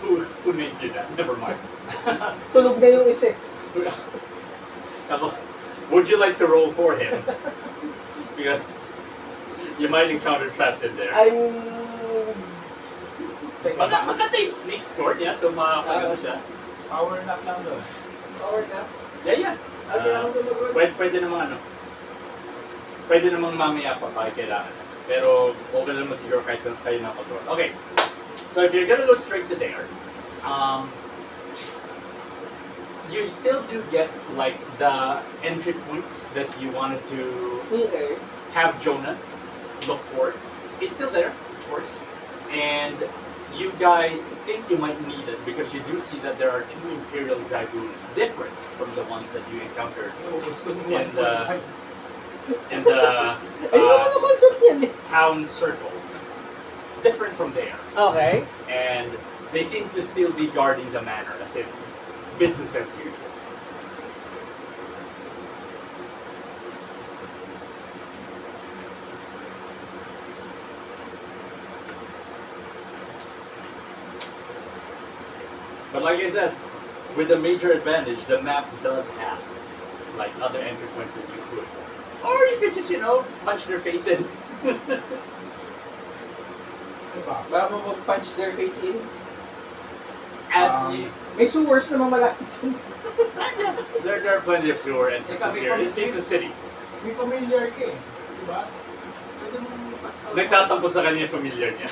Who named you that? Never mind. Tulog na yung isa. Would you like to roll for him? Because you might encounter traps in there. Maganda yung sneak score niya, so makakagano siya. Power nap lang doon. Power na. Yeah. Pwede namang pwede namang mamaya pa kailangan. Pero okay naman siguro kahit kayo na control. Okay, so if you're gonna go straight to there, you still do get like the entry points that you wanted to Okay. have Jonah look for. It's still there, of course. And you guys think you might need it because you do see that there are 2 Imperial Dragoons different from the ones that you encountered in the Ayun naman ang concept yan eh. town circle. Different from there. Okay. And they seem to still be guarding the manor as if business as usual. But like I said, with a major advantage, the map does have like other entry points that you could. Or you could just, punch their face in. Diba? Baka mo mag-punch their face in. As you, May sewers naman malapit dyan. there are plenty of sewer entrances here. It's a city. May familiar ka eh. Diba? Pwede mong pasaw. Nagtatampo sa kanya yung familiar niya.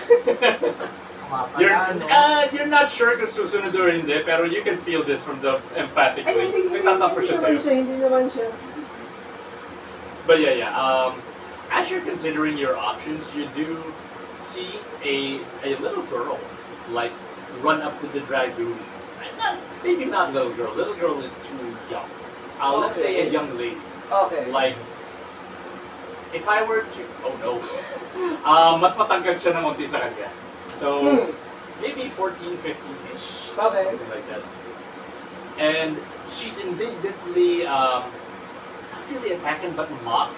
Mapala, You're not sure kung susunod or hindi, pero you can feel this from the empathic Ay, way. hindi Nagtatampo siya sa'yo. Hindi naman siya. But yeah. As you're considering your options, you do see a little girl like run up to the dragoons. Maybe not little girl. Little girl is too young. Let's say a young lady. Okay. Like, if I were to, oh no, mas matangkad siya ng konti sa kanya. So maybe 14, 15-ish, Okay. something like that. And she's indignantly, not really attacking, but mock.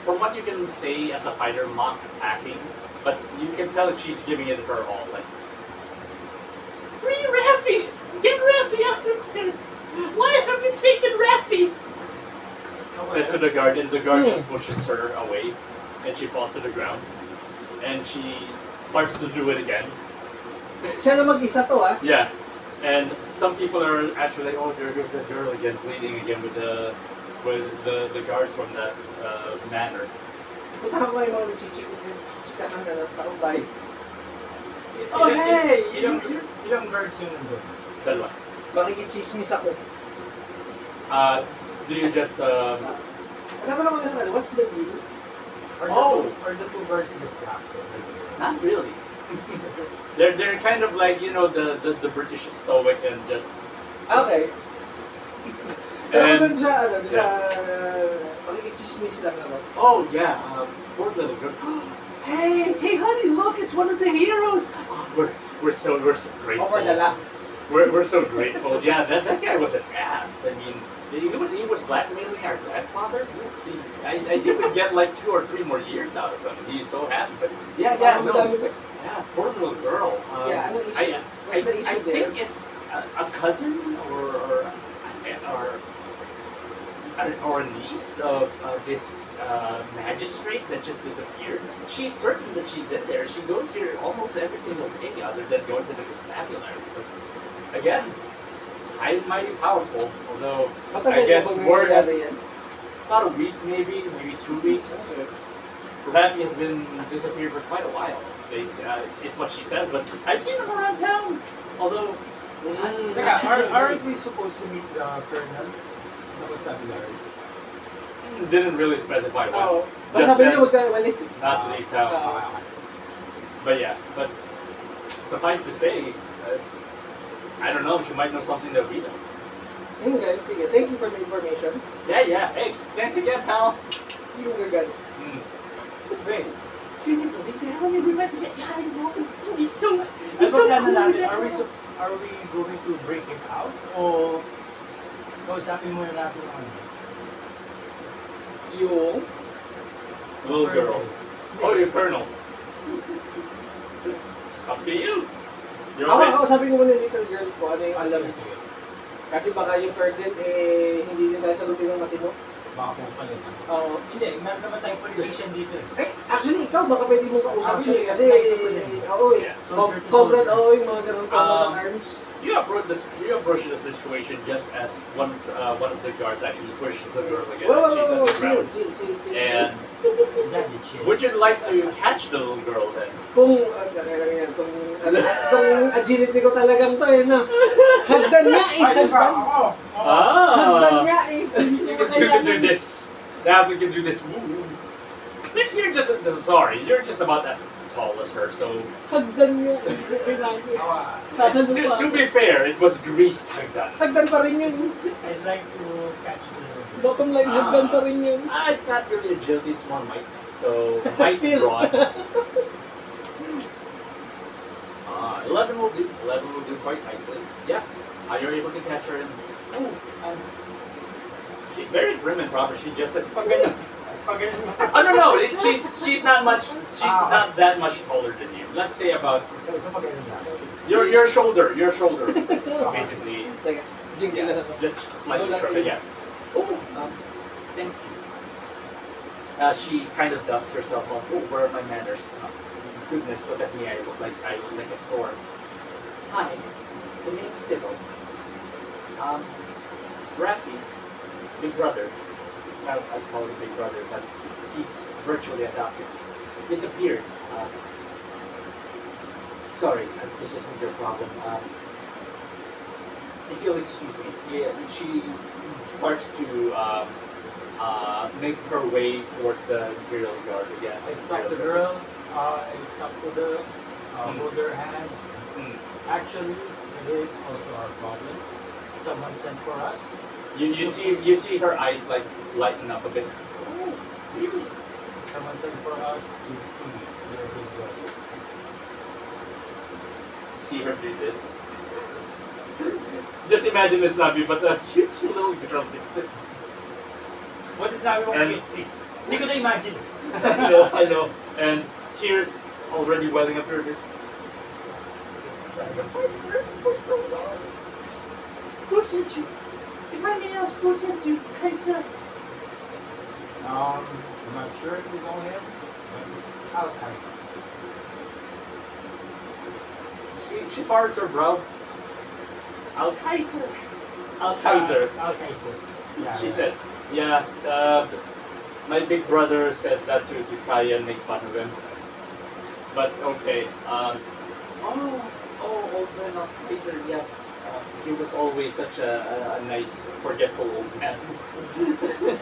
From what you can say as a fighter, mock attacking, but you can tell that she's giving it her all. Like, free Raffi! Get Raffi out of here! Why have you taken Raffi? Says to the guard, and the guard just pushes her away, and she falls to the ground. And she starts to do it again. Siya na mag-isa to ah. Yeah. And some people are actually like, oh, there goes that girl again, bleeding again with the guards from that manor. Punta ko yung mga chichikahan na taubay. Oh, hey! Ilang guards yun nandun? Dalawa. Makikichismis ako. Do you just, Ano naman nga sa kanila? What's the deal? Or the two guards distracted? not really. They're kind of like, you know, the British stoic and just, Okay. Pero and, doon sa, doon sa, makikichismis lang ako. oh yeah, poor little girl. Hey, honey, look, it's one of the heroes. Oh, we're so grateful. Over the laugh. We're so grateful. Yeah, that guy was an ass. I mean, he was blackmailing our grandfather. I think we'd get like 2 or 3 more years out of him. He's so happy. But yeah, poor little girl. Yeah, ano issue? I What's the issue there? think it's a cousin or a niece of this magistrate that just disappeared. She's certain that she's in there. She goes here almost every single day, other than going to the constabulary. But again, highly mighty powerful. Although I guess word has about a week, maybe 2 weeks. Rafi has been disappeared for quite a while. Is what she says, but I've seen him around town. Although, Aren't we supposed to meet the colonel? The constabulary? didn't really specify what. Oo. Just Basta sabi said niya, huwag ka walis. not to leave town. But yeah, but suffice to say, I don't know. She might know something that we don't. Okay, sige. Thank you for the information. Yeah. Hey, thanks again, pal. Yung guys. Wait, Can you believe that? How did we met that guy? He's so ano cool. plano natin? that Are we was- going to break it out? O kausapin muna natin ang ano? Yung, Little girl. Oh, your colonel. Up to you. You're ako, right. kausapin ko muna yung little girls ko, ano yung alam. Sige. Kasi baka yung Colonel, hindi din tayo sagutin ng matino. Baka po pala. Oo. Hindi, meron naman tayong politician dito. Actually, ikaw, baka pwede mong kausapin kasi, naisip ko din. oo Yeah. comrade, yung mga ganun, comrade arms. You approach the situation just as one of the guards actually pushed the girl again. She's on the ground. Chill. And Daddy chill. would you like to catch the little girl then? Kung agility ko talagang to na. Hagdan nga hagdan. Hagdan nga Hindi ko You can do kailangan. this. Now we can do this. Woo. You're just you're just about as tall as her. So Hagdan nga. Hindi ko kailangan. Sasan mo pa. to be fair, it was greased hagdan. Hagdan pa rin yun. I'd like to catch the Bottom line, hagdan pa rin yun. It's not really agility, it's more might. So might Still. broad. 11 will do. 11 will do quite nicely. Yeah. You're able to catch her. She's very prim and proper. She just says, "Pag ganyan." Oh no, she's not much. She's not that much taller than you. Let's say about So pag-ano na. your shoulder, basically. Teka, jingle na ako. Just slightly shorter. Yeah. Oh, thank you. She kind of dusts herself off. Oh, where are my manners? Goodness, look at me. I look like a storm. Hi, the name's Sybil. Rafi, big brother. I call him big brother, but he's virtually adopted. Disappeared. Sorry, this isn't your problem. If you'll excuse me, she starts to make her way towards the Imperial Guard again. I stop the girl. I stop Sybil. Hold her hand. Actually, it is also our problem. Someone sent for us. You see her eyes like lighten up a bit. Oh, really? Someone sent for us to free your big brother. See her do this. Just imagine this not me, but a cute little girl did this. What is that we want And- to see? Hindi ko na-imagine. I know. And tears already welling up her face. Who sent you? If I may ask, who sent you, kind sir? I'm not sure if we know him, but it's Al-Qaeda. She fars her brow. Al-Kaiser. Al-Kaiser. Al-Kaiser. Yeah, She right. says, yeah, My big brother says that to try and make fun of him. But okay. Old man of Peter, yes. He was always such a nice, forgetful old man. You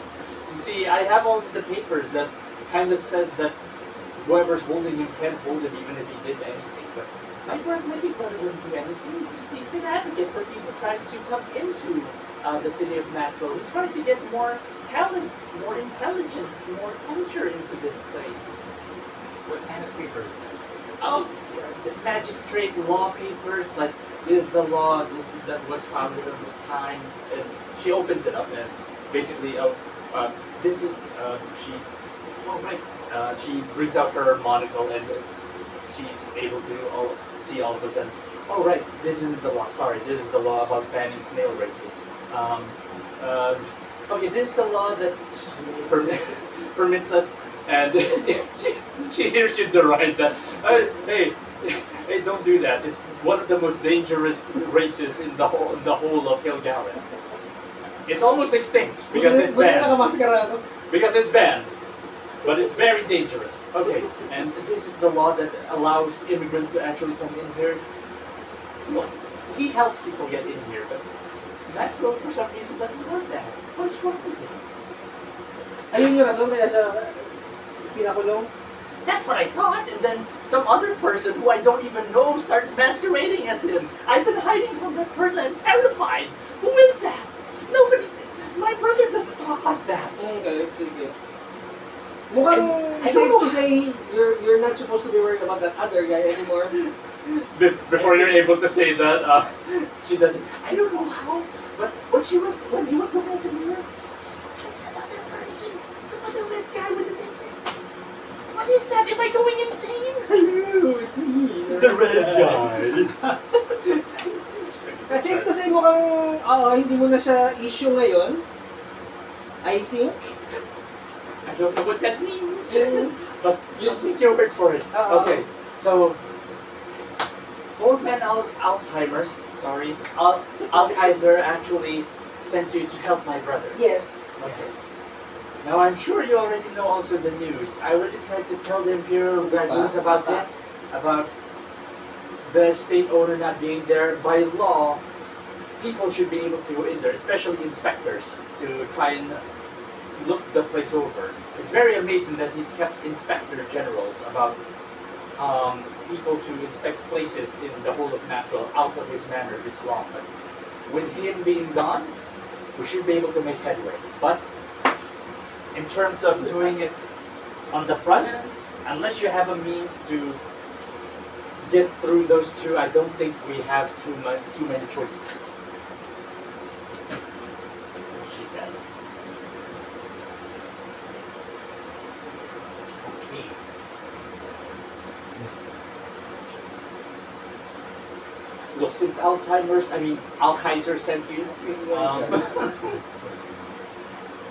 see, I have all the papers that kind of says that whoever's holding him can't hold him even if he did anything. But my big brother wouldn't do anything. He's an advocate for people trying to come into the city of Maxwell. He's trying to get more talent, more intelligence, more culture into this place. What kind of papers? Oh, the magistrate law papers, like this is the law that was founded at this time. And she opens it up and basically, this is she. Oh right. She brings out her monocle and she's able to see all of a sudden. Oh right, this isn't the law. Sorry, this is the law about banning snail races. Okay, this is the law that permits us. And she hears you deride us. Hey, don't do that. It's one of the most dangerous races in the whole of Hilgaren. It's almost extinct because it's banned. Because it's banned, but it's very dangerous. Okay, and this is the law that allows immigrants to actually come in here. Well, he helps people get in here, but Maxwell for some reason doesn't want that. What's wrong with him? Ayun yung rason kaya siya pinakulong. That's what I thought, and then some other person who I don't even know started masquerading as him. I've been hiding from that person. I'm terrified. Who is that? Nobody. My brother doesn't talk like that. Okay, sige. Mukhang I safe don't know. to say you're not supposed to be worried about that other guy anymore. Before you're able to say that, she doesn't. I don't know how, but when he was looking at the mirror, it's some other person, some other red guy with a different face. What is that? Am I going insane? Hello, it's me. The red guy. Safe to say mukhang hindi mo na siya issue ngayon. I think. I don't know what that means, but you'll take your word for it. Okay, so old man Alzheimer's, sorry, Al Kaiser actually sent you to help my brother. Yes. Okay. Now I'm sure you already know also the news. I already tried to tell the Imperial Dragoons about this, about the state owner not being there. By law, people should be able to go in there, especially inspectors, to try and look the place over. It's very amazing that he's kept inspector generals about people to inspect places in the whole of Maxwell out of his manor this long. But with him being gone, we should be able to make headway. But in terms of doing it on the front, unless you have a means to get through those two, I don't think we have too many choices. She says. Okay. Look, since Al Kaiser sent you,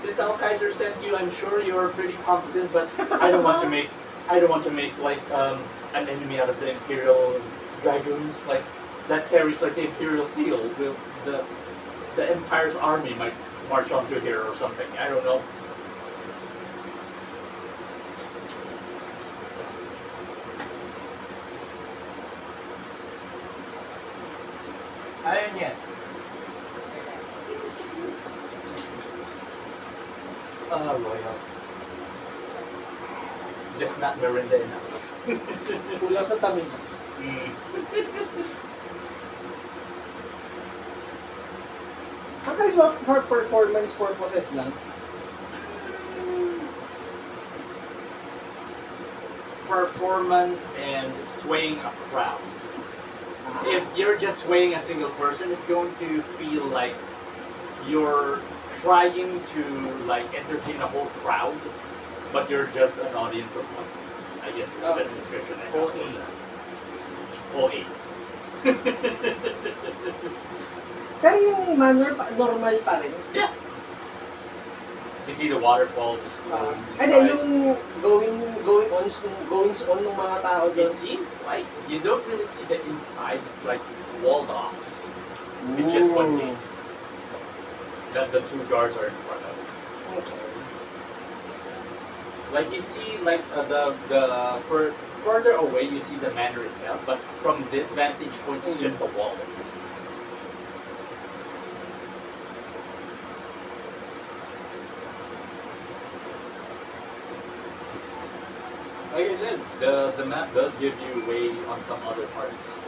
since Al Kaiser sent you, I'm sure you're pretty competent, but I don't want to make like an enemy out of the Imperial Dragoons, like that carries like the Imperial seal. The Empire's army might march onto here or something. I don't know. Ayun yan. Loyal. Just not Miranda enough. Kulang sa tamis. At least for performance purposes lang. Performance and swaying a crowd. If you're just swaying a single person, it's going to feel like you're trying to like entertain a whole crowd, but you're just an audience of one. I guess is the best description I have for that. OA. Pero yung manner, normal pa rin. Yeah. You see the waterfall just flowing. And then yung goings on ng mga tao doon. It seems like you don't really see the inside. It's like walled off. With just one gate that the two guards are in front of. Okay. Like you see, like further away, you see the manor itself, but from this vantage point, it's just the wall that you see. Like I said, the map does give you way on some other parts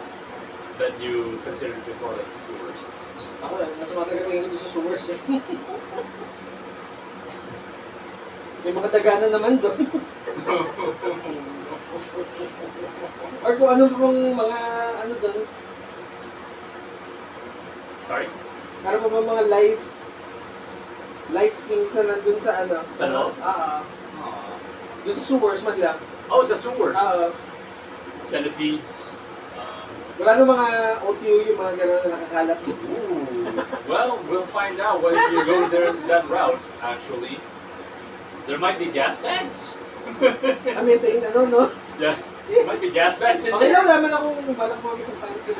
that you considered before, like the sewers. Ako, mas matagal tingin ko doon sa sewers eh. May mga daganan naman doon. Or kung ano pong mga, ano doon, Sorry? ano pa ba mga life things na nandun sa ano? Sa loob? Doon sa sewers man lang. Oh, sa sewers. Wala Centipedes. nang mga OTU yung mga gano'n na nakakalat. Ooh. Well, we'll find out once you go there that route, actually. There might be gas bags. May tain ano, no? Yeah. There might be gas bags in Okay there. lang, naman akong balak mo itong panty.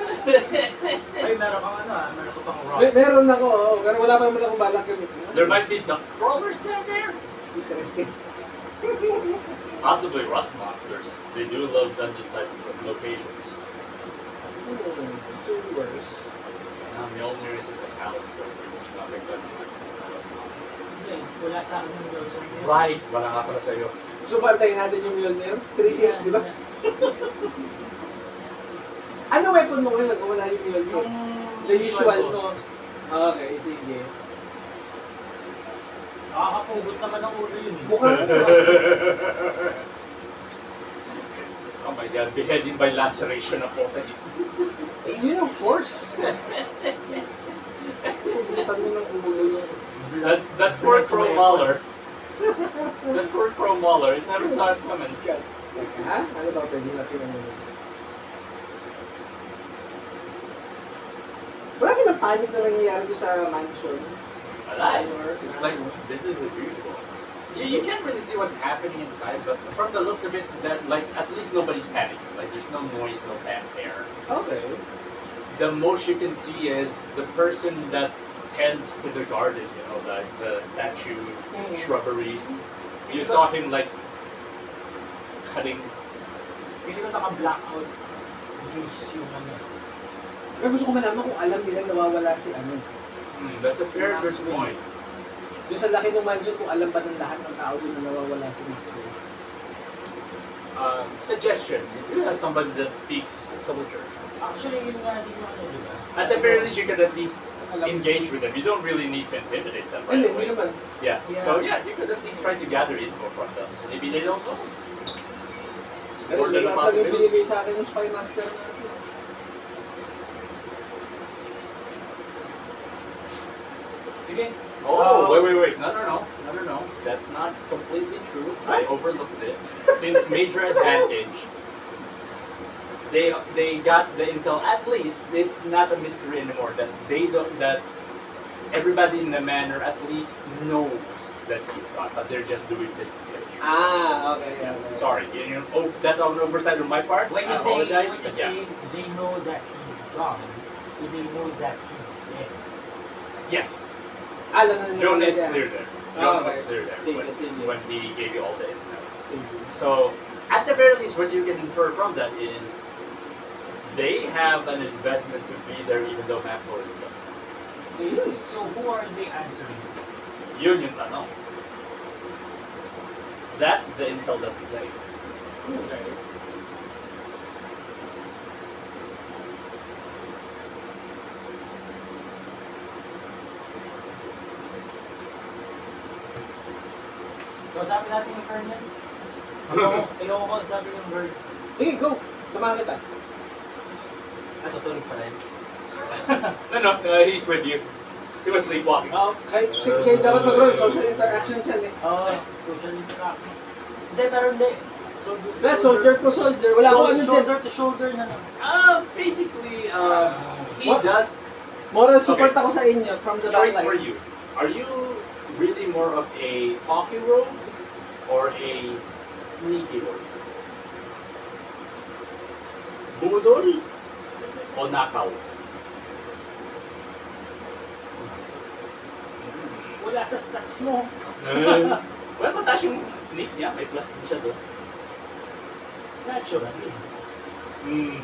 Ay, meron kang meron ka pang rock. Meron ako, oo. Pero wala pa naman akong balak gamit. There might be duck crawlers down there. Interesting. Possibly rust monsters. They do love dungeon type locations. Sewers. Mjolnir is in the palace, so it's not like dungeon type rust monster. Hindi, wala sa akin yung gawin. Right. Wala nga pala sa'yo. So, bantayin natin yung Mjolnir. 3 days, di ba? Ano weapon mo ngayon kung wala yung Mjolnir? The usual mo. Okay, sige. Nakakapugot naman ang ulo yun. Mukha ka ba? Oh my god, beheading by laceration of pocket. Yun ang force. Pugutan mo ng ulo yung... That poor crow mauler. That poor crow mauler, it never saw it coming. Ha? Ano ba? Pwede natin ang ulo. Marami ng panic na nangyayari doon sa mansion. Alive. It's like business as usual. You can't really see what's happening inside, but from the looks of it, that like at least nobody's panicking. Like there's no noise, no fanfare. Okay. The most you can see is the person that tends to the garden. You know, like the statue, shrubbery. You saw him like cutting. Pili ko naka-blackout news yung ano. Pero gusto ko malaman kung alam nilang nawawala si ano. That's a fair good point. Doon sa laki ng mansion, kung alam ba ng lahat ng tao doon na nawawala si Maxwell. Suggestion: you have somebody that speaks soldier. Actually, yun nga din yung ano, di ba? At the very least, you could at least engage with them. You don't really need to intimidate them right Hindi, away. hindi naman. Yeah. Yeah. So yeah, you could at least try to gather info from them. Maybe they don't know. Pero More hindi than a lahat yung possibility. binigay sa akin yung Spy Master natin. Sige. Oh, wait. No. That's not completely true. I overlooked this. Since major advantage, they got the intel. At least it's not a mystery anymore that they don't that everybody in the manor at least knows that he's gone, but they're just doing business as usual. Okay. Sorry, that's an oversight on my part. When I you say, apologize. when you but say they know that he's gone, do they know that he's dead? yes, Alam na nila. Joan is yan. clear there. Joan was Okay. clear there Sige. when he gave you all the info. Sige. So, at the very least, what you can infer from that is they have an investment to be there even though Maxwell is gone. So who are they answering? Yun yung tanong. That, the intel doesn't say. Okay. Kausapin natin yung Colonel. Ayoko ko sabi yung words. Sige, go! Samahan kita. Tutulog pa rin. No, he's with you. He was sleepwalking. Kahit siya dapat mag-roll, social interaction siya eh. Social interaction. Hindi, pero hindi. Soldier to soldier, wala akong ano dyan. Shoulder to shoulder na lang. Basically, he What? does Moral support ako sa inyo from the choice backlines. for you. Are you really more of a talking rogue or a sneaky rogue? Budol o nakaw? Wala sa stats mo. Well, mataas yung sneak niya, may plus din siya doon. Naturally. Hmm.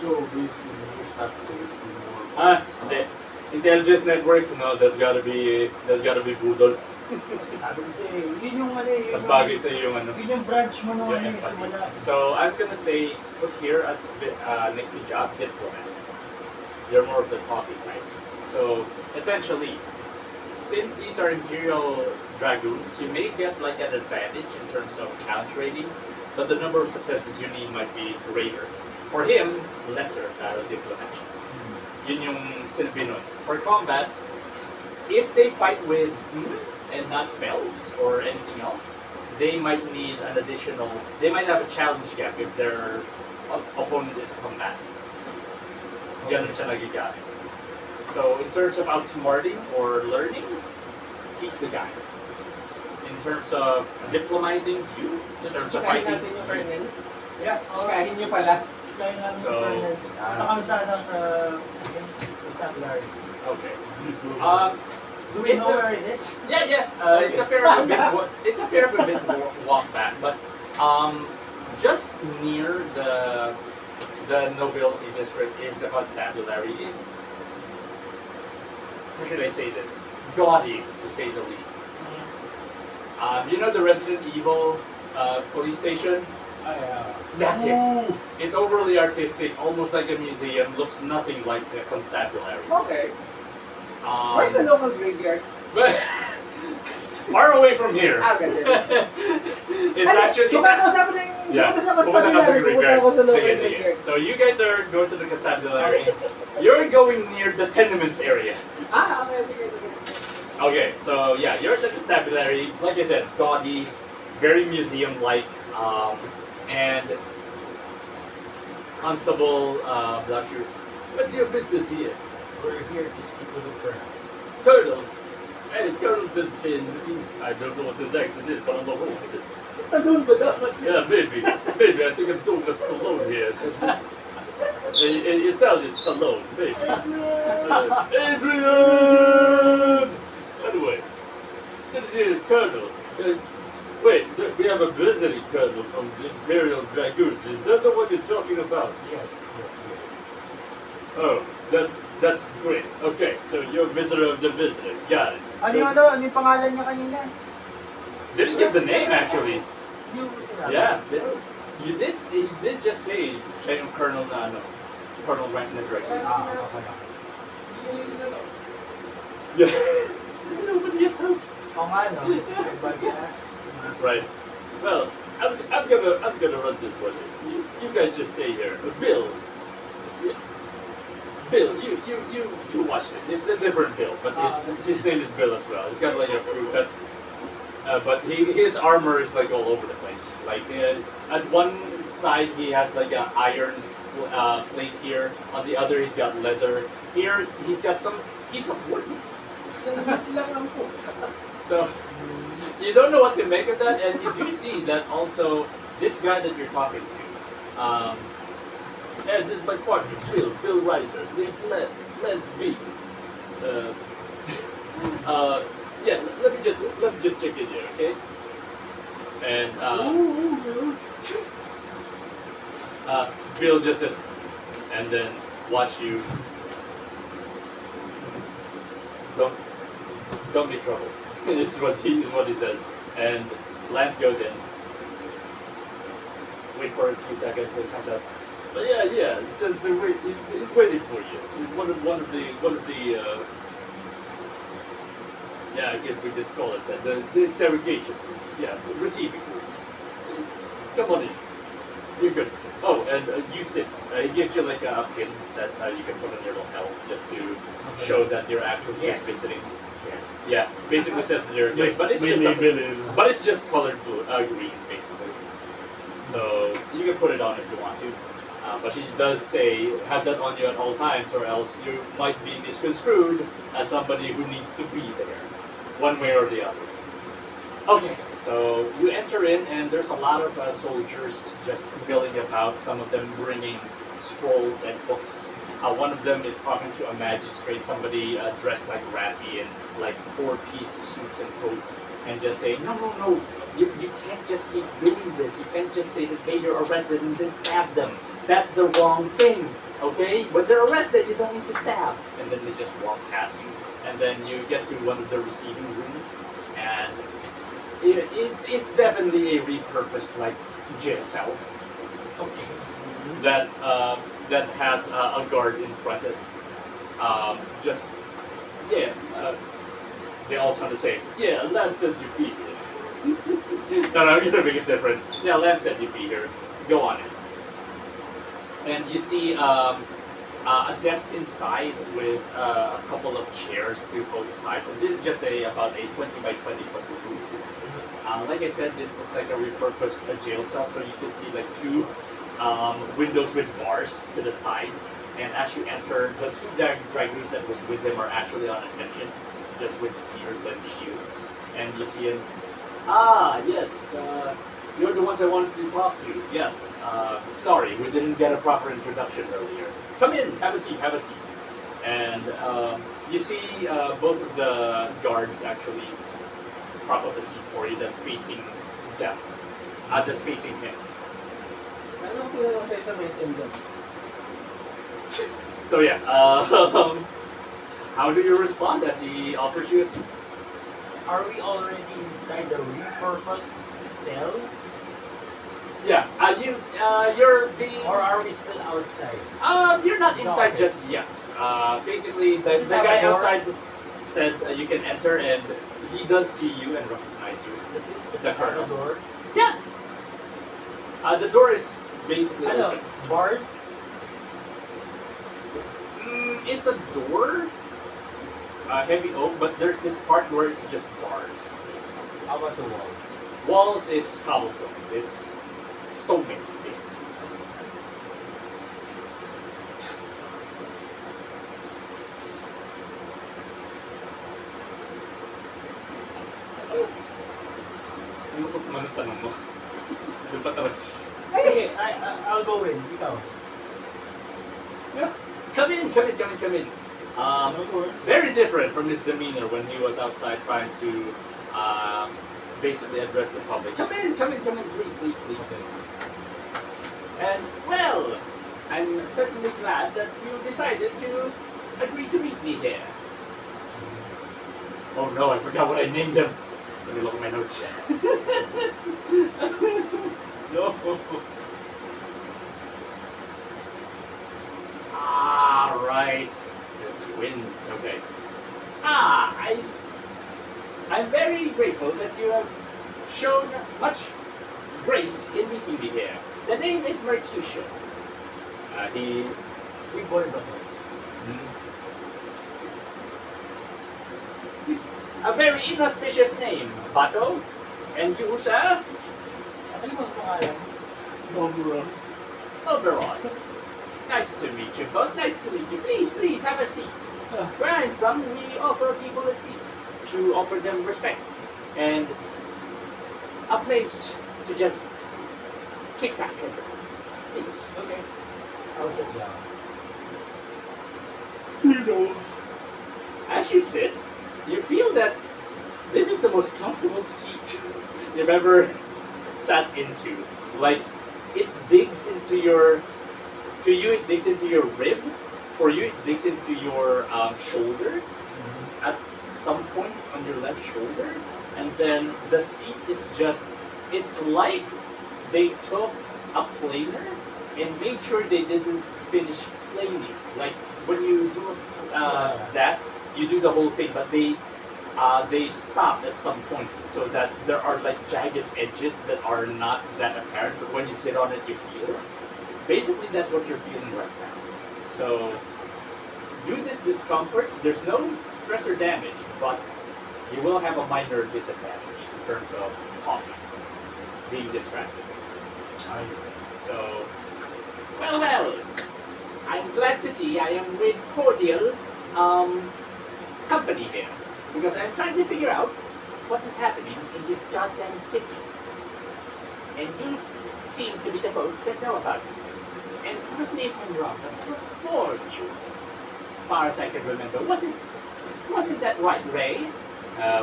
So basically, your stats will be more. Hindi. Intelligence network, no, that's gotta be budol. Sabi ko sa'yo, yun yung ano eh. Mas bagay sa yung ano. Yun yung branch mo nung Yung ano eh, empathy. simula. So I'm gonna say, put here at next to job, diplomat. You're more of the talking type. So essentially, since these are Imperial Dragoons, you may get like an advantage in terms of challenge rating, but the number of successes you need might be greater. For him, lesser diplomat. Yun yung silbi nun. For combat, if they fight with and not spells or anything else, they might need an additional, they might have a challenge gap if their opponent is a combatant. Ganun siya nagigamit. So in terms of outsmarting or learning, he's the guy. In terms of diplomatizing, you. In terms of Sikahin fighting, natin yung Colonel. Yeah. Sikahin nyo pala. Kaya namin So, yung Colonel. Punta kami sa ano sa vocabulary. Okay. Do we It's know a- where it is? Yeah. It's a fair of a bit walk back, but just near the nobility district is the constabulary. It's, how should I say this? Gaudy, to say the least. You know the Resident Evil police station? That's it. It's overly artistic, almost like a museum. Looks nothing like the constabulary. Okay. Where's the local graveyard? But far away from here. Ganda. It's actually Kung ako sa paling, yeah. pumunta sa Pumunta ka sa constabulary, pumunta ako sa local Sige, sige. graveyard. So you guys are going to the constabulary. You're going near the tenements area. Okay. Okay, so yeah, you're at the constabulary. Like I said, gaudy, very museum-like, and Constable Blatcher. What's your business here? We're here to speak with the Colonel. Colonel. Hey, Colonel didn't say anything. I don't know what this accent is, but I'm not with it. Stallone ba dapat? Yeah, maybe. Maybe. I think I'm doing a Stallone here. Italian Stallone, maybe. Adrian! Anyway, Colonel. Wait, we have a visiting colonel from the Imperial Dragoons. Is that the one you're talking about? Yes. Oh, that's great. Okay, so you're a visitor of the visitor. Got it. Ano yung pangalan niya kanina? Didn't get the name actually. Yung sinabi. Yeah, you did just say siya yung Colonel na ano, Colonel rank na Dragoon. Okay. Yeah. Nobody else. Oo nga, no? Everybody asked. Right. Well, I'm gonna run this one. You guys just stay here. Bill, you watch this. It's a different Bill, but his name is Bill as well. He's got like a crew cut. But his armor is like all over the place. Like at one side he has like an iron plate here. On the other he's got leather. Here he's got some piece of wood. So you don't know what to make of that, and you do see that also this guy that you're talking to. Yeah, this is my partner, Bill Reiser. Let's be. Yeah, let me just check in here, okay? And Bill just says, and then watch you. Don't be trouble. Is what he says. And Lance goes in. Wait for a few seconds, then comes out. But yeah. It says he's waiting for you. One of the yeah, I guess we just call it that. The interrogation rooms. Yeah, the receiving rooms. Come on in. You're good. Oh, and use this. He gives you like a pin that you can put on your lapel just to show that you're actually Yes. visiting. Yes. Yeah, basically says that you're good, but it's just colored blue, green, basically. So you can put it on if you want to. But she does say, have that on you at all times, or else you might be misconstrued as somebody who needs to be there, one way or the other. Okay, so you enter in, and there's a lot of soldiers just milling about, some of them bringing scrolls and books. One of them is talking to a magistrate, somebody dressed like Raffi in like 4-piece suits and coats. and just say, no, you can't just keep doing this. You can't just say that, hey, you're arrested and then stab them. That's the wrong thing, okay? When they're arrested, you don't need to stab. And then they just walk past you. And then you get to one of the receiving rooms, and it's definitely a repurposed like jail cell Okay. that has a guard in front of it. Just yeah, they all sound the same. Yeah, Lance said you'd be here. No, I'm gonna make it different. Yeah, Lance said you'd be here. Go on in. And you see a desk inside with a couple of chairs to both sides. And this is just about a 20 by 20 foot room. Like I said, this looks like a repurposed jail cell, so you can see like two windows with bars to the side. And as you enter, the two dragoons that was with them are actually on attention, just with spears and shields. And you see him. Ah, yes. You're the ones I wanted to talk to. Yes. Sorry, we didn't get a proper introduction earlier. Come in. Have a seat. Have a seat. And you see both of the guards actually prop up a seat for you that's facing them. That's facing him. Anong tingnan mo sa isa may SM doon? So yeah. How do you respond as he offers you a seat? Are we already inside the repurposed cell, Yeah. You're being. or are we still outside? You're not inside office. just yet. Basically, the Does it have guy a door? outside said you can enter, and he does see you and recognize you. Does it The have a colonel. door? Yeah. The door is basically Ano? open. Bars? It's a door, heavy oak, but there's this part where it's just bars. Basically. How about the walls? Walls, it's cobblestones. It's stone made, basically. Ano ko kung anong tanong mo? Doon pa tapos. Sige, I'll go in. Ikaw. Come in. Very different from his demeanor when he was outside trying to basically address the public. Come in, please. Okay. And well, I'm certainly glad that you decided to agree to meet me here. Oh no, I forgot what I named them. Let me look at my notes. No. Ah, right. The twins. Okay. I'm very grateful that you have shown much grace in meeting me here. The name is Mercutio. We born ba to? A very inauspicious name, Bato. And you, sir? Nakalimutan ko nga lang. Oberon. Oberon. Nice to meet you both. Nice to meet you. Please have a seat. Where I'm from, we offer people a seat to offer them respect and a place to just kick back and relax. Please. Okay. I'll sit down. As you sit, you feel that this is the most comfortable seat you've ever sat into. Like, it digs into your. To you, it digs into your rib. For you, it digs into your shoulder. At some points on your left shoulder. And then the seat is just. It's like they took a planer and made sure they didn't finish planing. Like when you do that, you do the whole thing, but they stop at some points so that there are like jagged edges that are not that apparent. But when you sit on it, you feel it. Basically, that's what you're feeling right now. So, due to this discomfort, there's no stress or damage, but you will have a minor disadvantage in terms of talking, being distracted. I see. So, well, I'm glad to see I am with cordial company here, because I'm trying to figure out what is happening in this goddamn city. And you seem to be the folk that know about it. And correct me if I'm wrong, but there were four of you, as far as I can remember. Wasn't that right, Ray?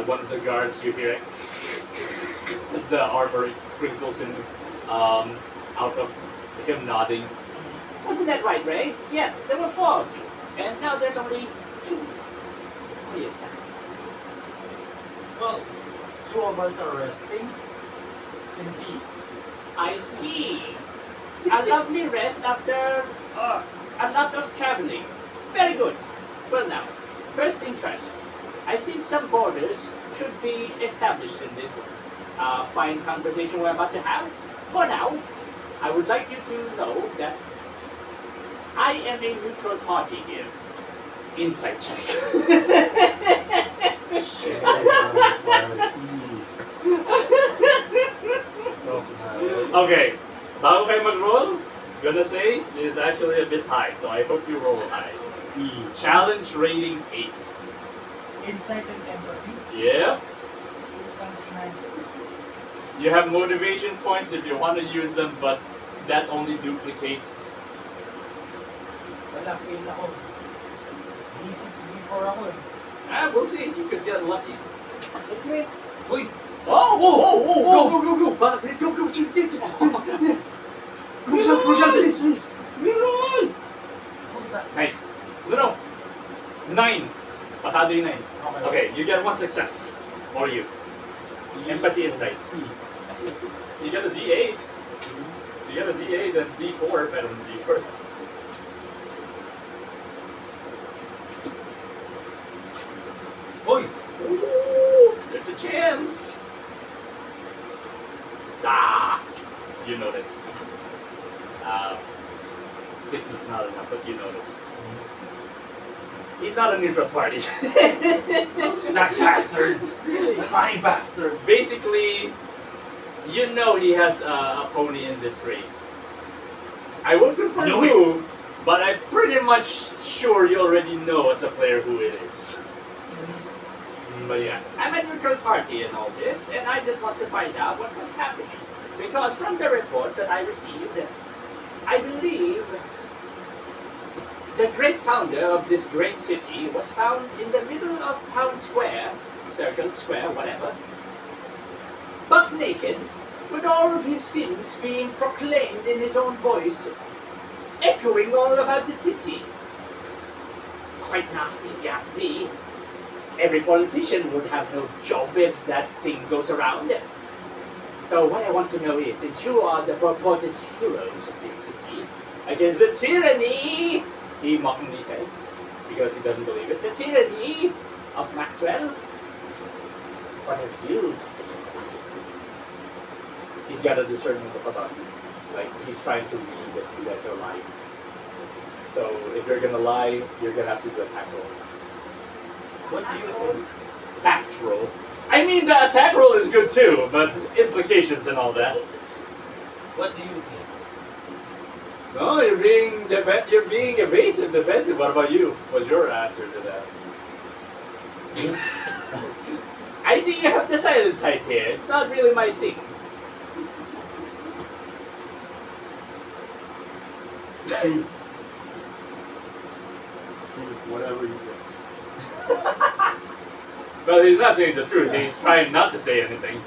One of the guards, you hear it. the armor crinkles in out of him nodding. Wasn't that right, Ray? Yes, there were 4 of you. And now there's only 2. Why is that? Well, 2 of us are resting in peace. I see. A lovely rest after a lot of traveling. Very good. Well now, first things first. I think some borders should be established in this fine conversation we're about to have. For now, I would like you to know that I am a neutral party here. Insight check. Okay, bago kayo mag-roll, gonna say it is actually a bit high, so I hope you roll high. Challenge rating 8. Insight and empathy. Yeah. You have motivation points if you want to use them, but that only duplicates. Wala, fail ako. D6, D4 ako eh. We'll see. You could get lucky. Wait, Wait. Oh, whoa, whoa, whoa, go, go, go, go. Go, shoot, shoot. Crucial, please, please. Hold that. Nice. No. 9. Pasado yung 9. Okay. Okay, you get 1 success. Or you. Empathy insight. C. You get a D8. You get a D8 and D4, better than D4. Oy! Ooh, there's a chance. You notice. 6 is not enough, but you notice. He's not a neutral party. That bastard! Lying bastard! Basically, you know he has a pony in this race. I won't confirm Know who, but I'm pretty much sure you already know as a player who it is. But yeah, I'm a neutral party in all this, and I just want to find out what was happening. Because from the reports that I received, I believe the great founder of this great city was found in the middle of town square, circle, square, whatever, buck naked, with all of his sins being proclaimed in his own voice, echoing all about the city. Quite nasty if you ask me. Every politician would have no job if that thing goes around. So what I want to know is, since you are the purported heroes of this city, against the tyranny, he mockingly says, because he doesn't believe it, the tyranny of Maxwell, what have you to do about it? He's got a discernment about you. Like, he's trying to read that you guys are lying. So if you're gonna lie, you're gonna have to do a attack roll. What do you think? Attack roll. I mean, the attack roll is good too, but implications and all that. What do you think? No, you're being evasive, defensive. What about you? What's your answer to that? I see you have the silent type here. It's not really my thing. Whatever you say. Well, he's not saying the truth. He's trying not to say anything.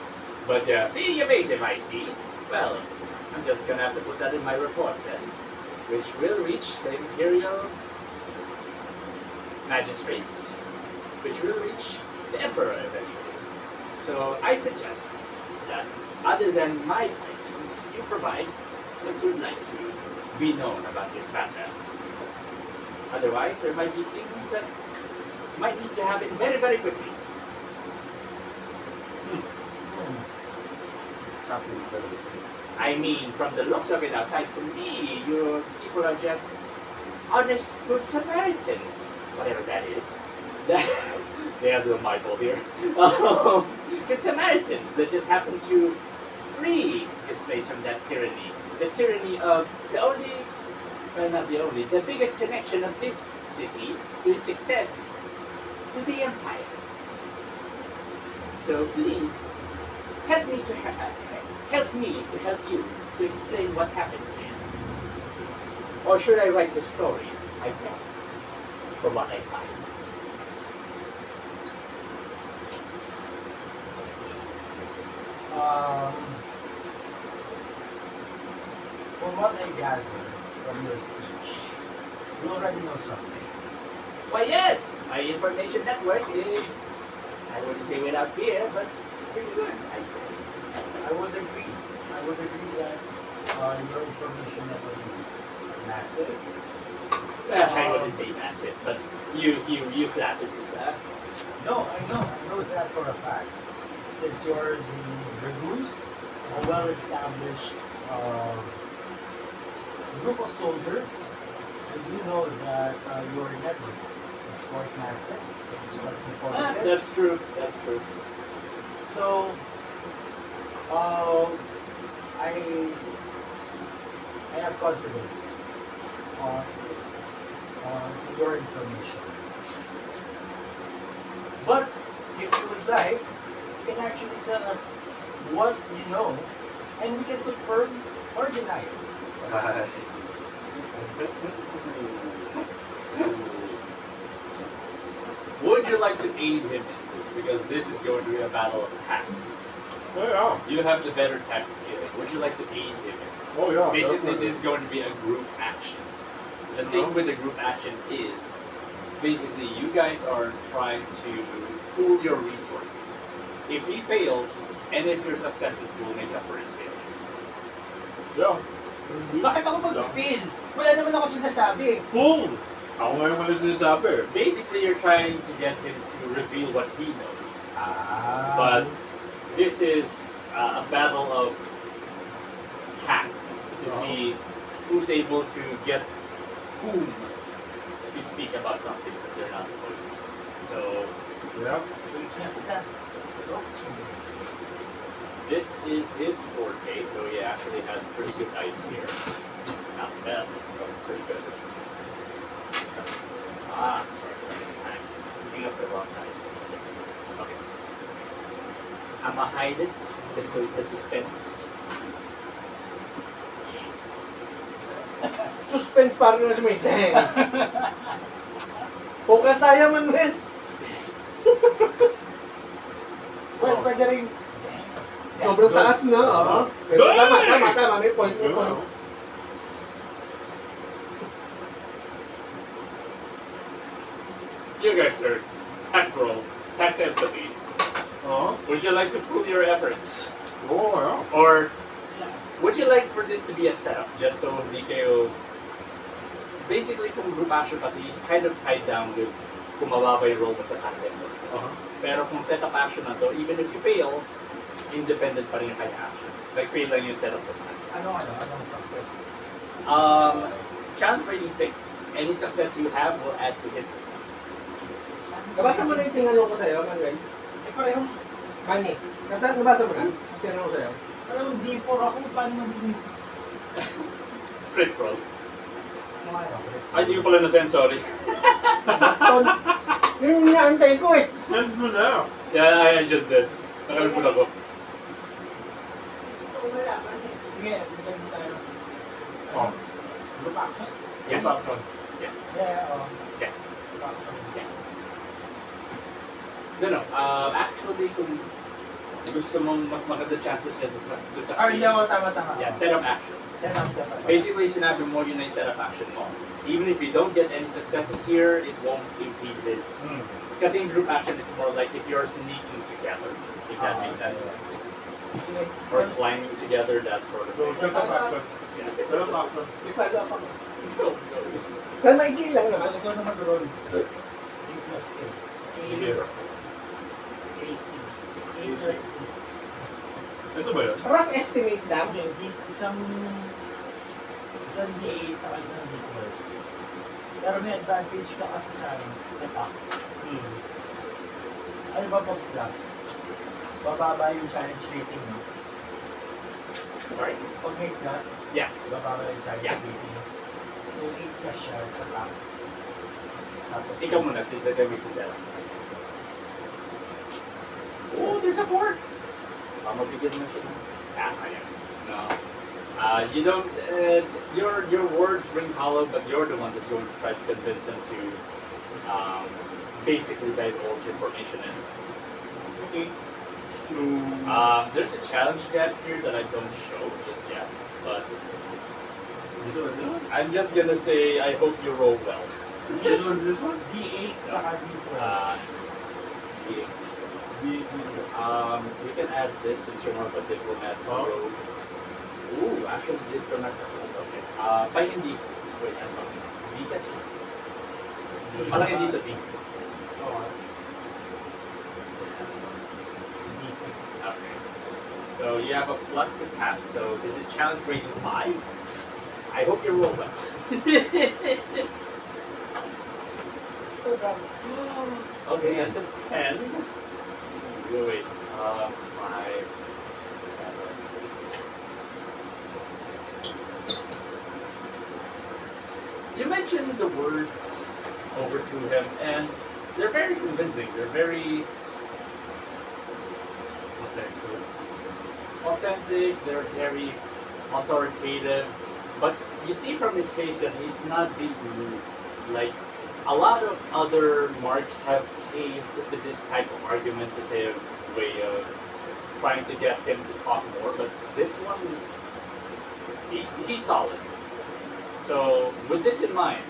But yeah. Being evasive, I see. Well, I'm just gonna have to put that in my report then, which will reach the Imperial magistrates, which will reach the Emperor eventually. So I suggest that, other than my findings, you provide what you'd like to be known about this matter. Otherwise, there might be things that might need to happen very, very quickly. I mean, from the looks of it outside, to me, your people are just honest, good Samaritans, whatever that is. They have the Michael here. Good Samaritans that just happen to free this place from that tyranny. The tyranny of the only, well, not the only, the biggest connection of this city to its success, to the Empire. So please, help me to help you to explain what happened here. Or should I write the story myself, from what I find? From what I gather from your speech, you already know something. Why, yes, my information network is, I wouldn't say without fear, but pretty good, I'd say. I would agree. I would agree that your information network is massive. I wouldn't say massive, but you flattered me, sir. No, I know that for a fact. Since you're the Dragoons, a well-established group of soldiers, I do know that your network is quite massive. It's quite informative. That's true, that's true. So, I have confidence on your information. But if you would like, you can actually tell us what you know, and we can confirm or deny it. Would you like to aid him in this? Because this is going to be a battle of tact. Yeah. You have the better tact skill. Would you like to aid him in this? Oh, yeah, Basically, definitely. this is going to be a group action. The thing with the group action is, basically, you guys are trying to pool your resources. If he fails, any of your successes will make up for his failure. Yeah. Bakit ako mag-fail? Wala naman ako sinasabi. Boom! Ako ngayon wala sinasabi. Basically, you're trying to get him to reveal what he knows. But But this is a battle of hack to see who's able to get whom to speak about something that they're not supposed to. So Yeah. yes ka. this is his forte, so he actually has pretty good dice here. Not the best, but pretty good. Sorry. I'm picking up the wrong dice. Yes. Okay. I'ma hide it just so it's a suspense. Suspense para na sa may dang. Poker tayo man, men. Well, pwede rin. Sobrang taas na, oo. Pero tama, may point. You guys are tact roll, tact empathy. Would you like to pool your efforts? Oh, yeah. Or would you like for this to be a setup just so hindi kayo... Basically, kung group action kasi is kind of tied down with kung mababa yung roll mo sa tact empathy. Pero kung setup action na to, even if you fail, independent pa rin yung kanya action. Like fail lang yung setup mo sa kanya. Anong success? Challenge rating 6. Any success you have will add to his success. Nabasa mo na yung tinanong ko sa'yo, Manuel? Eh, parehong, Manny, nabasa mo na? Yung tinanong ko sa'yo? parehong D4 ako, paano magiging 6? Crit roll. Mga ano? Ay, di ko pala na-send, sorry. Yun yung inaantay ko eh. Send mo na. Yeah, I just did. Nakalimutan ko. Sige, bigyan mo tayo. Oh. Group action? Yeah. Group action. Yeah, Yeah. Group action. No. Actually, kung gusto mong mas maganda chances niya to succeed. Tama. Yeah, setup action. Set up. Basically, sinabi mo yun na yung setup action mo. Even if you don't get any successes here, it won't impede this. Kasi in group action, it's more like if you're sneaking together, if that makes sense. Sige. Or climbing together, that sort of So, thing. set up action. Yeah. Set up action. May follow up ako. Go. Pero maigil lang naman. Ikaw naman roll. A plus A. Sige. AC. A plus C. Ito ba yun? Rough estimate lang. Hindi, isang D8 sa isang D12. Pero may advantage ka kasi sa top. Ano ba pag plus? Bababa yung challenge rating, no? Sorry? Pag may plus, Yeah. bababa yung challenge Yeah. rating. So 8 plus siya sa top. Tapos, Ikaw muna, since ikaw magsisetup. Oh, there's a 4! Mabigyan mo siya ng pass na yan. No. You don't, your words ring hollow, but you're the one that's going to try to convince them to basically divulge information in. Okay. So, There's a challenge gap here that I don't show just yet, but this one? I'm just gonna say I hope you roll well. This one? D8 saka D12. Yeah. We can add this since you're more of a diplomat rogue. Ooh, actually diplomat plus, okay. Pahingin dito. Wait, ano? Dito. Palagay dito, dito. Oh, D6. Okay. So you have a plus to cap, so this is challenge rating 5. I hope you roll well. Okay, that's a 10. Wait, 5, 7. You mentioned the words over to him, and they're very convincing. They're very authentic. They're very authoritative. But you see from his face that he's not being rude. Like a lot of other marks have caved to this type of argumentative way of trying to get him to talk more. But this one, he's solid. So with this in mind,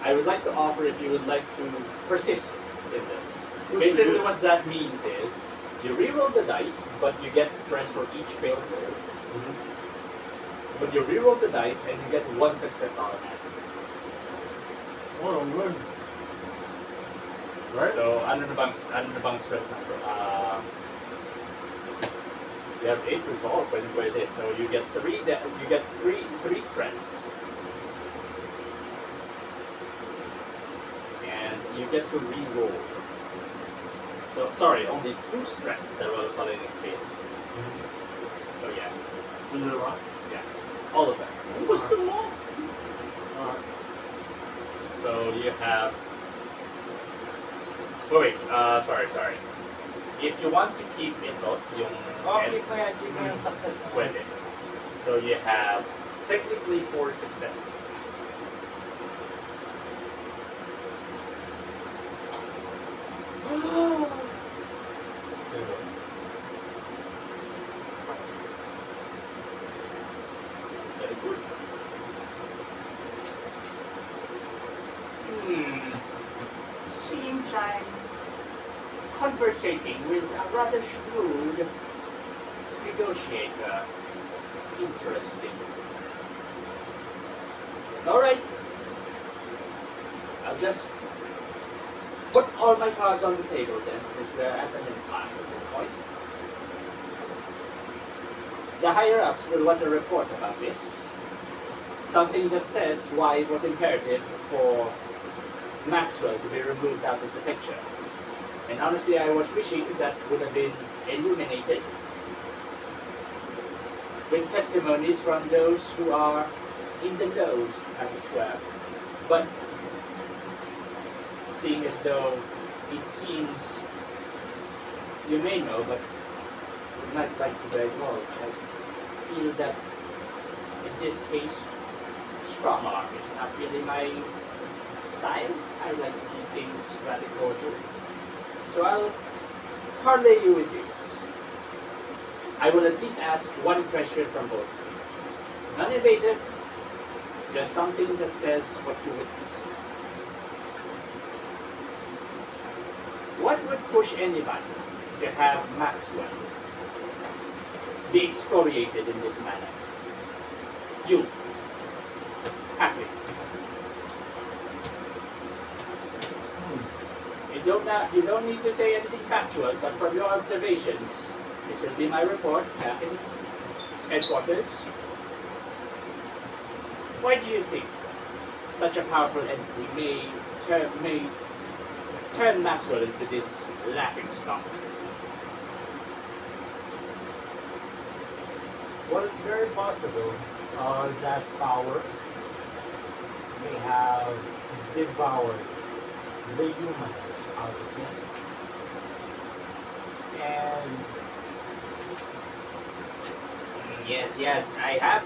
I would like to offer if you would like to persist in this. Basically what that means is you reroll the dice, but you get stress for each failed roll. But you reroll the dice and you get 1 success automatically. Oh, good. Right? So ano na bang stress number? You have 8 resolve, pwede. So you get 3 stress. And you get to re-roll. So sorry, only 2 stress that will fail. So yeah. Is it right? Yeah. All of them. What's the law? Alright. So you have sorry. If you want to keep ito, yung Keep mo yan success na. pwede. So you have technically 4 successes. Very good. Seems I'm conversating with a rather shrewd negotiator. Interesting. Alright. I'll just put all my cards on the table then, since we're at an impasse at this point. The higher-ups will want a report about this. Something that says why it was imperative for Maxwell to be removed out of the picture. And honestly, I was wishing that would have been illuminated with testimonies from those who are in the knows, as it were. But seeing as though it seems you may know, but would not like to divulge, I feel that in this case, strong arm is not really my style. I like to keep things rather cordial. So I'll parlay you with this. I will at least ask one question from both. Non-invasive, just something that says what you witnessed. What would push anybody to have Maxwell be excoriated in this manner? You, Halfling. You don't need to say anything factual, but from your observations, this will be my report back in headquarters. Why do you think such a powerful entity may turn Maxwell into this laughing stock? Well, it's very possible that power may have devoured the humanness out of him. And Yes. I have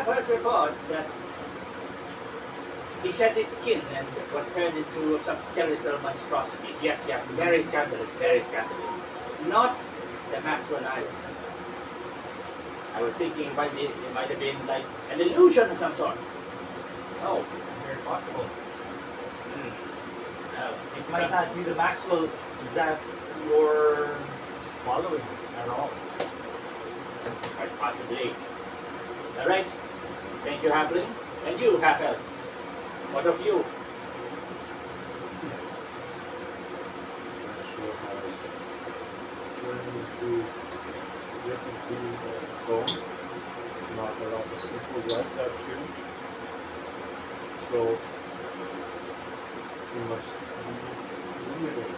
heard reports that he shed his skin and was turned into some skeletal monstrosity. Yes, very scandalous, very scandalous. Not the Maxwell Island. I was thinking it might have been like an illusion of some sort. Oh, very possible. No. It might not be the Maxwell that you're following at all. Quite possibly. Alright. Thank you, Halfling. And you, Half-Elf. What of you? National has journeyed through different zone. Not a lot of people like that change. So we must be limited.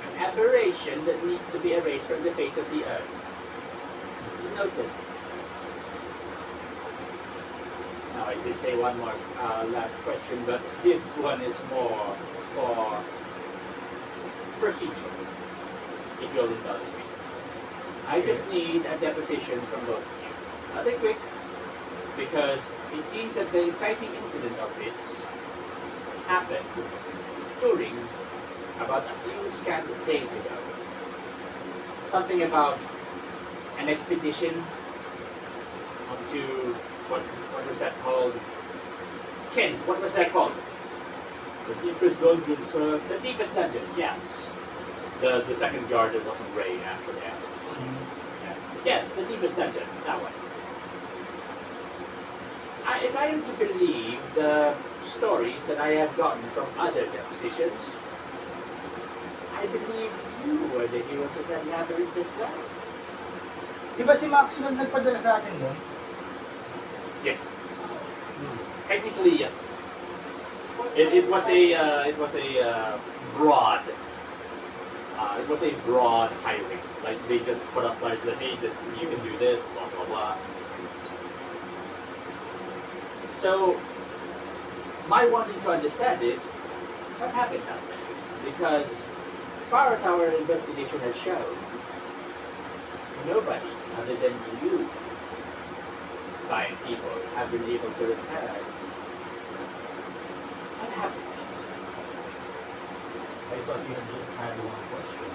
An aberration that needs to be erased from the face of the earth. Noted. Now, I did say one more last question, but this one is more for procedure, if you'll indulge me. I just need a deposition from both of you. Nothing quick, because it seems that the inciting incident of this happened during about a few scant days ago. Something about an expedition onto what was that called? Ken, what was that called? The deepest dungeon, sir. The deepest dungeon, yes. The second guard that wasn't Ray actually answers. Yeah. Yes, the deepest dungeon, that one. If I am to believe the stories that I have gotten from other depositions, I believe you were the heroes of that labyrinth as well. Di ba si Maxwell nagpadala sa atin doon? Yes. Technically, yes. It was a broad. It was a broad highway. Like they just put up flyers that hey, this you can do this, blah blah blah. So, my wanting to understand is what happened out there, because as far as our investigation has shown, nobody other than you fine people have been able to return. What happened? I thought you had just had one question.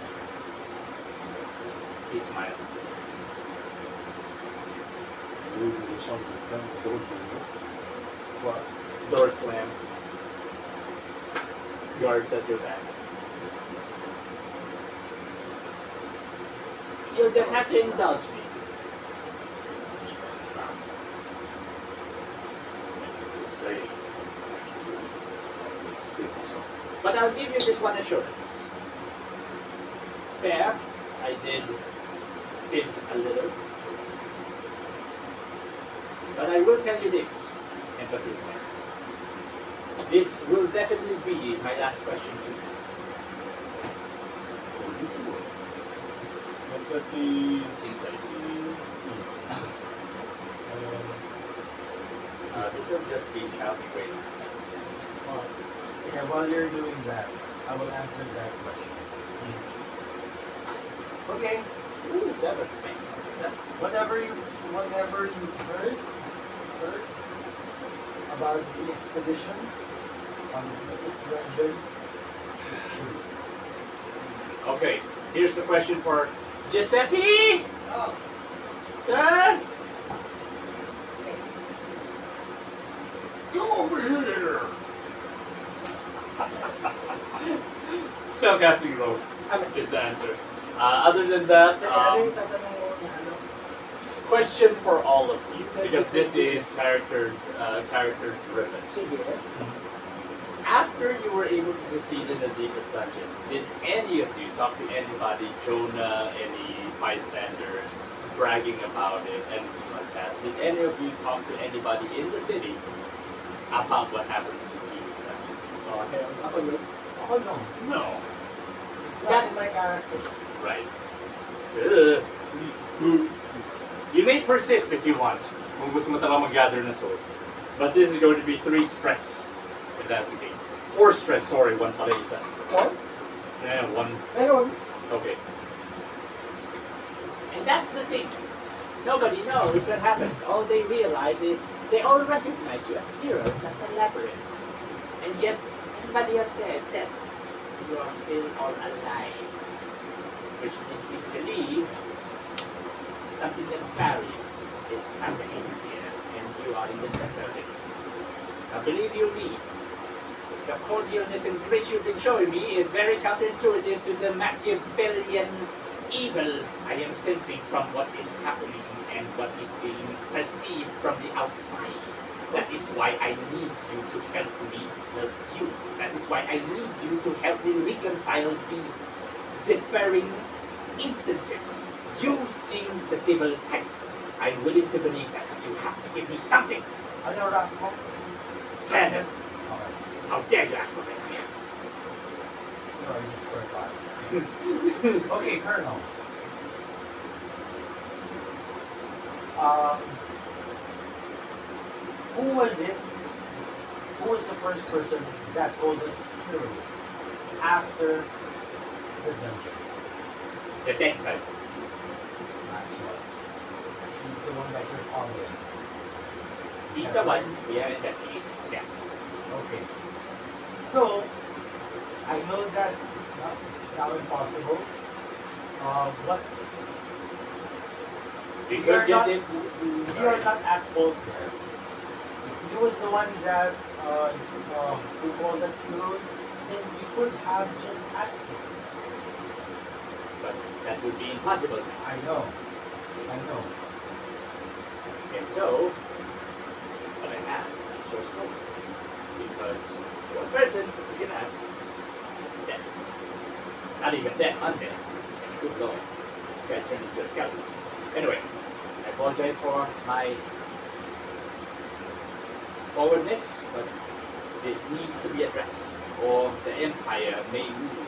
He smiles. Maybe there's something kind of dodgy. What? Door slams. Guards at your back. You'll just have to indulge me. Say, But I'll give you this one assurance. Fair, I did fib a little. But I will tell you this, empathy exam. This will definitely be my last question to you. empathy, This will just be child training. Okay, while you're doing that, I will answer that question. Okay, Ooh, 7. Nice, success. whatever you heard about the expedition on this dungeon is true. Okay, here's the question for Giuseppe! Oh, Sir? Come over here! Spellcasting roll ano? is the answer. Other than that, Ano yung tatanong mo na ano? question for all of you because this is character driven. Sige. After you were able to succeed in the deepest dungeon, did any of you talk to anybody, Jonah, any bystanders, bragging about it, anything like that? Did any of you talk to anybody in the city about what happened in the deepest dungeon? Ako yun? Ako no. No. It's not in my character. Right. You may persist if you want, kung gusto mo talaga mag-gather ng souls. But this is going to be 3 stress, if that's the case. 4 stress, sorry, 1 pala isa. Or? Yeah, 1. Ayun. Okay. And that's the thing. Nobody knows what happened. All they realize is they all recognize you as heroes at the labyrinth. And yet, everybody else there is dead. You are still all alive. which makes me believe something nefarious is happening here, and you are in the center of it. Now, believe you me, the cordialness and grace you've been showing me is very counterintuitive to the Machiavellian evil I am sensing from what is happening and what is being perceived from the outside. That is why I need you to help me help you. That is why I need you to help me reconcile these differing instances using the civil type. I'm willing to believe that, but you have to give me something. Ano rank mo? 10. Okay. How dare you ask for that? No, I just forgot. Okay, Colonel. Who was it? Who was the first person that told us heroes after the dungeon? The dead person. Maxwell. He's the one that you're following. He's the one we are investigating. Yes. Okay. So, I know that it's now impossible. But We You could are get not- it. you are not at fault there. If he was the one that who called us heroes, then we could have just asked him. But that would be impossible. I know. And so, what I ask is just no. Because one person you can ask is dead. Not even dead, undead. Good lord. Guy turned into a skeleton. Anyway, I apologize for my forwardness, but this needs to be addressed, or the Empire may move.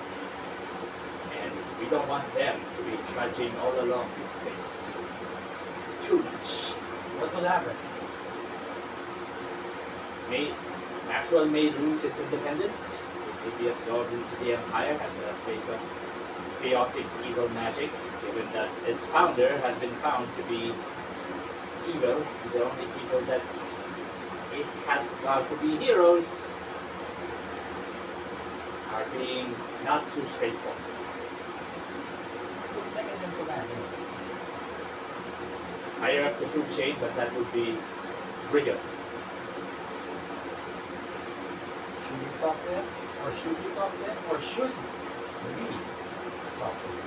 And we don't want them to be trudging all along this place. Too much. What will happen? Maxwell may lose its independence. It may be absorbed into the Empire as a place of chaotic evil magic, given that its founder has been found to be evil. The only people that it has vowed to be heroes are being not too straightforward. Who's second in command? Higher up the food chain, but that would be Brigham. Should we talk to him? Or should you talk to him? Or should we talk to him?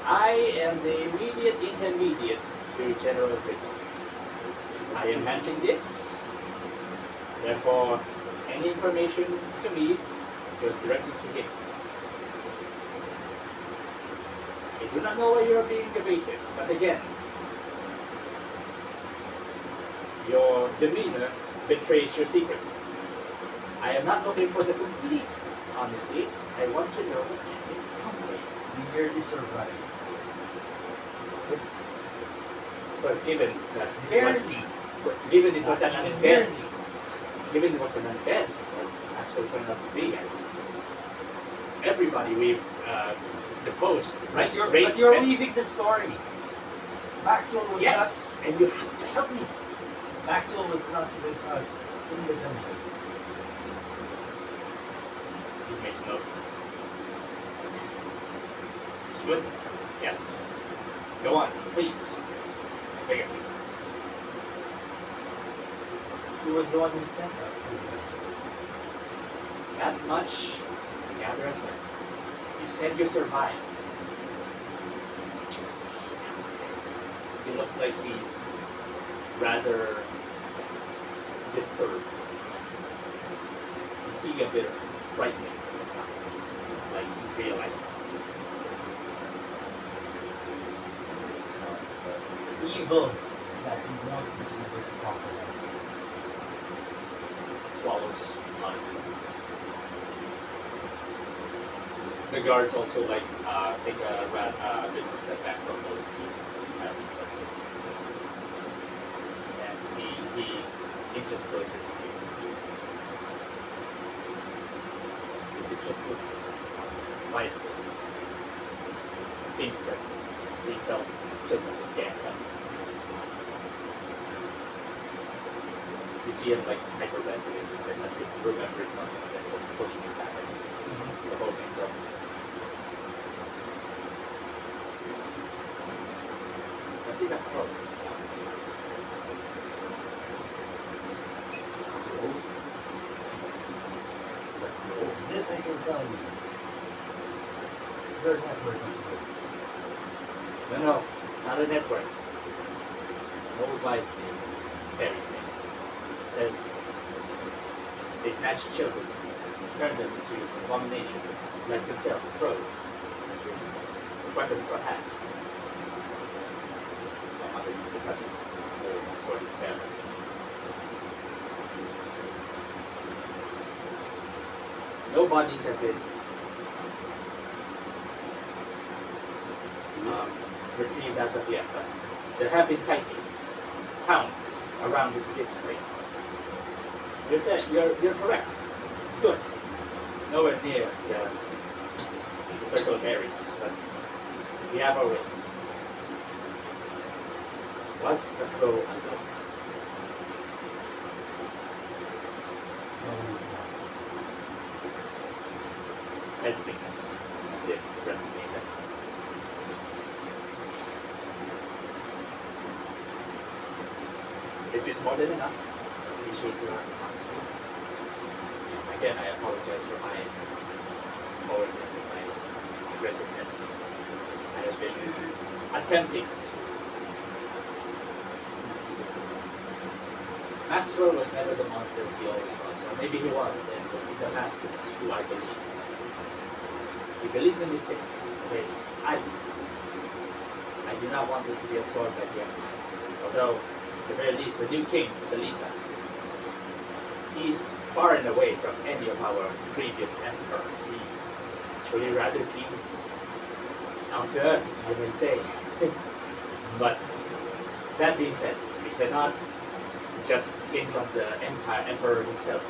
I am the immediate intermediate to General Brigham. I am handling this. Therefore, any information to me goes directly to him. I do not know why you are being evasive, but again, your demeanor betrays your secrecy. I am not looking for the complete honesty. I want to know humbly. We barely survived. But given that Barely. given it was an undead, Barely. given it was an undead, well, actually turned out to be, and everybody we've deposed, right? But you're weaving the story. Maxwell was yes, and you have to help me. not. Maxwell was not with us in the dungeon. It makes no. It's good. Yes. Go on, please. Beg of you. He was the one who sent us to the dungeon. That much I gather as well. You said you survived. Did you see him? He looks like he's rather disturbed. You see a bit of frightening in his eyes, like he's realizing something. Evil that we won't be able to conquer. Swallows blood. The guards also take a bit of a step back from both of you as he says this. And he inches closer to you. This is just Lucas. Milestones. Things that we felt shouldn't have scanned them. You see him hyperventilating, as if remembering something that was pushing him back, opposing himself. see the crow. This I can tell you. Their network is good. No, it's not a network. It's an old wives' tale, fairy tale. It says they snatch children, turn them into abominations, like themselves, crows, with weapons for hands. My mother used to cut old sordid family. No bodies have been retrieved as of yet, but there have been sightings, towns around this place. You're correct. It's good. Nowhere near the circle of Aries, but we have our ways. Was the crow alone? No, he's not. Head sinks, as if resonated. This is more than enough. I appreciate your honesty. Again, I apologize for my forwardness and my aggressiveness. I have been attempting. Maxwell was never the monster he always was, or maybe he was, and the mask is who I believe. He believed in the sick, at the very least. I believe in the sick. I do not want it to be absorbed by the Empire. Although, at the very least, the new king, the Lita, he's far and away from any of our previous emperors. He actually rather seems down to earth, if I may say. But that being said, we cannot just hinge on the emperor himself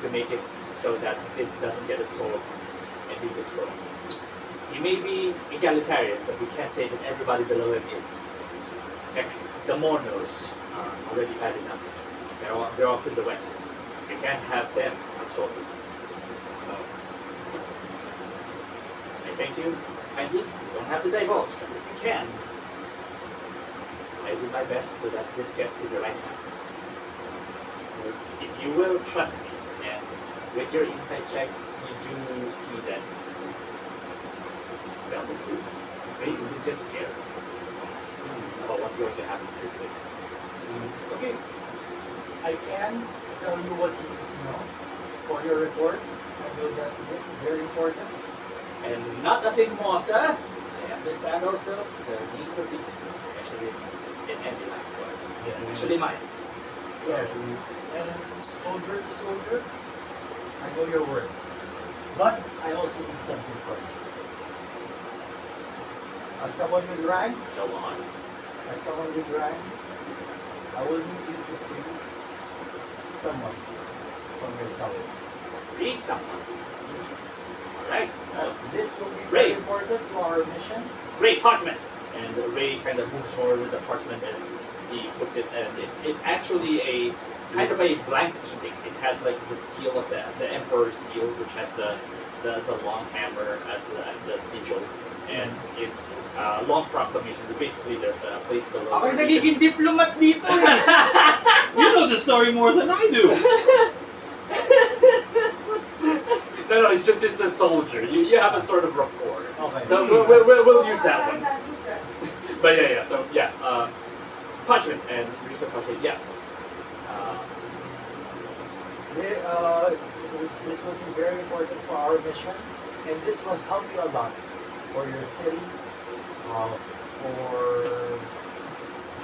to make it so that this doesn't get absorbed and be destroyed. He may be egalitarian, but we can't say that everybody below him is. Actually, the Mornos are already bad enough. They're off in the west. We can't have them absorb this things. So, I thank you kindly. You don't have to divulge, but if you can, I do my best so that this gets to the right hands. If you will trust me, and with your insight check, you do see that it's not the truth. It's basically just scared about what's going to happen to this city. Okay. I can tell you what you need to know for your report. I know that this is very important. And not a thing more, sir. I understand also the need for secrecy, especially in any line of work. Yes. Especially mine. Yes. And soldier to soldier, I know your word. But I also need something from you. As someone with rank, Go on. as someone with rank, I will need you to free someone from your salaries. Free someone. Interesting. Alright. This will be Ray. very important to our mission. Ray, parchment! And Ray kind of moves forward with the parchment and he puts it, and it's actually a kind of a blank edict. It has like the seal of the Emperor's seal, which has the long hammer as the sigil. And it's a long proclamation. Basically, there's a place below. Ako'y nagiging diplomat dito eh. You know the story more than I do. No, it's just it's a soldier. You have a sort of rapport. Okay. So we'll use that one. But yeah. So yeah, parchment and use of parchment. Yes. This will be very important for our mission, and this will help you a lot for your city,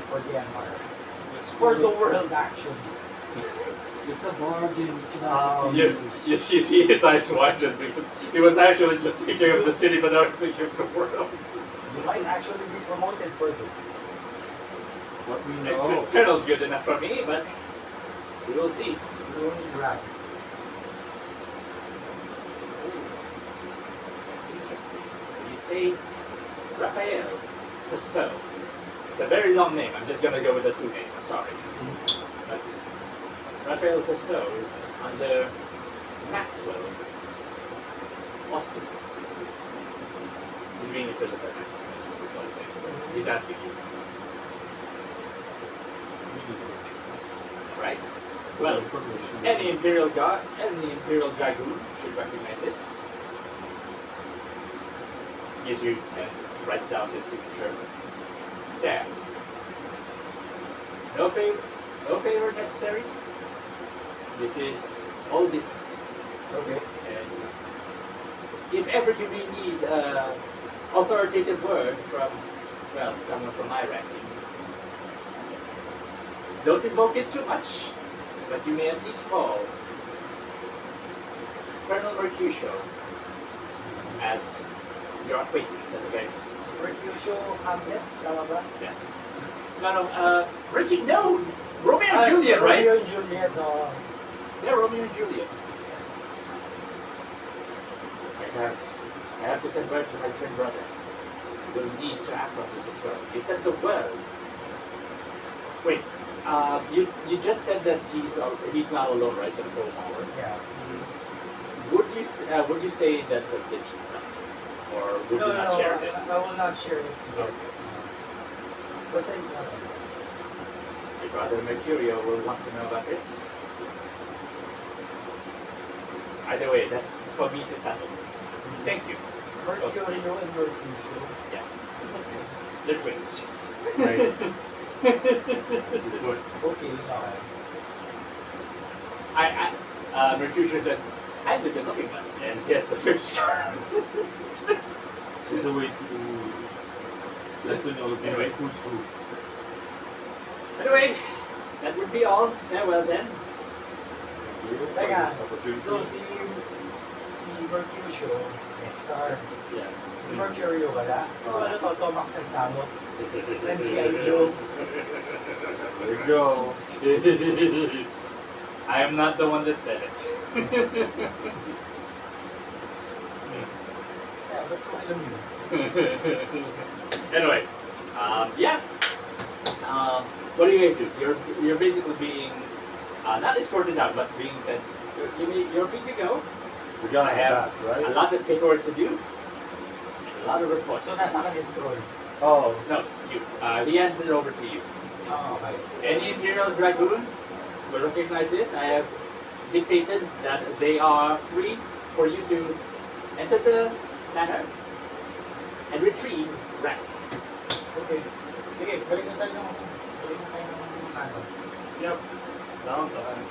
for the empire. It's for the world, actually. It's a bargain. You see his eyes widen because he was actually just thinking of the city, but now he's thinking of the world. You might actually be promoted for this. What we know. Colonel's good enough for me, but we will see. You don't need graphic. That's interesting. So you say Raphael Cousteau. It's a very long name. I'm just gonna go with the two names. I'm sorry. But Raphael Cousteau is under Maxwell's auspices. He's being inquisitive. That's what I'm saying. He's asking you. Right? Well, any Imperial guard, any Imperial Dragoon should recognize this. Gives you and writes down his signature. There. No favor necessary. This is all business. Okay. And if ever you may need authoritative word from, well, someone from my ranking, don't invoke it too much, but you may at least call Colonel Mercutio as your acquaintance at the very least. Mercutio Hamlet, tama ba? No, Romeo and Juliet, right? Romeo and Juliet, no. Yeah, Romeo and Juliet. I have to send word to my twin brother. We'll need to act on this as well. You said the well. Wait, you just said that he's not alone, right? The whole hour. Yeah. Would you say that the ditch is done, or would you not share this? I will not share it. Okay. Basta it's not. My brother Mercurio will want to know about this. Either way, that's for me to settle. Thank you. Mercurio and Mercutio. Yeah. They're twins. Nice. That's a good. Okay. Mercutio says, I've been looking at it, and he has the fixed scar. It's a way to let you know Anyway. who's who. Anyway, that would be all. Farewell then. Teka, Opportunity. so si Mercutio, Star, Yeah. si Mercurio wala. So ano to, Tomax and Samot, and G.I. Joe. There you go. I am not the one that said it. Yeah, ba't ko alam yun? Anyway, yeah. What do you guys do? You're basically being not escorted out, but being said you're free to go. We're gonna I have have that, right? a lot of paperwork to do, and a lot of reports. So nasa akin yung scroll. Oh, No, you. He hands it over to you. Oh, okay. Any Imperial Dragoon will recognize this. I have dictated that they are free for you to enter the manor and retrieve rank. Okay. Sige, balik na tayo ng ano. yep. Downtime.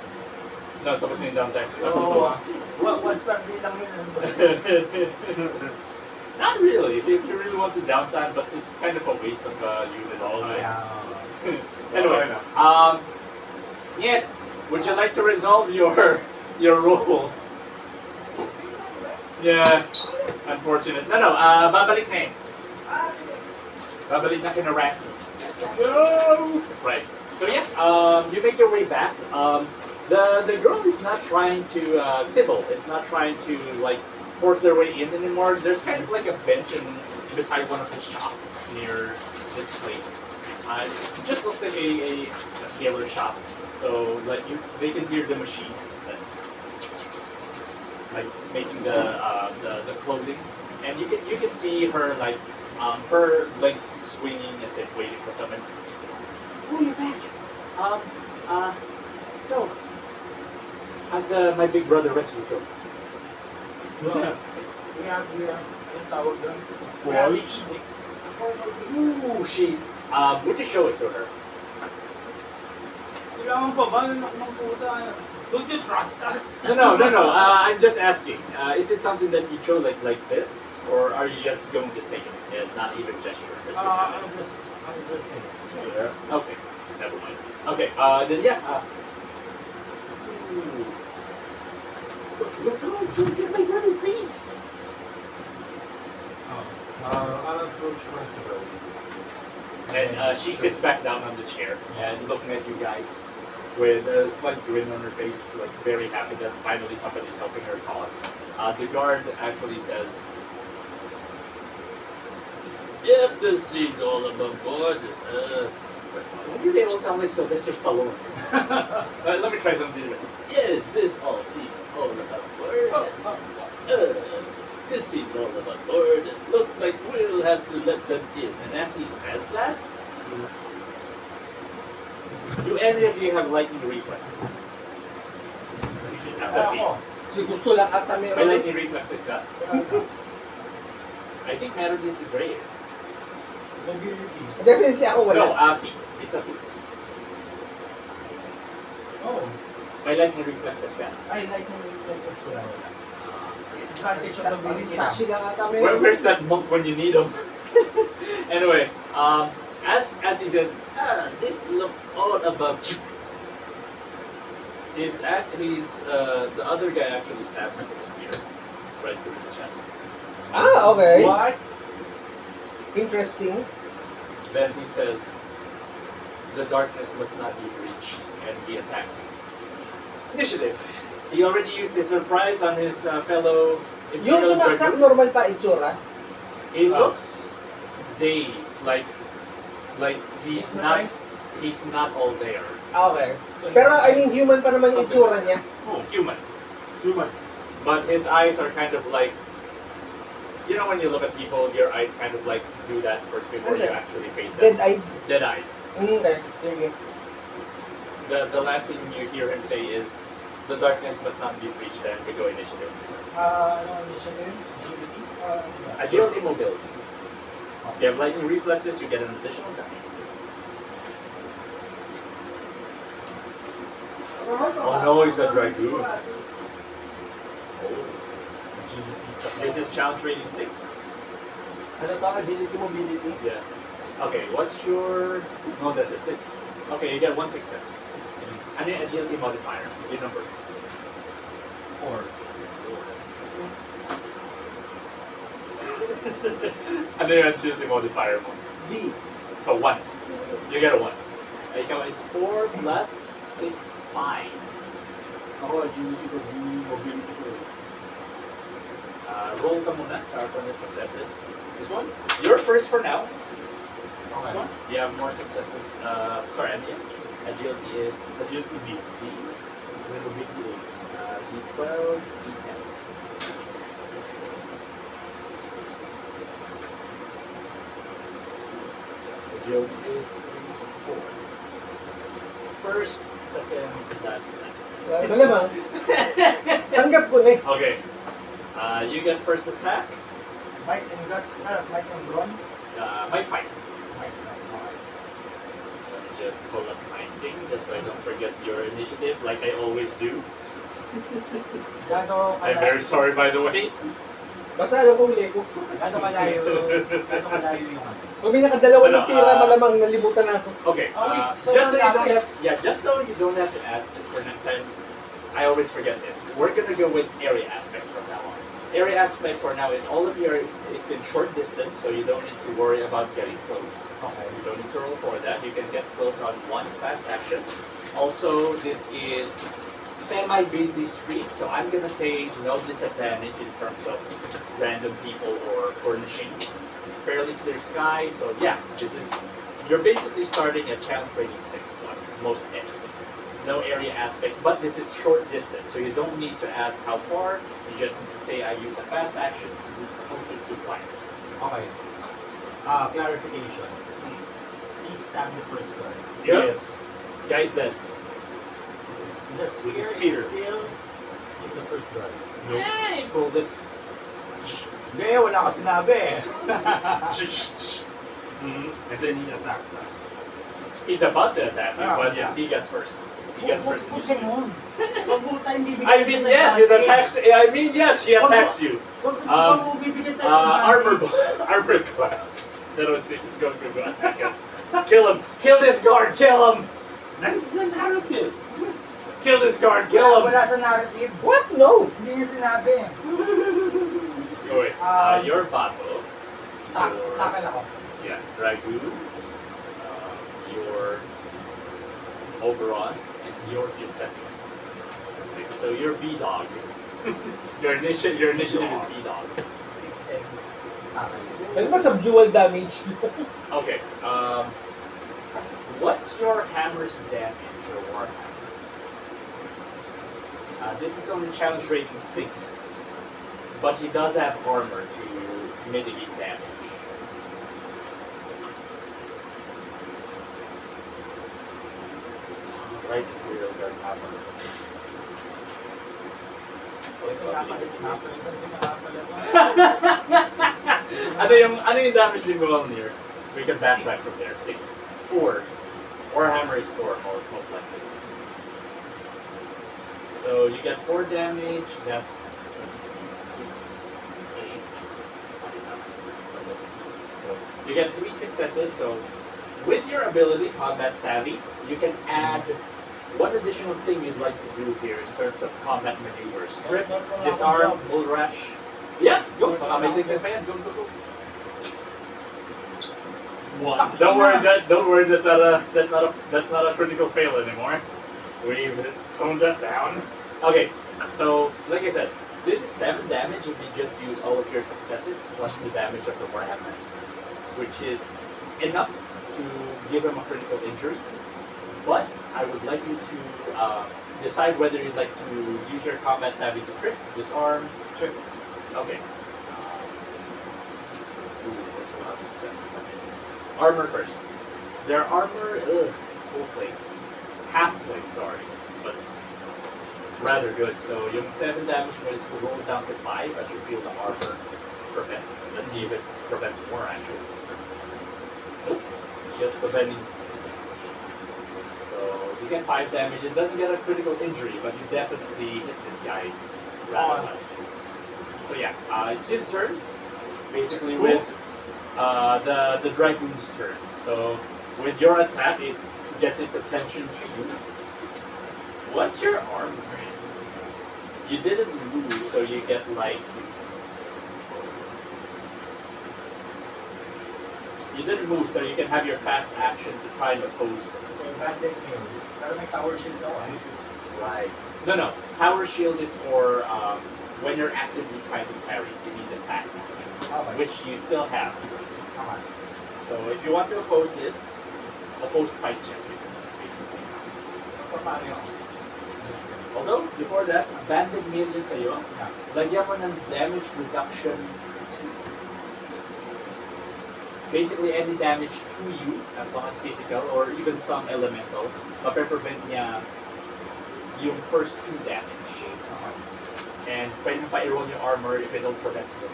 No, tapos na yung downtime. So, once per day lang yun. Ano ba? Not really. If you really want the downtime, but it's kind of a waste of unit all night. Anyway, yeah. Would you like to resolve your role? Yeah. Unfortunate. No. Babalik na eh. Babalik na kina Rafi. No! Right. So yeah, you make your way back. The girl is not trying to Sybil is not trying to like force their way in anymore. There's kind of like a bench beside one of the shops near this place. It just looks like a tailor shop. So like they can hear the machine that's like making the clothing, and you can see her like her legs swinging as if waiting for someone. Oh, you're back. So how's my big brother rescue go? Yeah. We have yung tawag doon. We Well, have the edicts. Ooh, would you show it to her? Kailangan pa ba? Anak ng puta. Don't you trust us? No. I'm just asking. Is it something that you show like this, or are you just going to say it and not even gesture? I'm just saying. Yeah. Okay, never mind. Okay, then yeah. Don't get my brother, please. I'll approach Mercurio. And she sits back down on the chair and looking at you guys with a slight grin on her face, like very happy that finally somebody's helping her cause. The guard actually says, "Yep, this seems all above board." Why do they all sound like Sylvester Stallone? Let me try something different. Yes, this all seems all above board. This seems all above board. Looks like we'll have to let them in. And as he says that, Do any of you have lightning reflexes? As a feat. Ako. Si gusto lang ata May meron. lightning reflexes ka? I think meron din si Gray. Mobility. Definitely ako wala. No, feet. It's a feat. Oh. May lightning reflexes ka? I like yung reflexes ko lang. Advantage of mobility. Saksi lang ata Where's that monk when you need him? Anyway, as he said, this looks all about you. He's the other guy actually stabs him with a spear right through the chest. Ah, okay. What? Interesting. Then he says, the darkness must not be breached, and he attacks him. Initiative. He already used his surprise on his fellow Yung Imperial sumaksak, Dragoon. normal pa itsura. He looks dazed, like he's not all there. Ah, okay. So, Pero I mean, human pa naman yung itsura niya. Oh, human. Human. But his eyes are kind of like, you know when you look at people, your eyes kind of like do that first before you Okay. actually face them. Dead-eyed. Dead-eyed. Okay, sige. The last thing you hear him say is, the darkness must not be breached, and we go initiative. ano initiative? Agility? Agility, mobility. If you have lightning reflexes, you get an additional die. Oh no, he's a dragoon. Agility. This is challenge rating 6. Ano to? Agility, mobility? Yeah. Okay, what's your... No, that's a 6. Okay, you get 1 success. 16. And then agility modifier. Your number. 4. And then your agility modifier mo. D. So 1. You get a 1. Ikaw is 4 plus 6, 5. Ako, agility ko, mobility ko. Roll ka muna for the successes. This one? You're first for now. This Okay. one? You have more successes. Sorry, and yeah. Agility is Agility B. D. And then mobility A. D12, D10. Success. Agility is 3, so 4. First, second, last. Malamang. Tanggap ko na eh. Okay. You get first attack. Might and guts. Might and brawn. Might fight. Might and brawn. Let me just pull up my thing just so I don't forget your initiative like I always do. Gano I'm very sorry by the way. Basta alam ko huli ko. kalayo yung ano. Kung may nakadalawa Ano, ng tira, malamang nalimutan na ako. Okay. So just so you ano don't have just so you don't have to ask this for next time. I always forget this. We're gonna go with area aspects from now on. Area aspect for now is all of yours is in short distance, so you don't need to worry about getting close. Okay. You don't need to roll for that. You can get close on one fast action. Also, this is semi-busy street, so I'm gonna say no disadvantage in terms of random people or furnishings. Fairly clear sky, so yeah, you're basically starting at challenge rating 6 on most anything. No area aspects, but this is short distance, so you don't need to ask how far. You just need to say I use a fast action to use the motion to climb. Okay. Clarification. He stabs the first guard. Yes. Guys, then The spear spear. is still in the first guard. yeah, he pulled it. Hindi, wala ka sinabi. And then he attacked. He's about to attack you, Ah, but yeah. he gets first. He gets first Huwag initiative. ganun. Huwag mo tayong bibigyan I mean, yes, it attacks. I mean, yes, he attacks you. Huwag mo bibigyan tayo ng Armor class. That was it. Go attack him. Kill him. Kill this guard. Kill him. That's the narrative. Kill this guard. Kill him. Wala sa narrative. What? No! Hindi niya sinabi. Wait. Your battle. Takal ako. Yeah, Dragoon. Your Oberon and your Giuseppe. Okay, so you're B-Dog. your initiative is B-Dog. 610. Takal. Ano ba subdual damage? Okay. What's your hammer's damage or warhammer? This is only challenge rating 6, but he does have armor to mitigate damage. Right Imperial Guard Cavalry. ano yung damage ni Mjolnir? We can backtrack from there. 6. 4. Warhammer is 4, most likely. So you get 4 damage, that's 6, 8. Not enough. So you get 3 successes, so with your ability, Combat Savvy, you can add one additional thing you'd like to do here in terms of combat maneuvers. Strip, disarm, bull rush. Yeah, go. May tignan pa yan. Go. One. Don't worry. That's not a critical fail anymore. We've toned that down. Okay, so like I said, this is 7 damage if you just use all of your successes plus the damage of the Warhammer, which is enough to give him a critical injury. But I would like you to decide whether you'd like to use your combat savvy to trip, disarm, trip. Okay. What's a lot of successes? Okay. Armor first. Their armor, full plate. Half plate, sorry. But it's rather good. So yung 7 damage was rolled down to 5 as you feel the armor prevent. Let's see if it prevents more actually. Nope. Just preventing. So you get 5 damage. It doesn't get a critical injury, but you definitely hit this guy rather well. So yeah, it's his turn. Basically with the Dragoon's turn. So with your attack, it gets its attention to you. What's your armor? You didn't move, so you get like... You didn't move, so you can have your fast action to try and oppose this. Pero may tower shield daw eh. Right. No. Power shield is for when you're actively trying to parry. You need the fast action, which you still have. So if you want to oppose this, oppose fight check. Although, before that, banded melee sa'yo, lagyan mo ng damage reduction to... Basically, any damage to you, as long as physical, or even some elemental, mape-prevent niya yung first 2 damage. And pwede pa i-roll yung armor if it don't prevent you.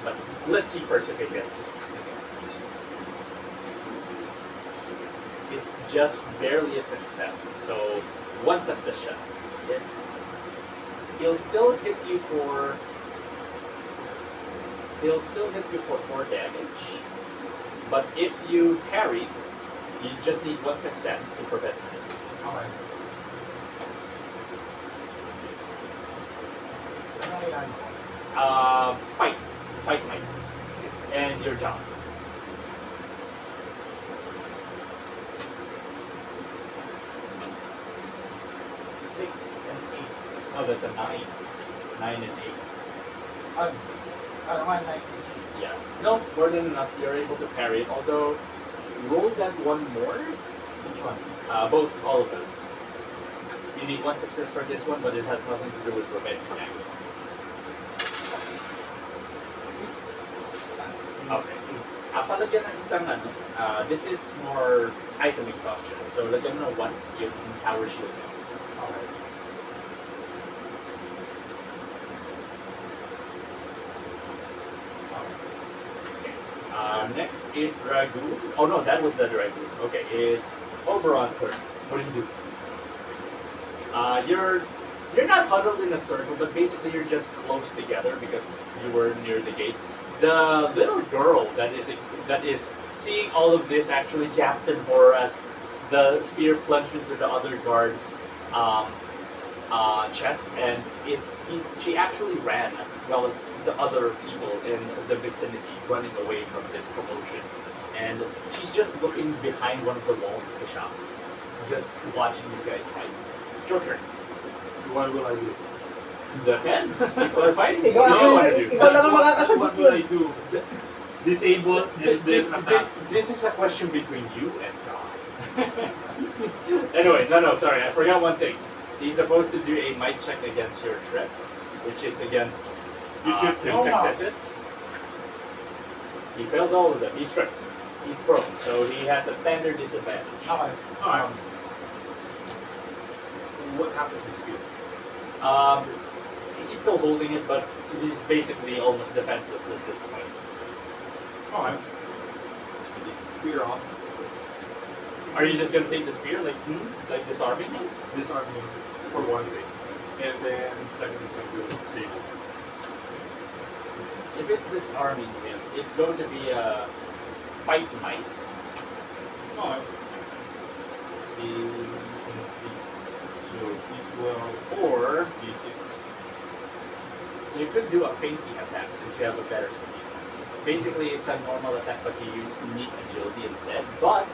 But let's see first if it hits. It's just barely a success, so 1 success siya. He'll still hit you for 4 damage. But if you parry, you just need 1 success to prevent it. Okay. Fight might. And your job. 6 and 8. Oh, that's a 9. 9 and 8. Ano nga, 9. Yeah. No, more than enough. You're able to parry it. Although, roll that 1 more. Which one? Both, all of those. You need 1 success for this one, but it has nothing to do with preventing damage. 6. Okay. Palagyan ng isang this is more item exhaustion. So, lagyan mo ng 1, yung power shield. Okay. Next is Dragoon. Oh no, that was the Dragoon. Okay, it's Oberon's turn. What do you do? You're not huddled in a circle, but basically you're just close together because you were near the gate. The little girl that is seeing all of this actually gasped in horror as the spear plunged into the other guard's chest, and she actually ran as well as the other people in the vicinity running away from this commotion, and she's just looking behind one of the walls of the shops, just watching you guys fight. Your turn. What will I do? Depends. People are fighting. Ikaw What do you want to do? ikaw lang ang makakasagot What will I nun. do? Disable this attack. This is a question between you and God. Anyway, no, sorry, I forgot one thing. He's supposed to do a might check against your trip, which is against You trip 3 him. successes. He fails all of them. He's tripped. He's prone, so he has a standard disadvantage. Okay. Alright. what happened to Spear? He's still holding it, but he's basically almost defenseless at this point. Alright. Take the spear off. Are you just gonna take the spear, like disarming him? Disarm him for one thing. And then second is I'm going to disable. If it's disarming him, it's going to be a fight might. Alright. So D12 Or D6. you could do a fainting attack since you have a better sneak. Basically, it's a normal attack, but you use sneak agility instead. But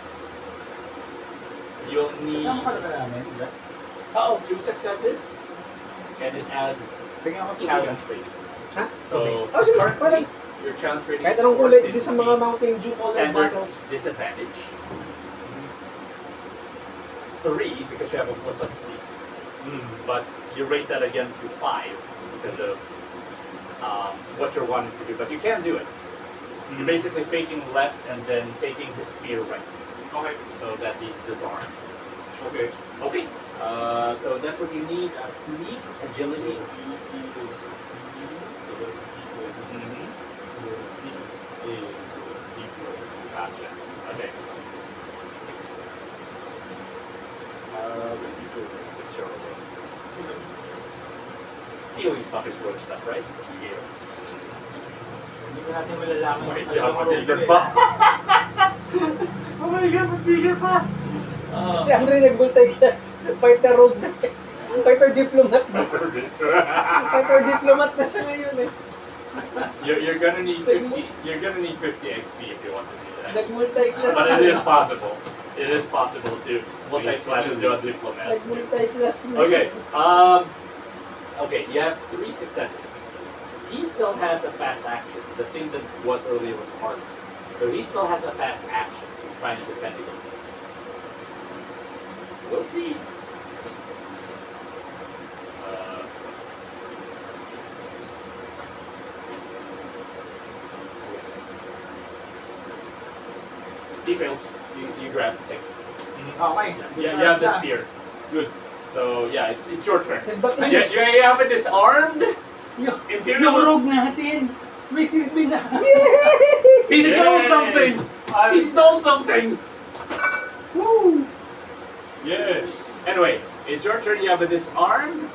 you'll need Kasama ka na ba namin? Diba? 2 successes, and it adds Bigyan ako challenge rating. Ha? So Oh, sige, currently, parang your challenge rating kahit is anong 4 kulay since dito sa mga he's Mountain Dew color standard battles. disadvantage. 3 because you have a plus on sneak. But you raise that again to 5 because of what you're wanting to do. But you can do it. You're basically faking left and then taking his spear right. Okay. So that he's disarmed. Okay. Okay. So that's what you need: a sneak, agility. So that's D12. The sneak is A, so that's D12. Gotcha. Okay. Let's see what this is showing. Stealing stuff is worth stuff, right? Yeah. Hindi ko natin malalaman Oh my yung God, dalawang matigas rogue pa. eh. Oh my God, matigas pa. Si Andre nag-multi-class. Fighter rogue na. Fighter diplomat na. Fighter diplomat na siya ngayon eh. You're gonna need 50. You're gonna need 50 XP if you want to do that. Nag-multi-class. But it is possible. It is possible to multi-class into a diplomat. Nag-multi-class na Okay. siya. Okay. You have 3 successes. He still has a fast action. The thing that was earlier was hard. So he still has a fast action to try and defend against this. We'll see. He fails. You grab the thing. Okay. Yeah, you have the spear. Good. So yeah, it's your turn. Headbutt You, in. you have it disarmed. Yung Imperial. rogue natin, may silbi na. Yay! He stole Yay! something. He stole something. Woo! Yes! Anyway, it's your turn. You have a disarmed,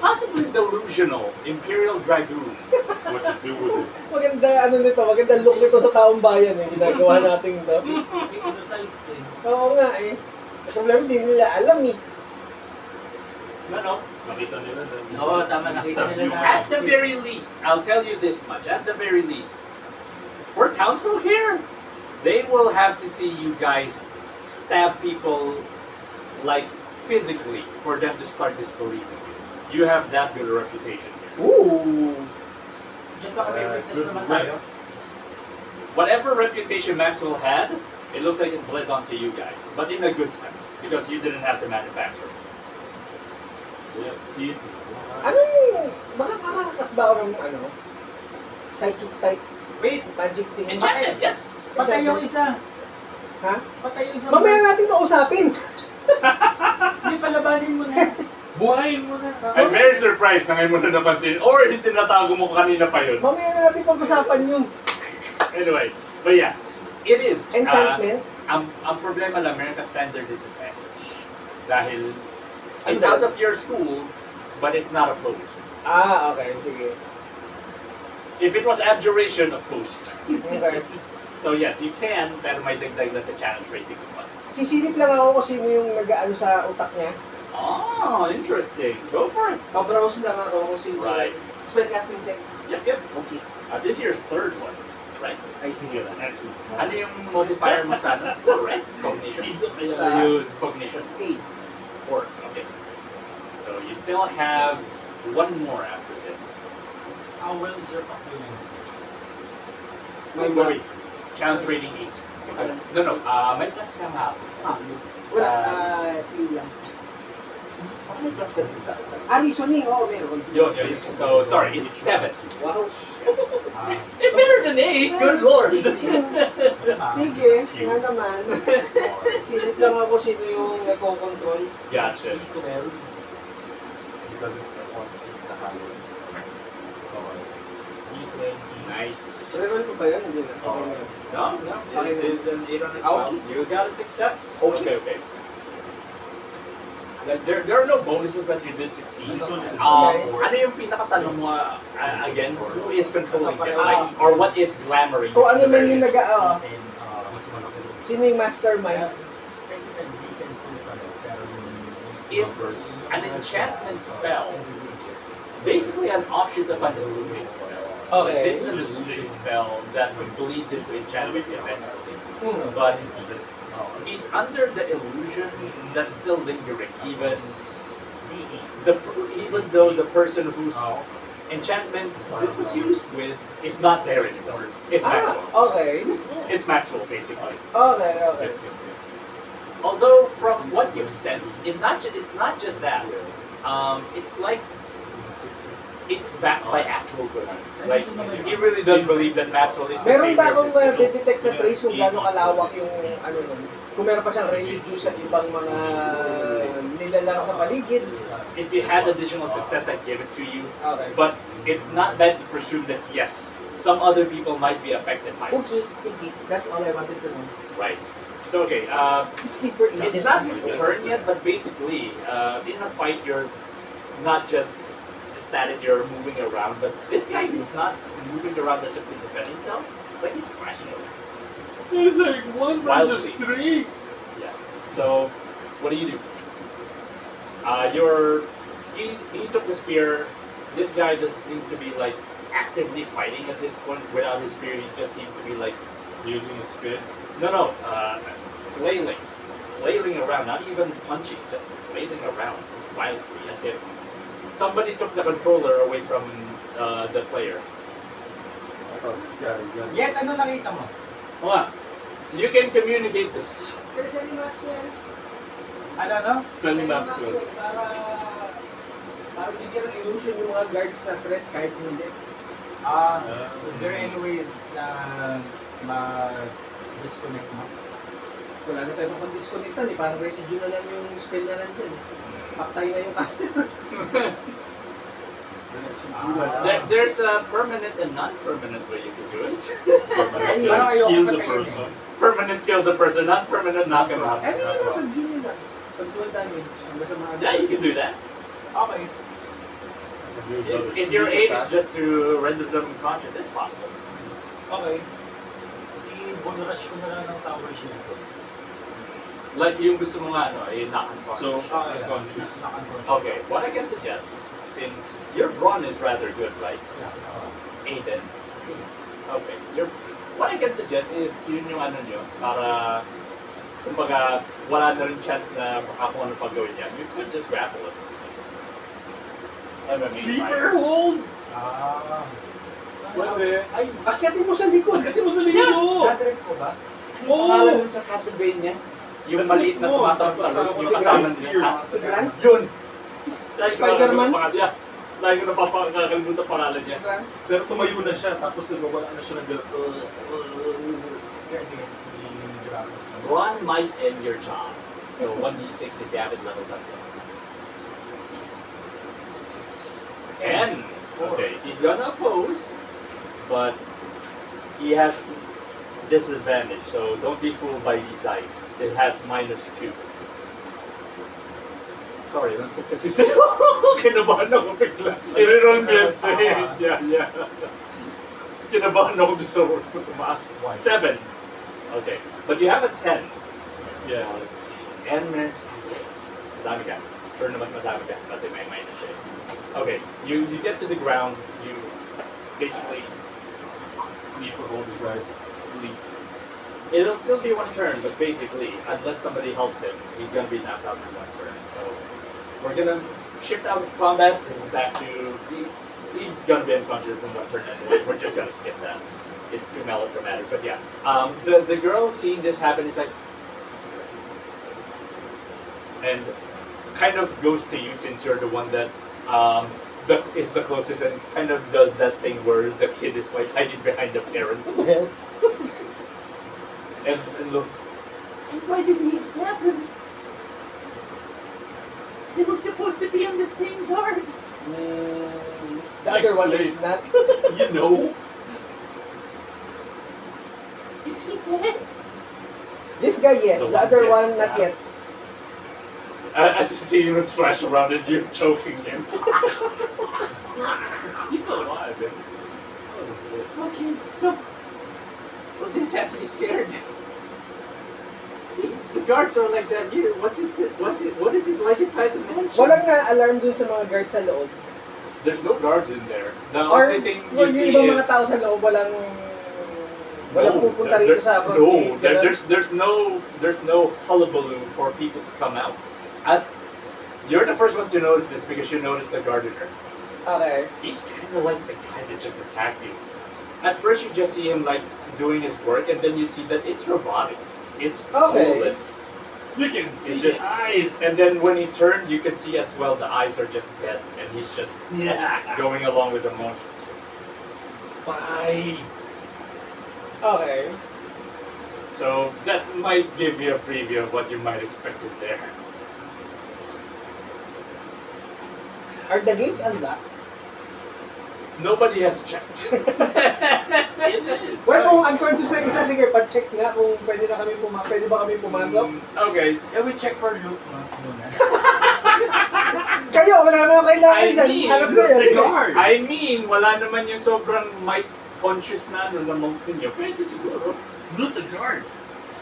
possibly delusional Imperial Dragoon. What to do with it? Maganda ano nito, maganda look nito sa taong bayan eh, ginagawa natin to. Hypnotized eh. Oo nga eh. Ang problema hindi nila alam eh. No. Nakita nila na. Oo, tama, nakita nila na. At the very least, I'll tell you this much. At the very least, for townsfolk here, they will have to see you guys stab people like physically for them to start disbelieving you. You have that good a reputation here. Ooh! Diyan sa kami witness Good naman work. tayo. Whatever reputation Maxwell had, it looks like it bled onto you guys, but in a good sense because you didn't have to manufacture it. Yeah, see it. Anong, baka makakakas ba ako ng ano? Psychic type Wait, magic thing? Enchanted, yes. patay yung isa. Ha? Patay yung isa. Mamaya natin kausapin! Hindi, palabanin mo na. Buhayin mo na. I'm very surprised na ngayon mo na napansin, or tinatago mo kanina pa yun. Mamaya na natin pag-usapan yun. Anyway, but yeah, it is. Enchantment? Ang problema lang, meron ka standard disadvantage. Dahil it's Ano ba? out of your school, but it's not opposed. Ah, okay. Sige. If it was abjuration, opposed. Okay. So yes, you can, pero may dagdag na sa challenge rating mo. Sisilip lang ako kung sino yung nag-ano sa utak niya. Oh, interesting. Go for it. Pa-browse lang ako kung sino. Right. Spellcasting check. Yep. Okay. This is your third one, right? I think yun. Ano yung modifier mo sa ano? 4, right? Cognition. Sa- Cognition. 8. 4. Okay. So you still have one more after this. How well is your performance? May Wait. Challenge rating 8. Ano? No. May plus ka nga. Ah, Sa... wala. Yun lang. May plus ka din sa... Reasoning. Oo, meron. Yun. So, sorry, it's 7. Wow. Better than 8, good lord. Sige, nga naman. Silip lang ako sino yung nagko-control. Gotcha. Well, Because it's the highest. D20. Nice. Reroll ko ba yun? Hindi na. Okay na. No, no. Okay. It is an 8 on a Okay. 12. You got a success. Okay. Okay. Like, there are no bonuses but you did succeed. This one is Ano yung pinakatanong mo again? Who is controlling them? Like, or what is glamoring? Kung ano the man yung various- nag- mas malaki rin. sino yung mastermind? Technically, we can see pero It's an enchantment spell. single digits. Basically an offshoot of an illusion spell. Okay. This is an illusion spell that bleeds into enchantment eventually. Hmm. But he's under the illusion that's still lingering, even though the person whose enchantment this was used with is not there anymore. It's Maxwell. Okay. It's Maxwell, basically. Okay, okay. Although from what you've sensed, it's not just that. It's like it's backed by actual good. Like he really does believe that Maxwell is the Meron savior ba of akong this sigil. detect na trace kung gaano kalawak yung ano nun? Kung meron pa siyang residue sa ibang mga nilalang sa paligid. If you had additional success, I'd give it to you. Okay. But it's not bad to presume that yes, some other people might be affected by Okay, this. sige. That's all I wanted to know. Right. So okay, Sleeper it's not his turn yet, but basically, in a fight, you're not just static, you're moving around. But this guy is not moving around to simply defend himself, but he's thrashing around. It's like 1 versus Wildly. 3. Yeah. So, what do? He took the spear. This guy does seem to be like actively fighting at this point. Without his spear, he just seems to be like Using his fist. no, flailing around, not even punching, just flailing around wildly, as if somebody took the controller away from the player. I thought this guy is gonna. Yet, ano nakita mo? Oo nga. You can communicate this. Especially Maxwell. Ano? Spelling Maxwell. Para bigyan ng illusion yung mga guards na threat kahit hindi. Is there any way na ma-disconnect mo? Wala na tayo makapag-disconnectan eh. Parang residue na lang yung spell na nandyan. Paktay na yung caster. There's a permanent and non-permanent way you can do it. Parang ayoko Kill the pagkainin. person. Permanent kill the person, non-permanent knock him out. Ano yung subdue nila? Subdue damage. Hanggang sa mga Yeah, you can do that. Okay. If your aim is just to render them unconscious, it's possible. Okay. I-bonrush ko na lang ng tower shield ko. Like yung gusto mo nga, knock So, unconscious. unconscious. Okay, what I can suggest, since your brawn is rather good, right? Aiden. Okay, what I can suggest if yun yung ano nyo, para kumbaga wala na rin chance na baka kung ano pag gawin niya, you could just grapple it. MMA Sleeper hold! Pwede. Ay, akyatin mo sa likod. Kasi mo sa likod mo! na-trip ko ba? Pangalan nun sa Castlevania, yung maliit na tumatawag yung kasama niya. Si Grant? Yun! Spider-Man? Lagi ko napapakalimutan pangalan niya. Pero tumayo na siya, tapos nagwawala na siya ng Sige. I-drop. One might end your job. So 1d6 if you have it leveled up. 10. Okay, he's gonna oppose, but he has disadvantage, so don't be fooled by these dice. It has -2. Sorry, that's success you say. Kinabahan ako bigla. I-reroll mo yung saves. Yeah. Kinabahan ako doon sa roll ko tumaas. 7. Okay, but you have a 10. Yeah. So, let's see. And madami ka. Sure na mas madami ka kasi may minus siya. Okay, you get to the ground, you basically Sleeper hold is right. Sleep. it'll still be one turn, but basically, unless somebody helps him, he's gonna be knocked out in one turn. So we're gonna shift out of combat. This is back to he's gonna be unconscious in one turn anyway. We're just gonna skip that. It's too melodramatic, but yeah. The girl seeing this happen is like, and kind of goes to you since you're the one that is the closest and kind of does that thing where the kid is like hiding behind the parent. and look. And why did he snap him? They were supposed to be on the same guard. The other one is not. You know. Is he dead? This guy, yes. The The one other gets one, not stabbed. yet. As you see him flash around and you're choking him. He's still alive, man. Okay, so well, this has me scared. If the guards are like that here, what is it like inside the mansion? Walang nga alarm dun sa mga guard sa loob. There's no guards in there. The Or only thing yung you see ibang is mga tao sa loob, walang pupunta rito sa front no, gate. there's no hullabaloo for people to come out. And you're the first one to notice this because you noticed the gardener. Okay. He's kind of like the guy that just attacked you. At first, you just see him like doing his work, and then you see that it's robotic. It's Okay. soulless. You can see It's just- the eyes. And then when he turned, you can see as well the eyes are just dead, and he's just Yeah. going along with the monsters. Spy. Okay. So that might give you a preview of what you might expect in there. Are the gates unlocked? Nobody has checked. Well, kung unconscious na isa, sige, pa-check nga kung pwede ba kami pumasok. Okay. Yeah, we check for loot muna. Kayo, wala naman kailangan I dyan. mean, Hanap kayo. The Sige. guard. I mean, wala naman yung sobrang might conscious na ano na monk ninyo. Pwede siguro. Loot the guard.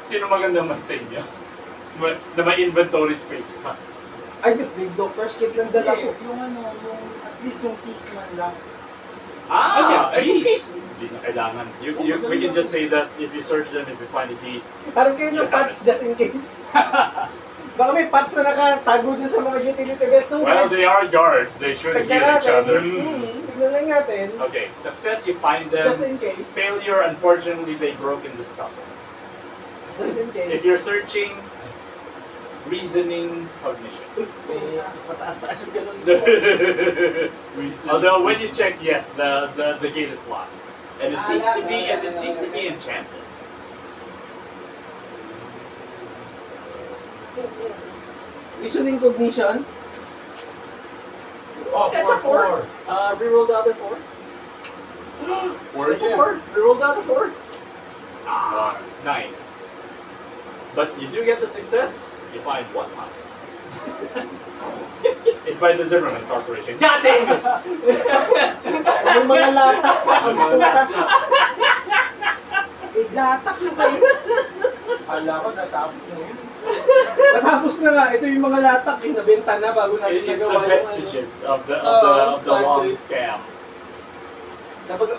Sino maganda man sa inyo? Na may inventory space pa. Ay, big dog, first kit lang dala ko. Yung at least yung keys man lang. Yung keys. Hindi na kailangan. We can just say that if you search them, if you find the keys. Parang kayo yung pots just in case. Baka may pots na nakatago dun sa mga utility belt ng Well, guards. they are guards. They should heal Tignan each natin. other. Tignan lang natin. Okay, success, you find them. Just in case. Failure, unfortunately, they broke in the scuffle. Just in case. If you're searching, reasoning, cognition. May pataas-taas yung ganun. Although when you check, yes, the gate is locked, and it seems to be enchanted. Reasoning cognition. Oh, That's a 4. Reroll the other 4. 4 is a 4. Reroll the other 4. 9. But you do get the success. You find 1 mouse. It's by the Zimmerman Corporation. God damn it! Ang mga latak pa. Ang puta. Latak pa eh. Kala ko natapos na yun. Natapos na nga. Ito yung mga latak. Nabenta na bago natin It's nagawa the vestiges of the long scam. Sabi ko,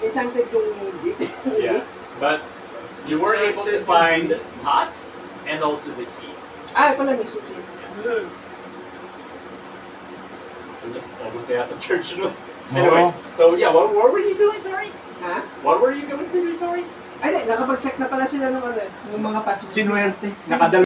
enchanted yung gate. Yeah, but you were able to find pots and also the key. Pala may susi. Almost at the church, no? Anyway, so yeah, what were you doing? Sorry. Ha? What were you going to do? Sorry. Ay, nakapag-check na pala sila ng ng mga patch. Sinuwerte. Nakadala